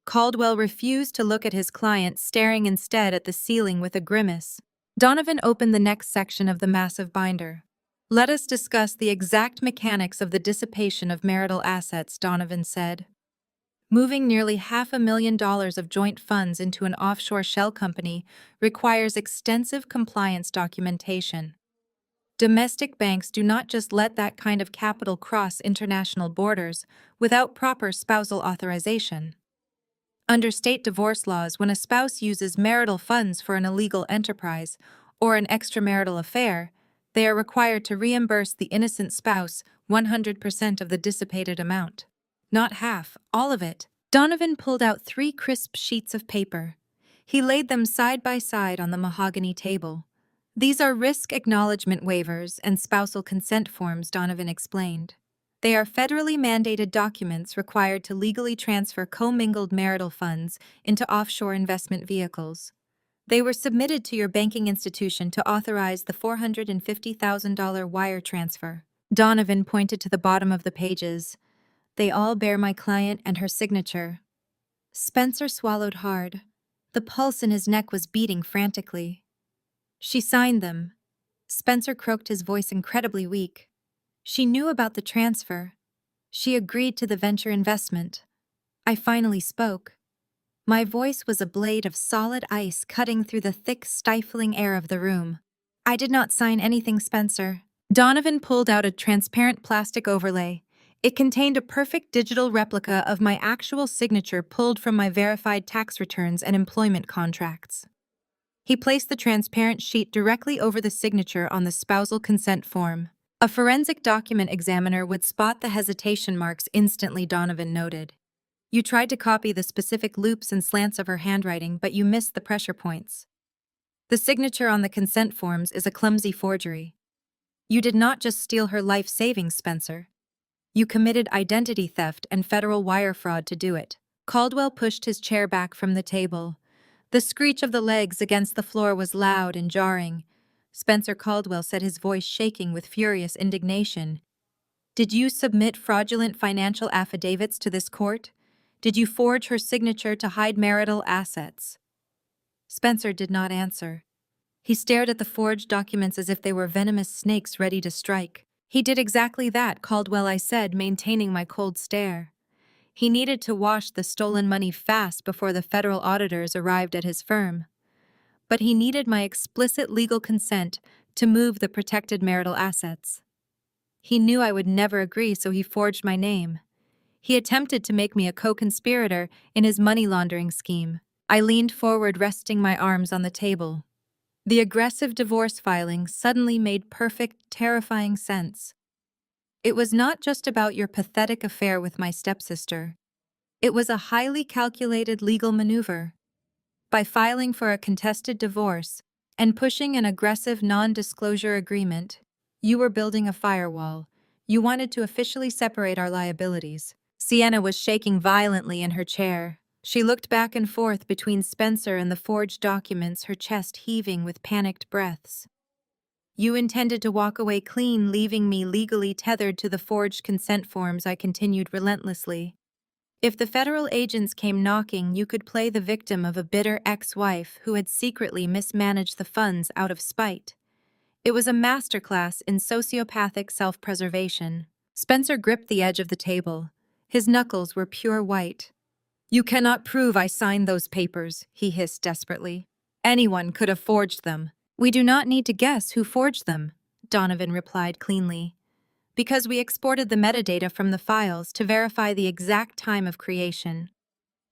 Caldwell refused to look at his client, staring instead at the ceiling with a grimace. Donovan opened the next section of the massive binder. "Let us discuss the exact mechanics of the dissipation of marital assets," Donovan said. "Moving nearly $500,000 of joint funds into an offshore shell company requires extensive compliance documentation. Domestic banks do not just let that kind of capital cross international borders without proper spousal authorization. Under state divorce laws, when a spouse uses marital funds for an illegal enterprise or an extramarital affair, they are required to reimburse the innocent spouse 100% of the dissipated amount. Not half, all of it." Donovan pulled out 3 crisp sheets of paper. He laid them side by side on the mahogany table. "These are risk acknowledgement waivers and spousal consent forms," Donovan explained. "They are federally mandated documents required to legally transfer commingled marital funds into offshore investment vehicles. They were submitted to your banking institution to authorize the $450,000 wire transfer." Donovan pointed to the bottom of the pages. "They all bear my client and her signature." Spencer swallowed hard. The pulse in his neck was beating frantically. "She signed them." Spencer croaked, his voice incredibly weak. "She knew about the transfer. She agreed to the venture investment." I finally spoke. My voice was a blade of solid ice cutting through the thick, stifling air of the room. "I did not sign anything, Spencer." Donovan pulled out a transparent plastic overlay. It contained a perfect digital replica of my actual signature pulled from my verified tax returns and employment contracts. He placed the transparent sheet directly over the signature on the spousal consent form. "A forensic document examiner would spot the hesitation marks instantly," Donovan noted. "You tried to copy the specific loops and slants of her handwriting, but you missed the pressure points. The signature on the consent forms is a clumsy forgery. You did not just steal her life savings, Spencer. You committed identity theft and federal wire fraud to do it." Caldwell pushed his chair back from the table. The screech of the legs against the floor was loud and jarring. Spencer Caldwell said, his voice shaking with furious indignation. "Did you submit fraudulent financial affidavits to this court? Did you forge her signature to hide marital assets?" Spencer did not answer. He stared at the forged documents as if they were venomous snakes ready to strike. "He did exactly that," Caldwell, I said, maintaining my cold stare. "He needed to wash the stolen money fast before the federal auditors arrived at his firm. But he needed my explicit legal consent to move the protected marital assets. He knew I would never agree, so he forged my name. He attempted to make me a co-conspirator in his money laundering scheme." I leaned forward, resting my arms on the table. The aggressive divorce filing suddenly made perfect, terrifying sense. It was not just about your pathetic affair with my stepsister. It was a highly calculated legal maneuver. By filing for a contested divorce and pushing an aggressive non-disclosure agreement, you were building a firewall. You wanted to officially separate our liabilities. Sienna was shaking violently in her chair. She looked back and forth between Spencer and the forged documents, her chest heaving with panicked breaths. "You intended to walk away clean, leaving me legally tethered to the forged consent forms," I continued relentlessly. "If the federal agents came knocking, you could play the victim of a bitter ex-wife who had secretly mismanaged the funds out of spite. It was a masterclass in sociopathic self-preservation." Spencer gripped the edge of the table. His knuckles were pure white. "You cannot prove I signed those papers," he hissed desperately. "Anyone could have forged them." "We do not need to guess who forged them," Donovan replied cleanly, "because we exported the metadata from the files to verify the exact time of creation.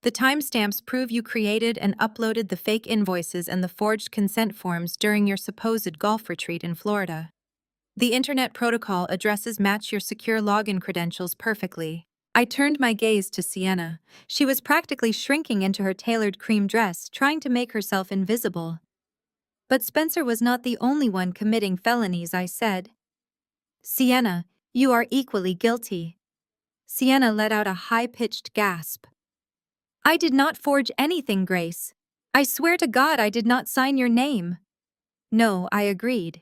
The timestamps prove you created and uploaded the fake invoices and the forged consent forms during your supposed golf retreat in Florida. The Internet Protocol addresses match your secure login credentials perfectly." I turned my gaze to Sienna. She was practically shrinking into her tailored cream dress, trying to make herself invisible. But Spencer was not the only one committing felonies, I said. Sienna, you are equally guilty. Sienna let out a high-pitched gasp. I did not forge anything, Grace. I swear to God I did not sign your name. No, I agreed.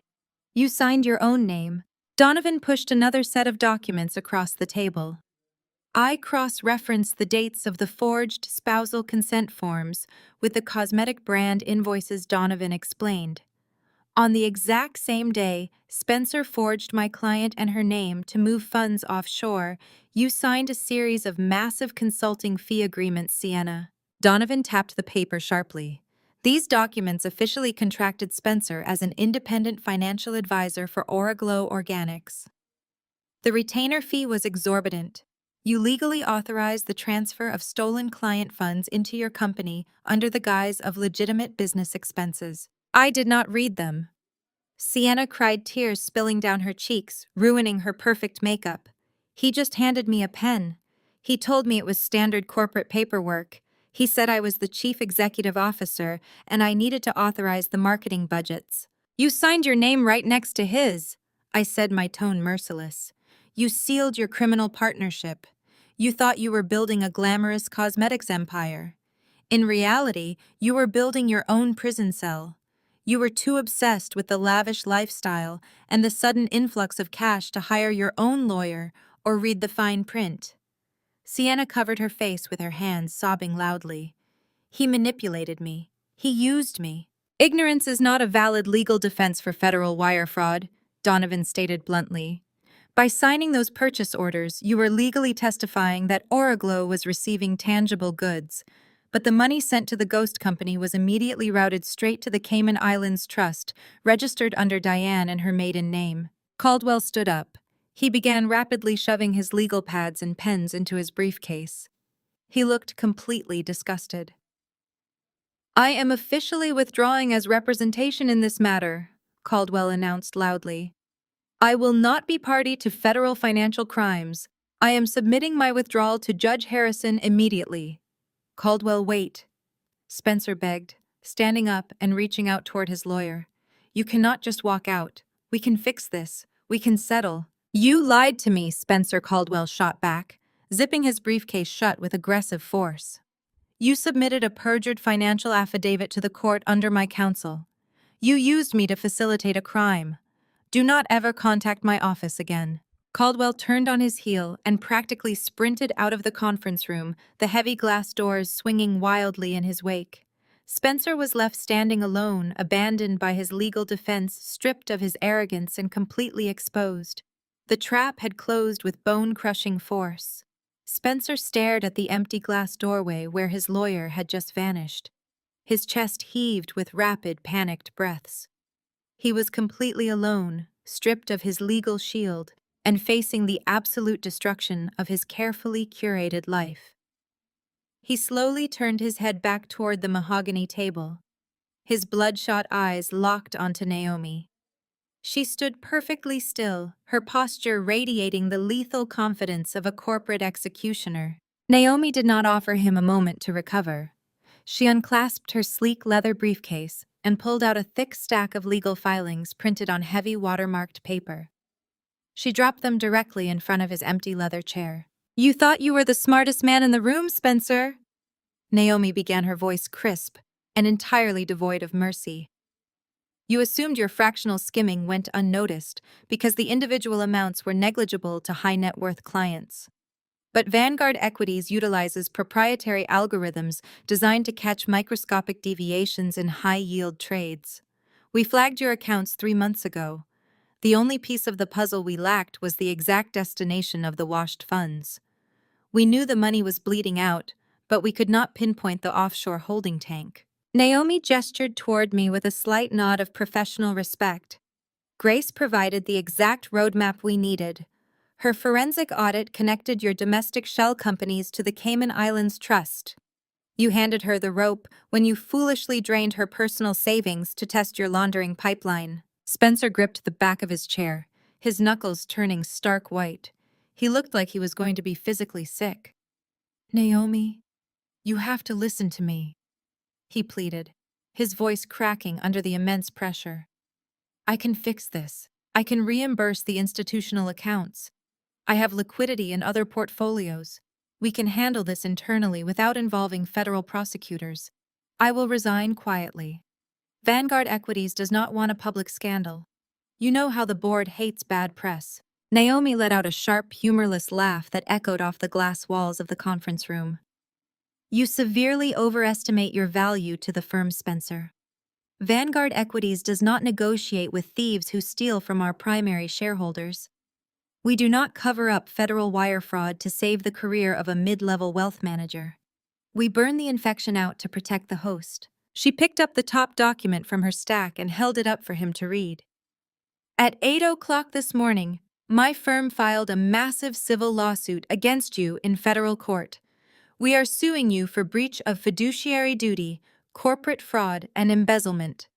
You signed your own name. Donovan pushed another set of documents across the table. I cross-referenced the dates of the forged spousal consent forms with the cosmetic brand invoices Donovan explained. On the exact same day, Spencer forged my client and her name to move funds offshore. You signed a series of massive consulting fee agreements, Sienna. Donovan tapped the paper sharply. These documents officially contracted Spencer as an independent financial advisor for Oraglow Organics. The retainer fee was exorbitant. You legally authorized the transfer of stolen client funds into your company under the guise of legitimate business expenses. I did not read them. Sienna cried, tears spilling down her cheeks, ruining her perfect makeup. He just handed me a pen. He told me it was standard corporate paperwork. He said I was the chief executive officer and I needed to authorize the marketing budgets. You signed your name right next to his, I said, my tone merciless. You sealed your criminal partnership. You thought you were building a glamorous cosmetics empire. In reality, you were building your own prison cell. You were too obsessed with the lavish lifestyle and the sudden influx of cash to hire your own lawyer or read the fine print. Sienna covered her face with her hands, sobbing loudly. He manipulated me. He used me. Ignorance is not a valid legal defense for federal wire fraud, Donovan stated bluntly. By signing those purchase orders, you were legally testifying that Oraglow was receiving tangible goods, but the money sent to the ghost company was immediately routed straight to the Cayman Islands Trust, registered under Diane and her maiden name. Caldwell stood up. He began rapidly shoving his legal pads and pens into his briefcase. He looked completely disgusted. I am officially withdrawing as representation in this matter, Caldwell announced loudly. I will not be party to federal financial crimes. I am submitting my withdrawal to Judge Harrison immediately. Caldwell, wait, Spencer begged, standing up and reaching out toward his lawyer. You cannot just walk out. We can fix this. We can settle. You lied to me, Spencer Caldwell shot back, zipping his briefcase shut with aggressive force. You submitted a perjured financial affidavit to the court under my counsel. You used me to facilitate a crime. Do not ever contact my office again. Caldwell turned on his heel and practically sprinted out of the conference room, the heavy glass doors swinging wildly in his wake. Spencer was left standing alone, abandoned by his legal defense, stripped of his arrogance and completely exposed. The trap had closed with bone-crushing force. Spencer stared at the empty glass doorway where his lawyer had just vanished. His chest heaved with rapid, panicked breaths. He was completely alone, stripped of his legal shield, and facing the absolute destruction of his carefully curated life. He slowly turned his head back toward the mahogany table. His bloodshot eyes locked onto Naomi. She stood perfectly still, her posture radiating the lethal confidence of a corporate executioner. Naomi did not offer him a moment to recover. She unclasped her sleek leather briefcase and pulled out a thick stack of legal filings printed on heavy watermarked paper. She dropped them directly in front of his empty leather chair. You thought you were the smartest man in the room, Spencer? Naomi began, her voice crisp and entirely devoid of mercy. You assumed your fractional skimming went unnoticed because the individual amounts were negligible to high-net-worth clients. But Vanguard Equities utilizes proprietary algorithms designed to catch microscopic deviations in high-yield trades. We flagged your accounts 3 months ago. The only piece of the puzzle we lacked was the exact destination of the washed funds. We knew the money was bleeding out, but we could not pinpoint the offshore holding tank. Naomi gestured toward me with a slight nod of professional respect. Grace provided the exact roadmap we needed. Her forensic audit connected your domestic shell companies to the Cayman Islands Trust. You handed her the rope when you foolishly drained her personal savings to test your laundering pipeline. Spencer gripped the back of his chair, his knuckles turning stark white. He looked like he was going to be physically sick. "Naomi, you have to listen to me," he pleaded, his voice cracking under the immense pressure. "I can fix this. I can reimburse the institutional accounts. I have liquidity in other portfolios. We can handle this internally without involving federal prosecutors. I will resign quietly. Vanguard Equities does not want a public scandal. You know how the board hates bad press." Naomi let out a sharp, humorless laugh that echoed off the glass walls of the conference room. "You severely overestimate your value to the firm, Spencer. Vanguard Equities does not negotiate with thieves who steal from our primary shareholders. We do not cover up federal wire fraud to save the career of a mid-level wealth manager. We burn the infection out to protect the host." She picked up the top document from her stack and held it up for him to read. "At 8 o'clock this morning, my firm filed a massive civil lawsuit against you in federal court. We are suing you for breach of fiduciary duty, corporate fraud, and embezzlement.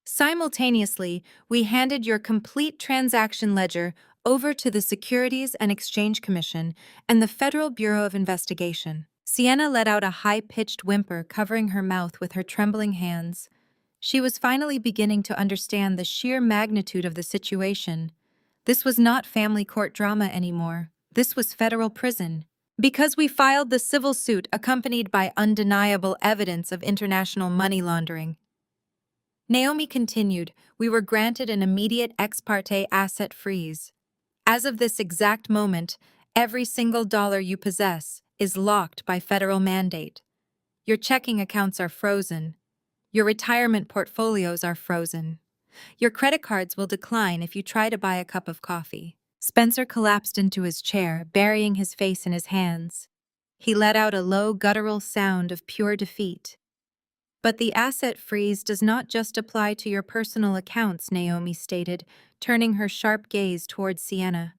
Simultaneously, we handed your complete transaction ledger over to the Securities and Exchange Commission and the Federal Bureau of Investigation." Sienna let out a high-pitched whimper, covering her mouth with her trembling hands. She was finally beginning to understand the sheer magnitude of the situation. This was not family court drama anymore. This was federal prison. "Because we filed the civil suit accompanied by undeniable evidence of international money laundering," Naomi continued, "we were granted an immediate ex parte asset freeze. As of this exact moment, every single dollar you possess is locked by federal mandate. Your checking accounts are frozen. Your retirement portfolios are frozen. Your credit cards will decline if you try to buy a cup of coffee." Spencer collapsed into his chair, burying his face in his hands. He let out a low, guttural sound of pure defeat. "But the asset freeze does not just apply to your personal accounts," Naomi stated, turning her sharp gaze towards Sienna.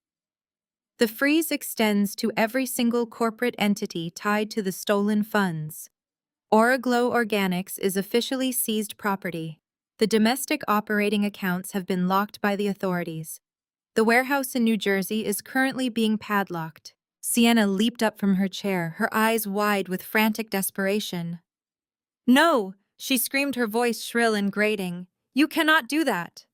"The freeze extends to every single corporate entity tied to the stolen funds. Oraglow Organics is officially seized property. The domestic operating accounts have been locked by the authorities. The warehouse in New Jersey is currently being padlocked." Sienna leaped up from her chair, her eyes wide with frantic desperation. "No!" she screamed, her voice shrill and grating. "You cannot do that!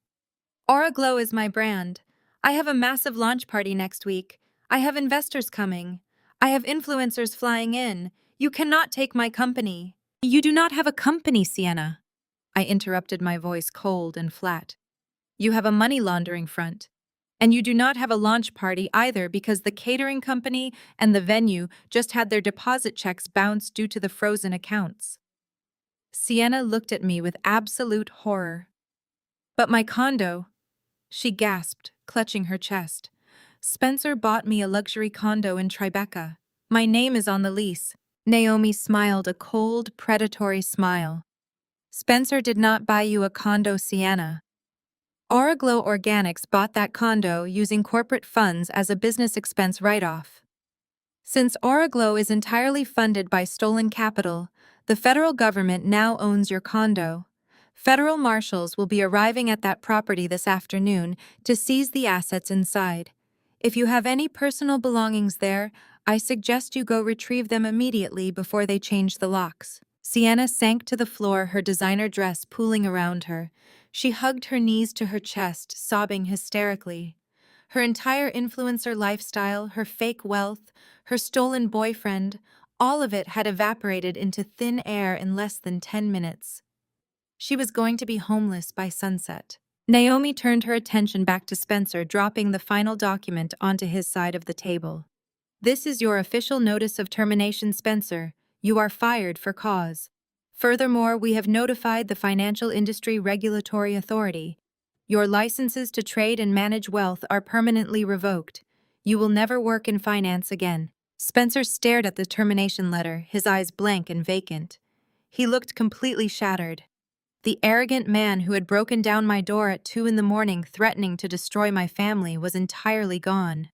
Oraglow is my brand. I have a massive launch party next week. I have investors coming. I have influencers flying in. You cannot take my company." "You do not have a company, Sienna," I interrupted, my voice cold and flat. "You have a money laundering front. And you do not have a launch party either, because the catering company and the venue just had their deposit checks bounced due to the frozen accounts." Sienna looked at me with absolute horror. "But my condo," she gasped, clutching her chest. "Spencer bought me a luxury condo in Tribeca. My name is on the lease." Naomi smiled a cold, predatory smile. "Spencer did not buy you a condo, Sienna. Oraglow Organics bought that condo using corporate funds as a business expense write-off. Since Oraglow is entirely funded by stolen capital, the federal government now owns your condo. Federal marshals will be arriving at that property this afternoon to seize the assets inside. If you have any personal belongings there, I suggest you go retrieve them immediately before they change the locks." Sienna sank to the floor, her designer dress pooling around her. She hugged her knees to her chest, sobbing hysterically. Her entire influencer lifestyle, her fake wealth, her stolen boyfriend, all of it had evaporated into thin air in less than 10 minutes. She was going to be homeless by sunset. Naomi turned her attention back to Spencer, dropping the final document onto his side of the table. "This is your official notice of termination, Spencer. You are fired for cause. Furthermore, we have notified the Financial Industry Regulatory Authority. Your licenses to trade and manage wealth are permanently revoked. You will never work in finance again." Spencer stared at the termination letter, his eyes blank and vacant. He looked completely shattered. The arrogant man who had broken down my door at 2 in the morning, threatening to destroy my family, was entirely gone.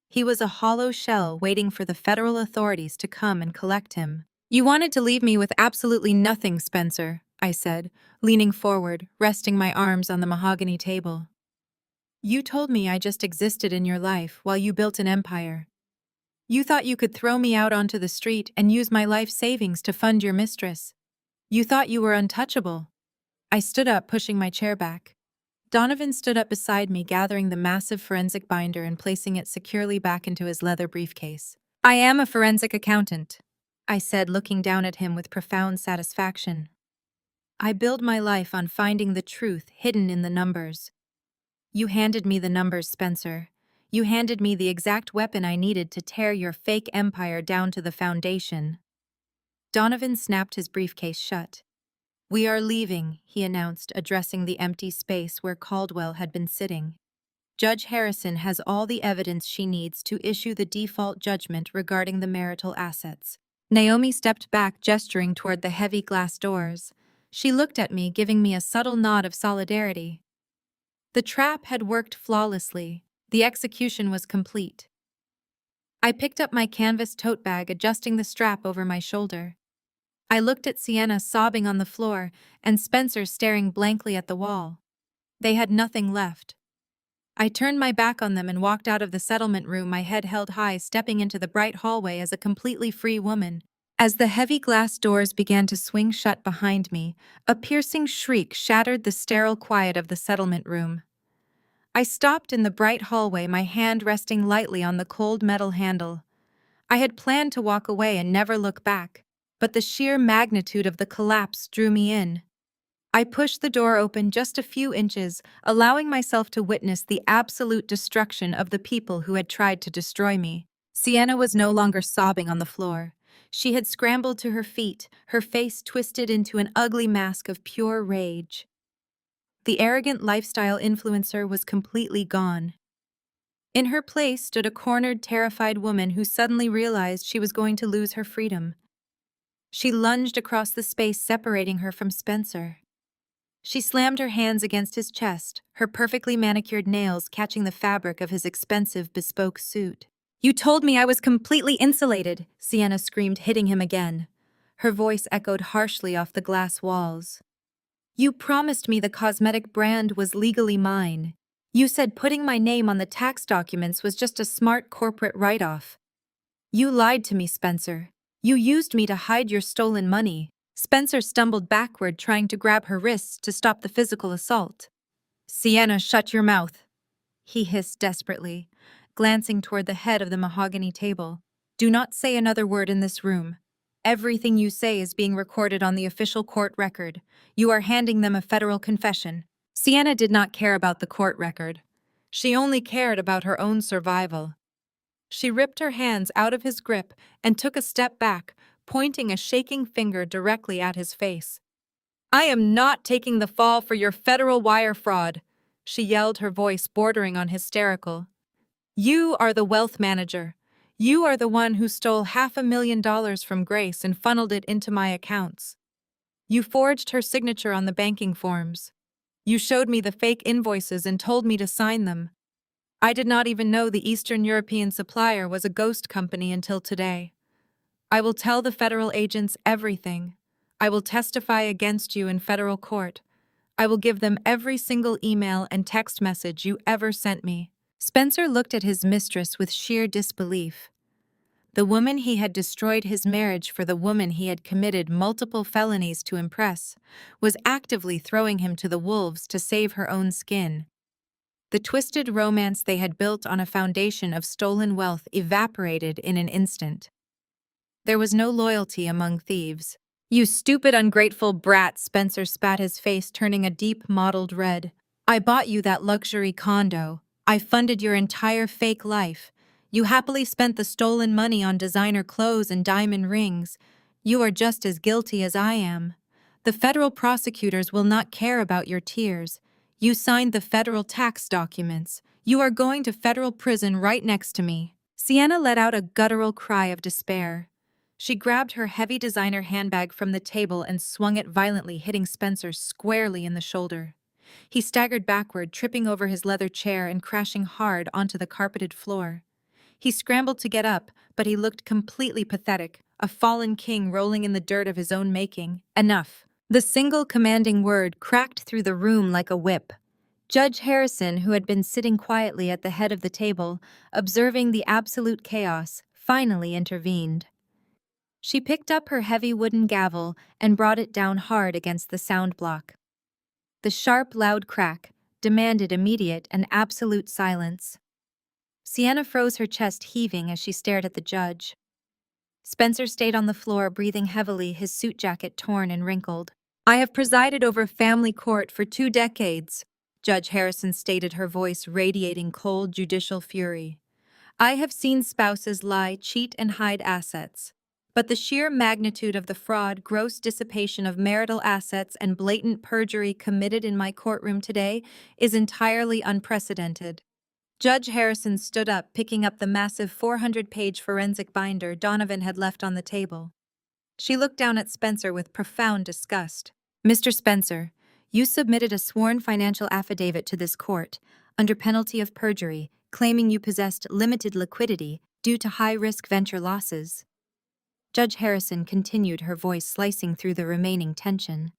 He was a hollow shell waiting for the federal authorities to come and collect him. "You wanted to leave me with absolutely nothing, Spencer," I said, leaning forward, resting my arms on the mahogany table. You told me I just existed in your life while you built an empire. You thought you could throw me out onto the street and use my life savings to fund your mistress. You thought you were untouchable. I stood up, pushing my chair back. Donovan stood up beside me, gathering the massive forensic binder and placing it securely back into his leather briefcase. I am a forensic accountant, I said, looking down at him with profound satisfaction. I build my life on finding the truth hidden in the numbers. You handed me the numbers, Spencer. You handed me the exact weapon I needed to tear your fake empire down to the foundation. Donovan snapped his briefcase shut. We are leaving, he announced, addressing the empty space where Caldwell had been sitting. Judge Harrison has all the evidence she needs to issue the default judgment regarding the marital assets. Naomi stepped back, gesturing toward the heavy glass doors. She looked at me, giving me a subtle nod of solidarity. The trap had worked flawlessly. The execution was complete. I picked up my canvas tote bag, adjusting the strap over my shoulder. I looked at Sienna sobbing on the floor and Spencer staring blankly at the wall. They had nothing left. I turned my back on them and walked out of the settlement room, my head held high, stepping into the bright hallway as a completely free woman. As the heavy glass doors began to swing shut behind me, a piercing shriek shattered the sterile quiet of the settlement room. I stopped in the bright hallway, my hand resting lightly on the cold metal handle. I had planned to walk away and never look back, but the sheer magnitude of the collapse drew me in. I pushed the door open just a few inches, allowing myself to witness the absolute destruction of the people who had tried to destroy me. Sienna was no longer sobbing on the floor. She had scrambled to her feet, her face twisted into an ugly mask of pure rage. The arrogant lifestyle influencer was completely gone. In her place stood a cornered, terrified woman who suddenly realized she was going to lose her freedom. She lunged across the space separating her from Spencer. She slammed her hands against his chest, her perfectly manicured nails catching the fabric of his expensive, bespoke suit. You told me I was completely insulated, Sienna screamed, hitting him again. Her voice echoed harshly off the glass walls. You promised me the cosmetic brand was legally mine. You said putting my name on the tax documents was just a smart corporate write-off. You lied to me, Spencer. You used me to hide your stolen money. Spencer stumbled backward, trying to grab her wrists to stop the physical assault. Sienna, shut your mouth, he hissed desperately, glancing toward the head of the mahogany table. Do not say another word in this room. Everything you say is being recorded on the official court record. You are handing them a federal confession. Sienna did not care about the court record. She only cared about her own survival. She ripped her hands out of his grip and took a step back, pointing a shaking finger directly at his face. I am not taking the fall for your federal wire fraud, she yelled, her voice bordering on hysterical. You are the wealth manager. You are the one who stole $500,000 from Grace and funneled it into my accounts. You forged her signature on the banking forms. You showed me the fake invoices and told me to sign them. I did not even know the Eastern European supplier was a ghost company until today. I will tell the federal agents everything. I will testify against you in federal court. I will give them every single email and text message you ever sent me. Spencer looked at his mistress with sheer disbelief. The woman he had destroyed his marriage for, the woman he had committed multiple felonies to impress, was actively throwing him to the wolves to save her own skin. The twisted romance they had built on a foundation of stolen wealth evaporated in an instant. There was no loyalty among thieves. You stupid, ungrateful brat, Spencer spat, his face turning a deep mottled red. I bought you that luxury condo. I funded your entire fake life. You happily spent the stolen money on designer clothes and diamond rings. You are just as guilty as I am. The federal prosecutors will not care about your tears. You signed the federal tax documents. You are going to federal prison right next to me. Sienna let out a guttural cry of despair. She grabbed her heavy designer handbag from the table and swung it violently, hitting Spencer squarely in the shoulder. He staggered backward, tripping over his leather chair and crashing hard onto the carpeted floor. He scrambled to get up, but he looked completely pathetic, a fallen king rolling in the dirt of his own making. Enough. The single commanding word cracked through the room like a whip. Judge Harrison, who had been sitting quietly at the head of the table, observing the absolute chaos, finally intervened. She picked up her heavy wooden gavel and brought it down hard against the sound block. The sharp, loud crack demanded immediate and absolute silence. Sienna froze, her chest heaving as she stared at the judge. Spencer stayed on the floor, breathing heavily, his suit jacket torn and wrinkled. "I have presided over family court for 2 decades," Judge Harrison stated, her voice radiating cold judicial fury. "I have seen spouses lie, cheat, and hide assets. But the sheer magnitude of the fraud, gross dissipation of marital assets, and blatant perjury committed in my courtroom today is entirely unprecedented." Judge Harrison stood up, picking up the massive 400-page forensic binder Donovan had left on the table. She looked down at Spencer with profound disgust. "Mr. Spencer, you submitted a sworn financial affidavit to this court, under penalty of perjury, claiming you possessed limited liquidity due to high-risk venture losses." Judge Harrison continued, her voice slicing through the remaining tension.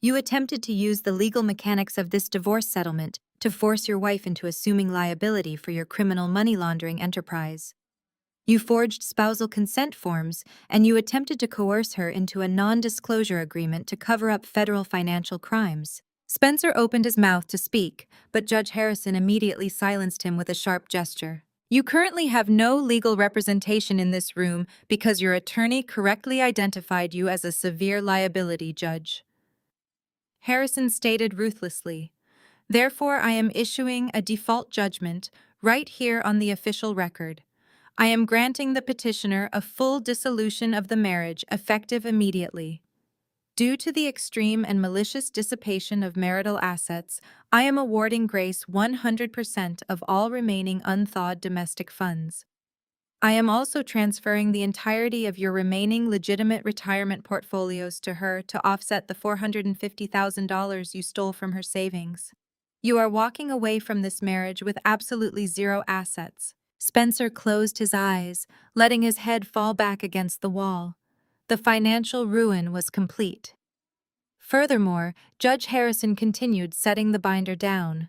"You attempted to use the legal mechanics of this divorce settlement to force your wife into assuming liability for your criminal money laundering enterprise. You forged spousal consent forms, and you attempted to coerce her into a non-disclosure agreement to cover up federal financial crimes." Spencer opened his mouth to speak, but Judge Harrison immediately silenced him with a sharp gesture. "You currently have no legal representation in this room because your attorney correctly identified you as a severe liability, Judge," Harrison stated ruthlessly. "Therefore, I am issuing a default judgment right here on the official record. I am granting the petitioner a full dissolution of the marriage effective immediately. Due to the extreme and malicious dissipation of marital assets, I am awarding Grace 100% of all remaining unthawed domestic funds. I am also transferring the entirety of your remaining legitimate retirement portfolios to her to offset the $450,000 you stole from her savings. You are walking away from this marriage with absolutely zero assets." Spencer closed his eyes, letting his head fall back against the wall. The financial ruin was complete. Furthermore, Judge Harrison continued, setting the binder down.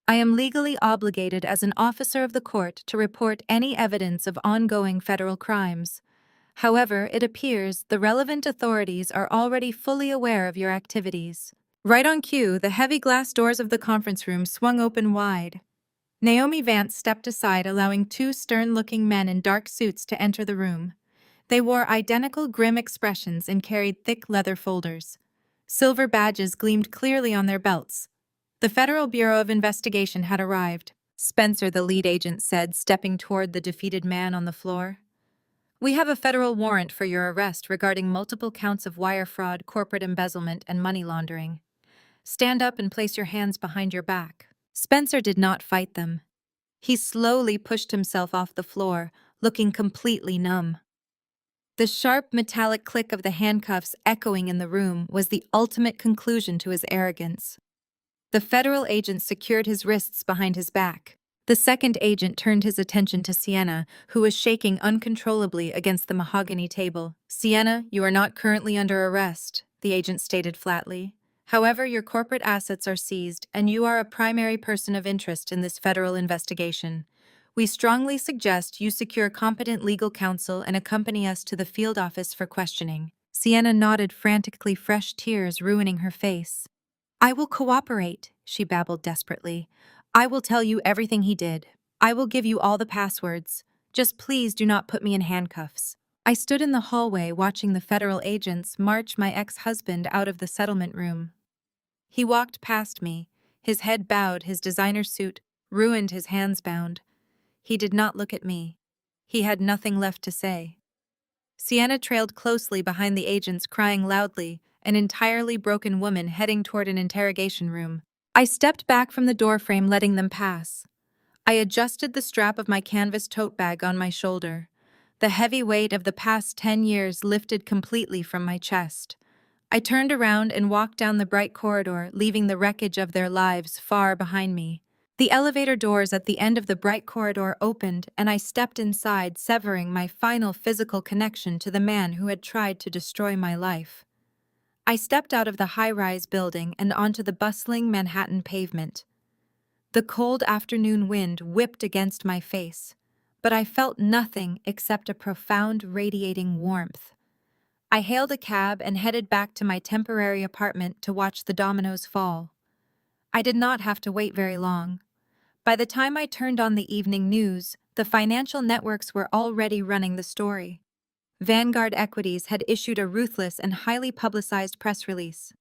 "I am legally obligated as an officer of the court to report any evidence of ongoing federal crimes. However, it appears the relevant authorities are already fully aware of your activities." Right on cue, the heavy glass doors of the conference room swung open wide. Naomi Vance stepped aside, allowing 2 stern-looking men in dark suits to enter the room. They wore identical grim expressions and carried thick leather folders. Silver badges gleamed clearly on their belts. The Federal Bureau of Investigation had arrived, Spencer, the lead agent, said, stepping toward the defeated man on the floor. "We have a federal warrant for your arrest regarding multiple counts of wire fraud, corporate embezzlement, and money laundering. Stand up and place your hands behind your back." Spencer did not fight them. He slowly pushed himself off the floor, looking completely numb. The sharp metallic click of the handcuffs echoing in the room was the ultimate conclusion to his arrogance. The federal agent secured his wrists behind his back. The second agent turned his attention to Sienna, who was shaking uncontrollably against the mahogany table. "Sienna, you are not currently under arrest," the agent stated flatly. "However, your corporate assets are seized, and you are a primary person of interest in this federal investigation. We strongly suggest you secure competent legal counsel and accompany us to the field office for questioning." Sienna nodded frantically, fresh tears ruining her face. "I will cooperate," she babbled desperately. "I will tell you everything he did. I will give you all the passwords. Just please do not put me in handcuffs." I stood in the hallway watching the federal agents march my ex-husband out of the settlement room. He walked past me, his head bowed, his designer suit ruined, his hands bound. He did not look at me. He had nothing left to say. Sienna trailed closely behind the agents, crying loudly, an entirely broken woman heading toward an interrogation room. I stepped back from the doorframe, letting them pass. I adjusted the strap of my canvas tote bag on my shoulder. The heavy weight of the past 10 years lifted completely from my chest. I turned around and walked down the bright corridor, leaving the wreckage of their lives far behind me. The elevator doors at the end of the bright corridor opened, and I stepped inside, severing my final physical connection to the man who had tried to destroy my life. I stepped out of the high-rise building and onto the bustling Manhattan pavement. The cold afternoon wind whipped against my face, but I felt nothing except a profound radiating warmth. I hailed a cab and headed back to my temporary apartment to watch the dominoes fall. I did not have to wait very long. By the time I turned on the evening news, the financial networks were already running the story. Vanguard Equities had issued a ruthless and highly publicized press release.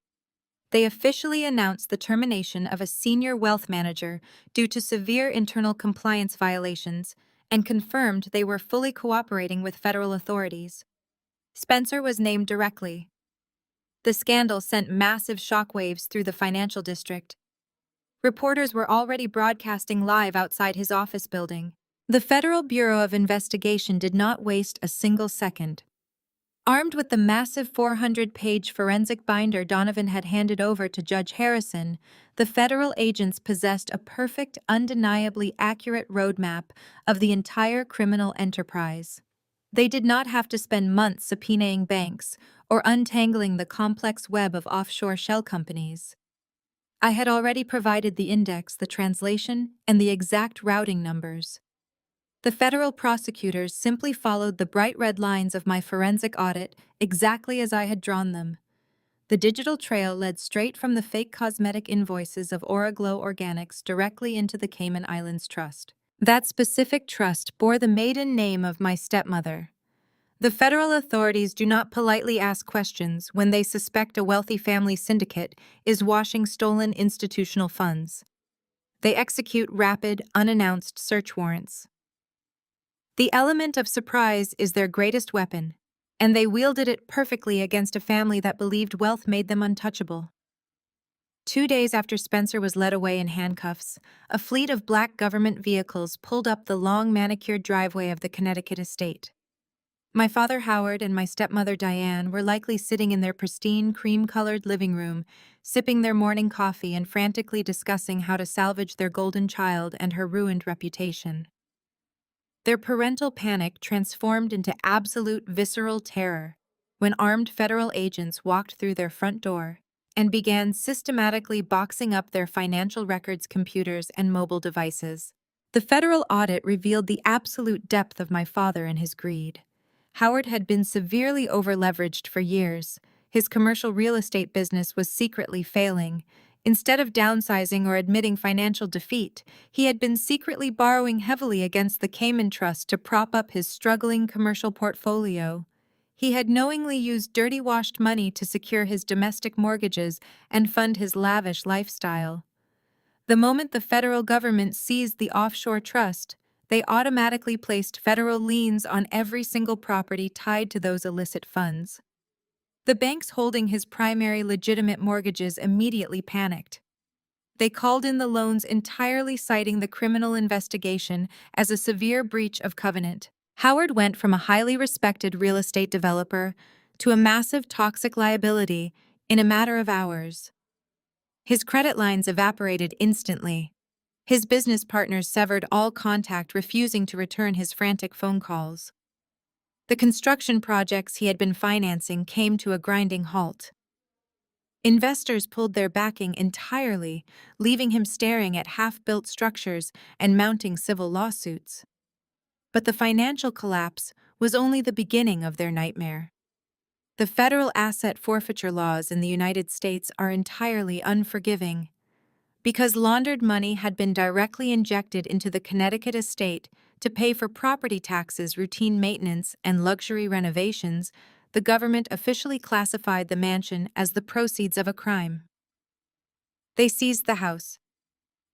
They officially announced the termination of a senior wealth manager due to severe internal compliance violations and confirmed they were fully cooperating with federal authorities. Spencer was named directly. The scandal sent massive shockwaves through the financial district. Reporters were already broadcasting live outside his office building. The Federal Bureau of Investigation did not waste a single second. Armed with the massive 400-page forensic binder Donovan had handed over to Judge Harrison, the federal agents possessed a perfect, undeniably accurate roadmap of the entire criminal enterprise. They did not have to spend months subpoenaing banks or untangling the complex web of offshore shell companies. I had already provided the index, the translation, and the exact routing numbers. The federal prosecutors simply followed the bright red lines of my forensic audit exactly as I had drawn them. The digital trail led straight from the fake cosmetic invoices of Oraglow Organics directly into the Cayman Islands Trust. That specific trust bore the maiden name of my stepmother. The federal authorities do not politely ask questions when they suspect a wealthy family syndicate is washing stolen institutional funds. They execute rapid, unannounced search warrants. The element of surprise is their greatest weapon, and they wielded it perfectly against a family that believed wealth made them untouchable. 2 days after Spencer was led away in handcuffs, a fleet of black government vehicles pulled up the long manicured driveway of the Connecticut estate. My father Howard and my stepmother Diane were likely sitting in their pristine, cream-colored living room, sipping their morning coffee and frantically discussing how to salvage their golden child and her ruined reputation. Their parental panic transformed into absolute visceral terror when armed federal agents walked through their front door and began systematically boxing up their financial records, computers, and mobile devices. The federal audit revealed the absolute depth of my father and his greed. Howard had been severely overleveraged for years. His commercial real estate business was secretly failing. Instead of downsizing or admitting financial defeat, he had been secretly borrowing heavily against the Cayman Trust to prop up his struggling commercial portfolio. He had knowingly used dirty-washed money to secure his domestic mortgages and fund his lavish lifestyle. The moment the federal government seized the offshore trust, they automatically placed federal liens on every single property tied to those illicit funds. The banks holding his primary legitimate mortgages immediately panicked. They called in the loans entirely citing the criminal investigation as a severe breach of covenant. Howard went from a highly respected real estate developer to a massive toxic liability in a matter of hours. His credit lines evaporated instantly. His business partners severed all contact, refusing to return his frantic phone calls. The construction projects he had been financing came to a grinding halt. Investors pulled their backing entirely, leaving him staring at half-built structures and mounting civil lawsuits. But the financial collapse was only the beginning of their nightmare. The federal asset forfeiture laws in the United States are entirely unforgiving. Because laundered money had been directly injected into the Connecticut estate to pay for property taxes, routine maintenance, and luxury renovations, the government officially classified the mansion as the proceeds of a crime. They seized the house.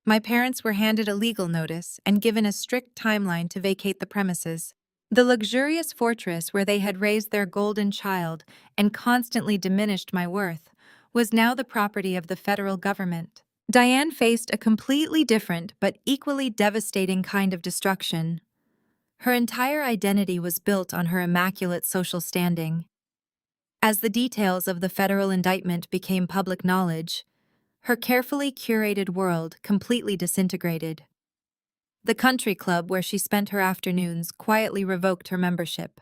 My parents were handed a legal notice and given a strict timeline to vacate the premises. The luxurious fortress where they had raised their golden child and constantly diminished my worth was now the property of the federal government. Diane faced a completely different but equally devastating kind of destruction. Her entire identity was built on her immaculate social standing. As the details of the federal indictment became public knowledge, her carefully curated world completely disintegrated. The country club where she spent her afternoons quietly revoked her membership.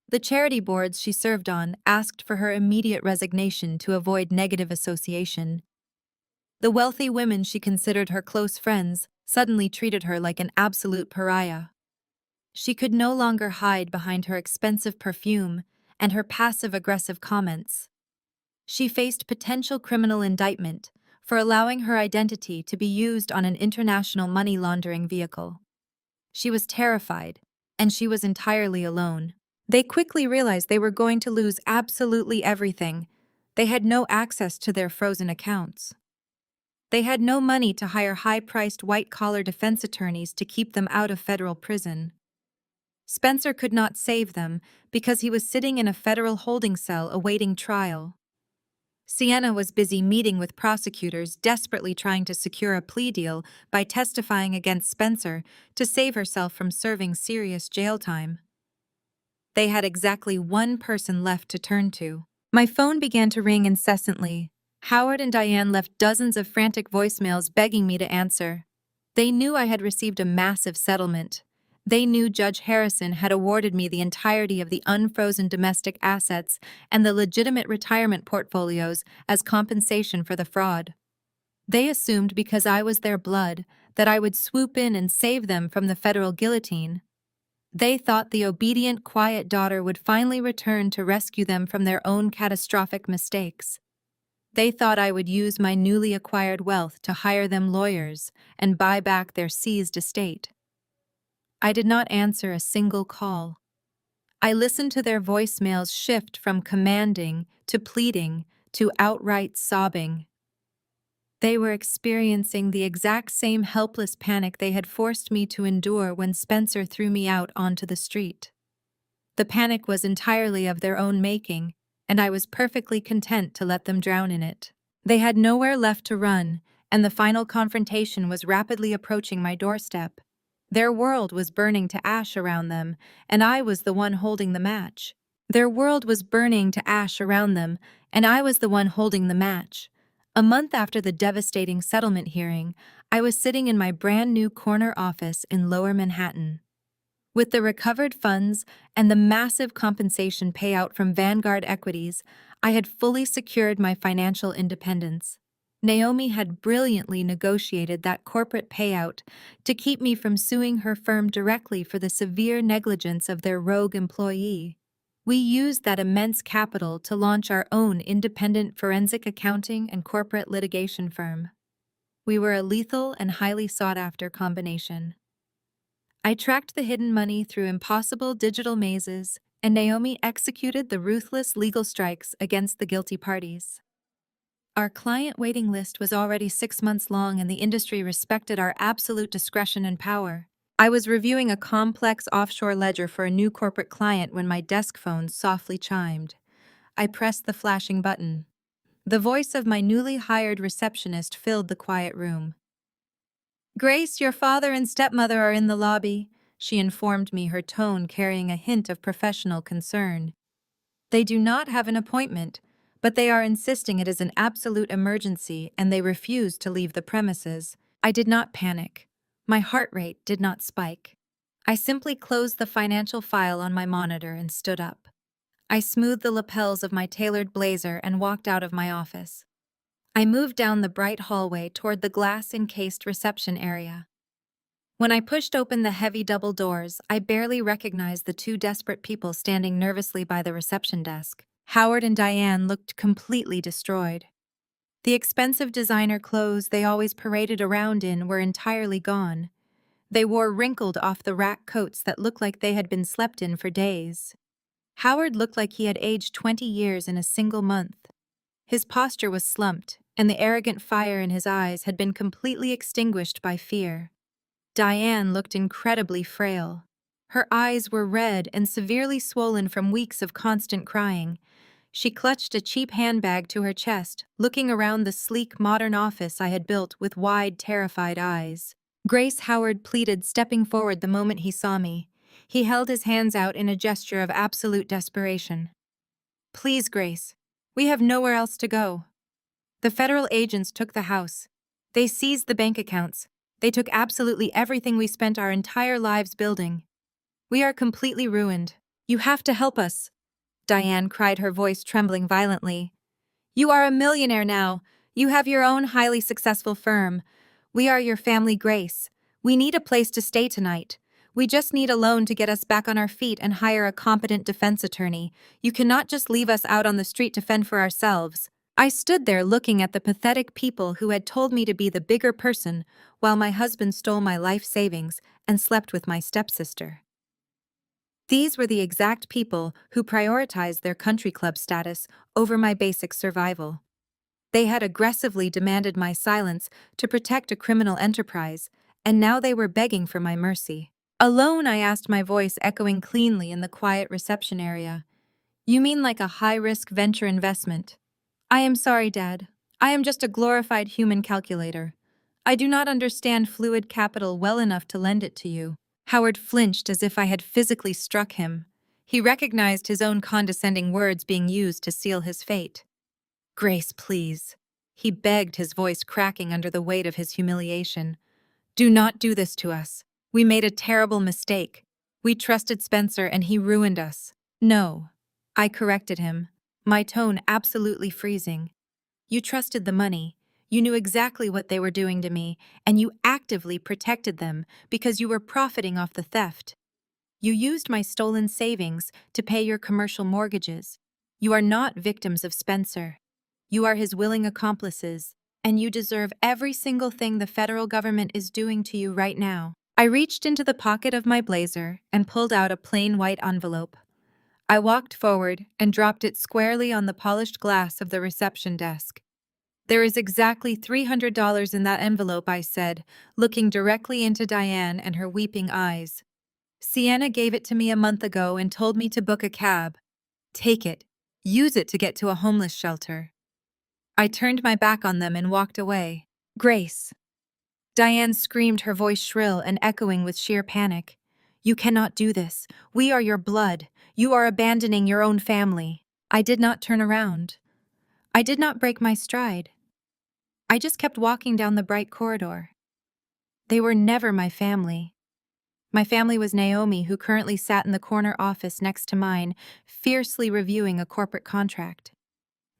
The charity boards she served on asked for her immediate resignation to avoid negative association. The wealthy women she considered her close friends suddenly treated her like an absolute pariah. She could no longer hide behind her expensive perfume and her passive-aggressive comments. She faced potential criminal indictment for allowing her identity to be used on an international money laundering vehicle. She was terrified, and she was entirely alone. They quickly realized they were going to lose absolutely everything. They had no access to their frozen accounts. They had no money to hire high-priced white-collar defense attorneys to keep them out of federal prison. Spencer could not save them because he was sitting in a federal holding cell awaiting trial. Sienna was busy meeting with prosecutors, desperately trying to secure a plea deal by testifying against Spencer to save herself from serving serious jail time. They had exactly one person left to turn to. My phone began to ring incessantly. Howard and Diane left dozens of frantic voicemails begging me to answer. They knew I had received a massive settlement. They knew Judge Harrison had awarded me the entirety of the unfrozen domestic assets and the legitimate retirement portfolios as compensation for the fraud. They assumed because I was their blood that I would swoop in and save them from the federal guillotine. They thought the obedient, quiet daughter would finally return to rescue them from their own catastrophic mistakes. They thought I would use my newly acquired wealth to hire them lawyers and buy back their seized estate. I did not answer a single call. I listened to their voicemails shift from commanding to pleading to outright sobbing. They were experiencing the exact same helpless panic they had forced me to endure when Spencer threw me out onto the street. The panic was entirely of their own making, and I was perfectly content to let them drown in it. They had nowhere left to run, and the final confrontation was rapidly approaching my doorstep. Their world was burning to ash around them, and I was the one holding the match. Their world was burning to ash around them, and I was the one holding the match. A month after the devastating settlement hearing, I was sitting in my brand-new corner office in Lower Manhattan. With the recovered funds and the massive compensation payout from Vanguard Equities, I had fully secured my financial independence. Naomi had brilliantly negotiated that corporate payout to keep me from suing her firm directly for the severe negligence of their rogue employee. We used that immense capital to launch our own independent forensic accounting and corporate litigation firm. We were a lethal and highly sought-after combination. I tracked the hidden money through impossible digital mazes, and Naomi executed the ruthless legal strikes against the guilty parties. Our client waiting list was already 6 months long, and the industry respected our absolute discretion and power. I was reviewing a complex offshore ledger for a new corporate client when my desk phone softly chimed. I pressed the flashing button. The voice of my newly hired receptionist filled the quiet room. "Grace, your father and stepmother are in the lobby," she informed me, her tone carrying a hint of professional concern. "They do not have an appointment, but they are insisting it is an absolute emergency and they refuse to leave the premises." I did not panic. My heart rate did not spike. I simply closed the financial file on my monitor and stood up. I smoothed the lapels of my tailored blazer and walked out of my office. I moved down the bright hallway toward the glass-encased reception area. When I pushed open the heavy double doors, I barely recognized the two desperate people standing nervously by the reception desk. Howard and Diane looked completely destroyed. The expensive designer clothes they always paraded around in were entirely gone. They wore wrinkled off-the-rack coats that looked like they had been slept in for days. Howard looked like he had aged 20 years in a single month. His posture was slumped, and the arrogant fire in his eyes had been completely extinguished by fear. Diane looked incredibly frail. Her eyes were red and severely swollen from weeks of constant crying. She clutched a cheap handbag to her chest, looking around the sleek, modern office I had built with wide, terrified eyes. "Grace," Howard pleaded, stepping forward the moment he saw me. He held his hands out in a gesture of absolute desperation. "Please, Grace. We have nowhere else to go. The federal agents took the house. They seized the bank accounts. They took absolutely everything we spent our entire lives building. We are completely ruined. You have to help us," Diane cried, her voice trembling violently. "You are a millionaire now. You have your own highly successful firm. We are your family, Grace. We need a place to stay tonight. We just need a loan to get us back on our feet and hire a competent defense attorney. You cannot just leave us out on the street to fend for ourselves. I stood there looking at the pathetic people who had told me to be the bigger person, while my husband stole my life savings and slept with my stepsister. These were the exact people who prioritized their country club status over my basic survival. They had aggressively demanded my silence to protect a criminal enterprise, and now they were begging for my mercy. Alone, I asked, my voice echoing cleanly in the quiet reception area. You mean like a high-risk venture investment? I am sorry, Dad. I am just a glorified human calculator. I do not understand fluid capital well enough to lend it to you. Howard flinched as if I had physically struck him. He recognized his own condescending words being used to seal his fate. Grace, please. He begged, his voice cracking under the weight of his humiliation. Do not do this to us. We made a terrible mistake. We trusted Spencer and he ruined us. No. I corrected him, my tone absolutely freezing. You trusted the money. You knew exactly what they were doing to me, and you actively protected them because you were profiting off the theft. You used my stolen savings to pay your commercial mortgages. You are not victims of Spencer. You are his willing accomplices, and you deserve every single thing the federal government is doing to you right now. I reached into the pocket of my blazer and pulled out a plain white envelope. I walked forward and dropped it squarely on the polished glass of the reception desk. There is exactly $300 in that envelope, I said, looking directly into Diane and her weeping eyes. Sienna gave it to me a month ago and told me to book a cab. Take it. Use it to get to a homeless shelter. I turned my back on them and walked away. Grace. Diane screamed, her voice shrill and echoing with sheer panic. You cannot do this. We are your blood. You are abandoning your own family. I did not turn around. I did not break my stride. I just kept walking down the bright corridor. They were never my family. My family was Naomi, who currently sat in the corner office next to mine, fiercely reviewing a corporate contract.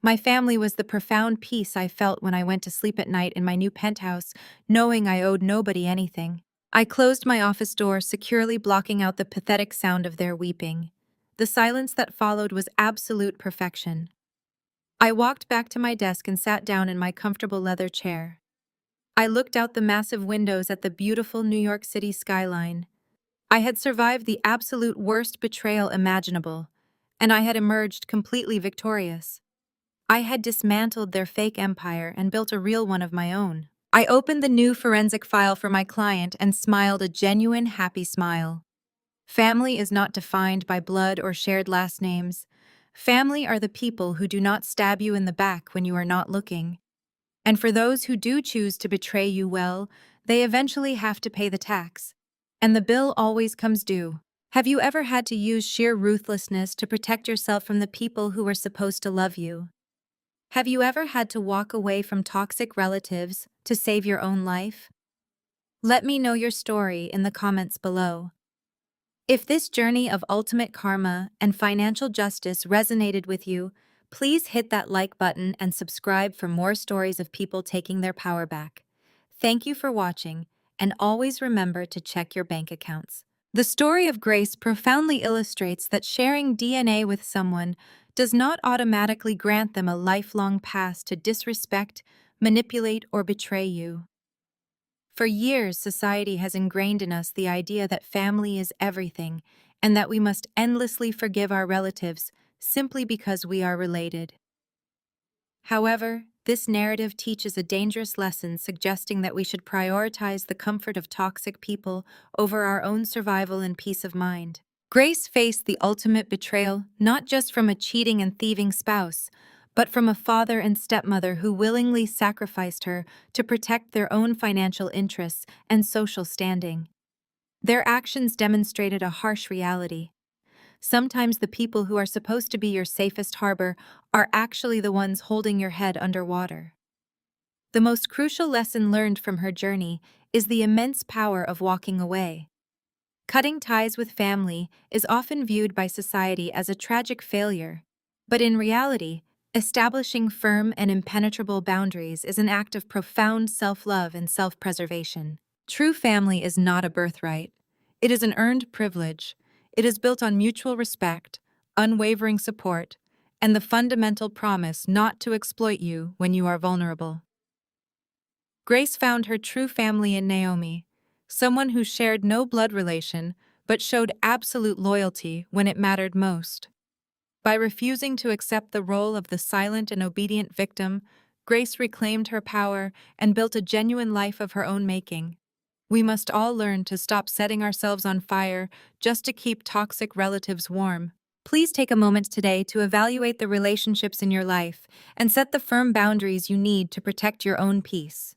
My family was the profound peace I felt when I went to sleep at night in my new penthouse, knowing I owed nobody anything. I closed my office door, securely blocking out the pathetic sound of their weeping. The silence that followed was absolute perfection. I walked back to my desk and sat down in my comfortable leather chair. I looked out the massive windows at the beautiful New York City skyline. I had survived the absolute worst betrayal imaginable, and I had emerged completely victorious. I had dismantled their fake empire and built a real one of my own. I opened the new forensic file for my client and smiled a genuine, happy smile. Family is not defined by blood or shared last names. Family are the people who do not stab you in the back when you are not looking. And for those who do choose to betray you, well, they eventually have to pay the tax. And the bill always comes due. Have you ever had to use sheer ruthlessness to protect yourself from the people who were supposed to love you? Have you ever had to walk away from toxic relatives to save your own life? Let me know your story in the comments below. If this journey of ultimate karma and financial justice resonated with you, please hit that like button and subscribe for more stories of people taking their power back. Thank you for watching, and always remember to check your bank accounts. The story of Grace profoundly illustrates that sharing DNA with someone does not automatically grant them a lifelong pass to disrespect, manipulate, or betray you. For years, society has ingrained in us the idea that family is everything and that we must endlessly forgive our relatives simply because we are related. However, this narrative teaches a dangerous lesson, suggesting that we should prioritize the comfort of toxic people over our own survival and peace of mind. Grace faced the ultimate betrayal not just from a cheating and thieving spouse, but from a father and stepmother who willingly sacrificed her to protect their own financial interests and social standing. Their actions demonstrated a harsh reality. Sometimes the people who are supposed to be your safest harbor are actually the ones holding your head underwater. The most crucial lesson learned from her journey is the immense power of walking away. Cutting ties with family is often viewed by society as a tragic failure, but in reality, Establishing firm and impenetrable boundaries is an act of profound self-love and self-preservation. True family is not a birthright. It is an earned privilege. It is built on mutual respect, unwavering support, and the fundamental promise not to exploit you when you are vulnerable. Grace found her true family in Naomi, someone who shared no blood relation but showed absolute loyalty when it mattered most. By refusing to accept the role of the silent and obedient victim, Grace reclaimed her power and built a genuine life of her own making. We must all learn to stop setting ourselves on fire just to keep toxic relatives warm. Please take a moment today to evaluate the relationships in your life and set the firm boundaries you need to protect your own peace.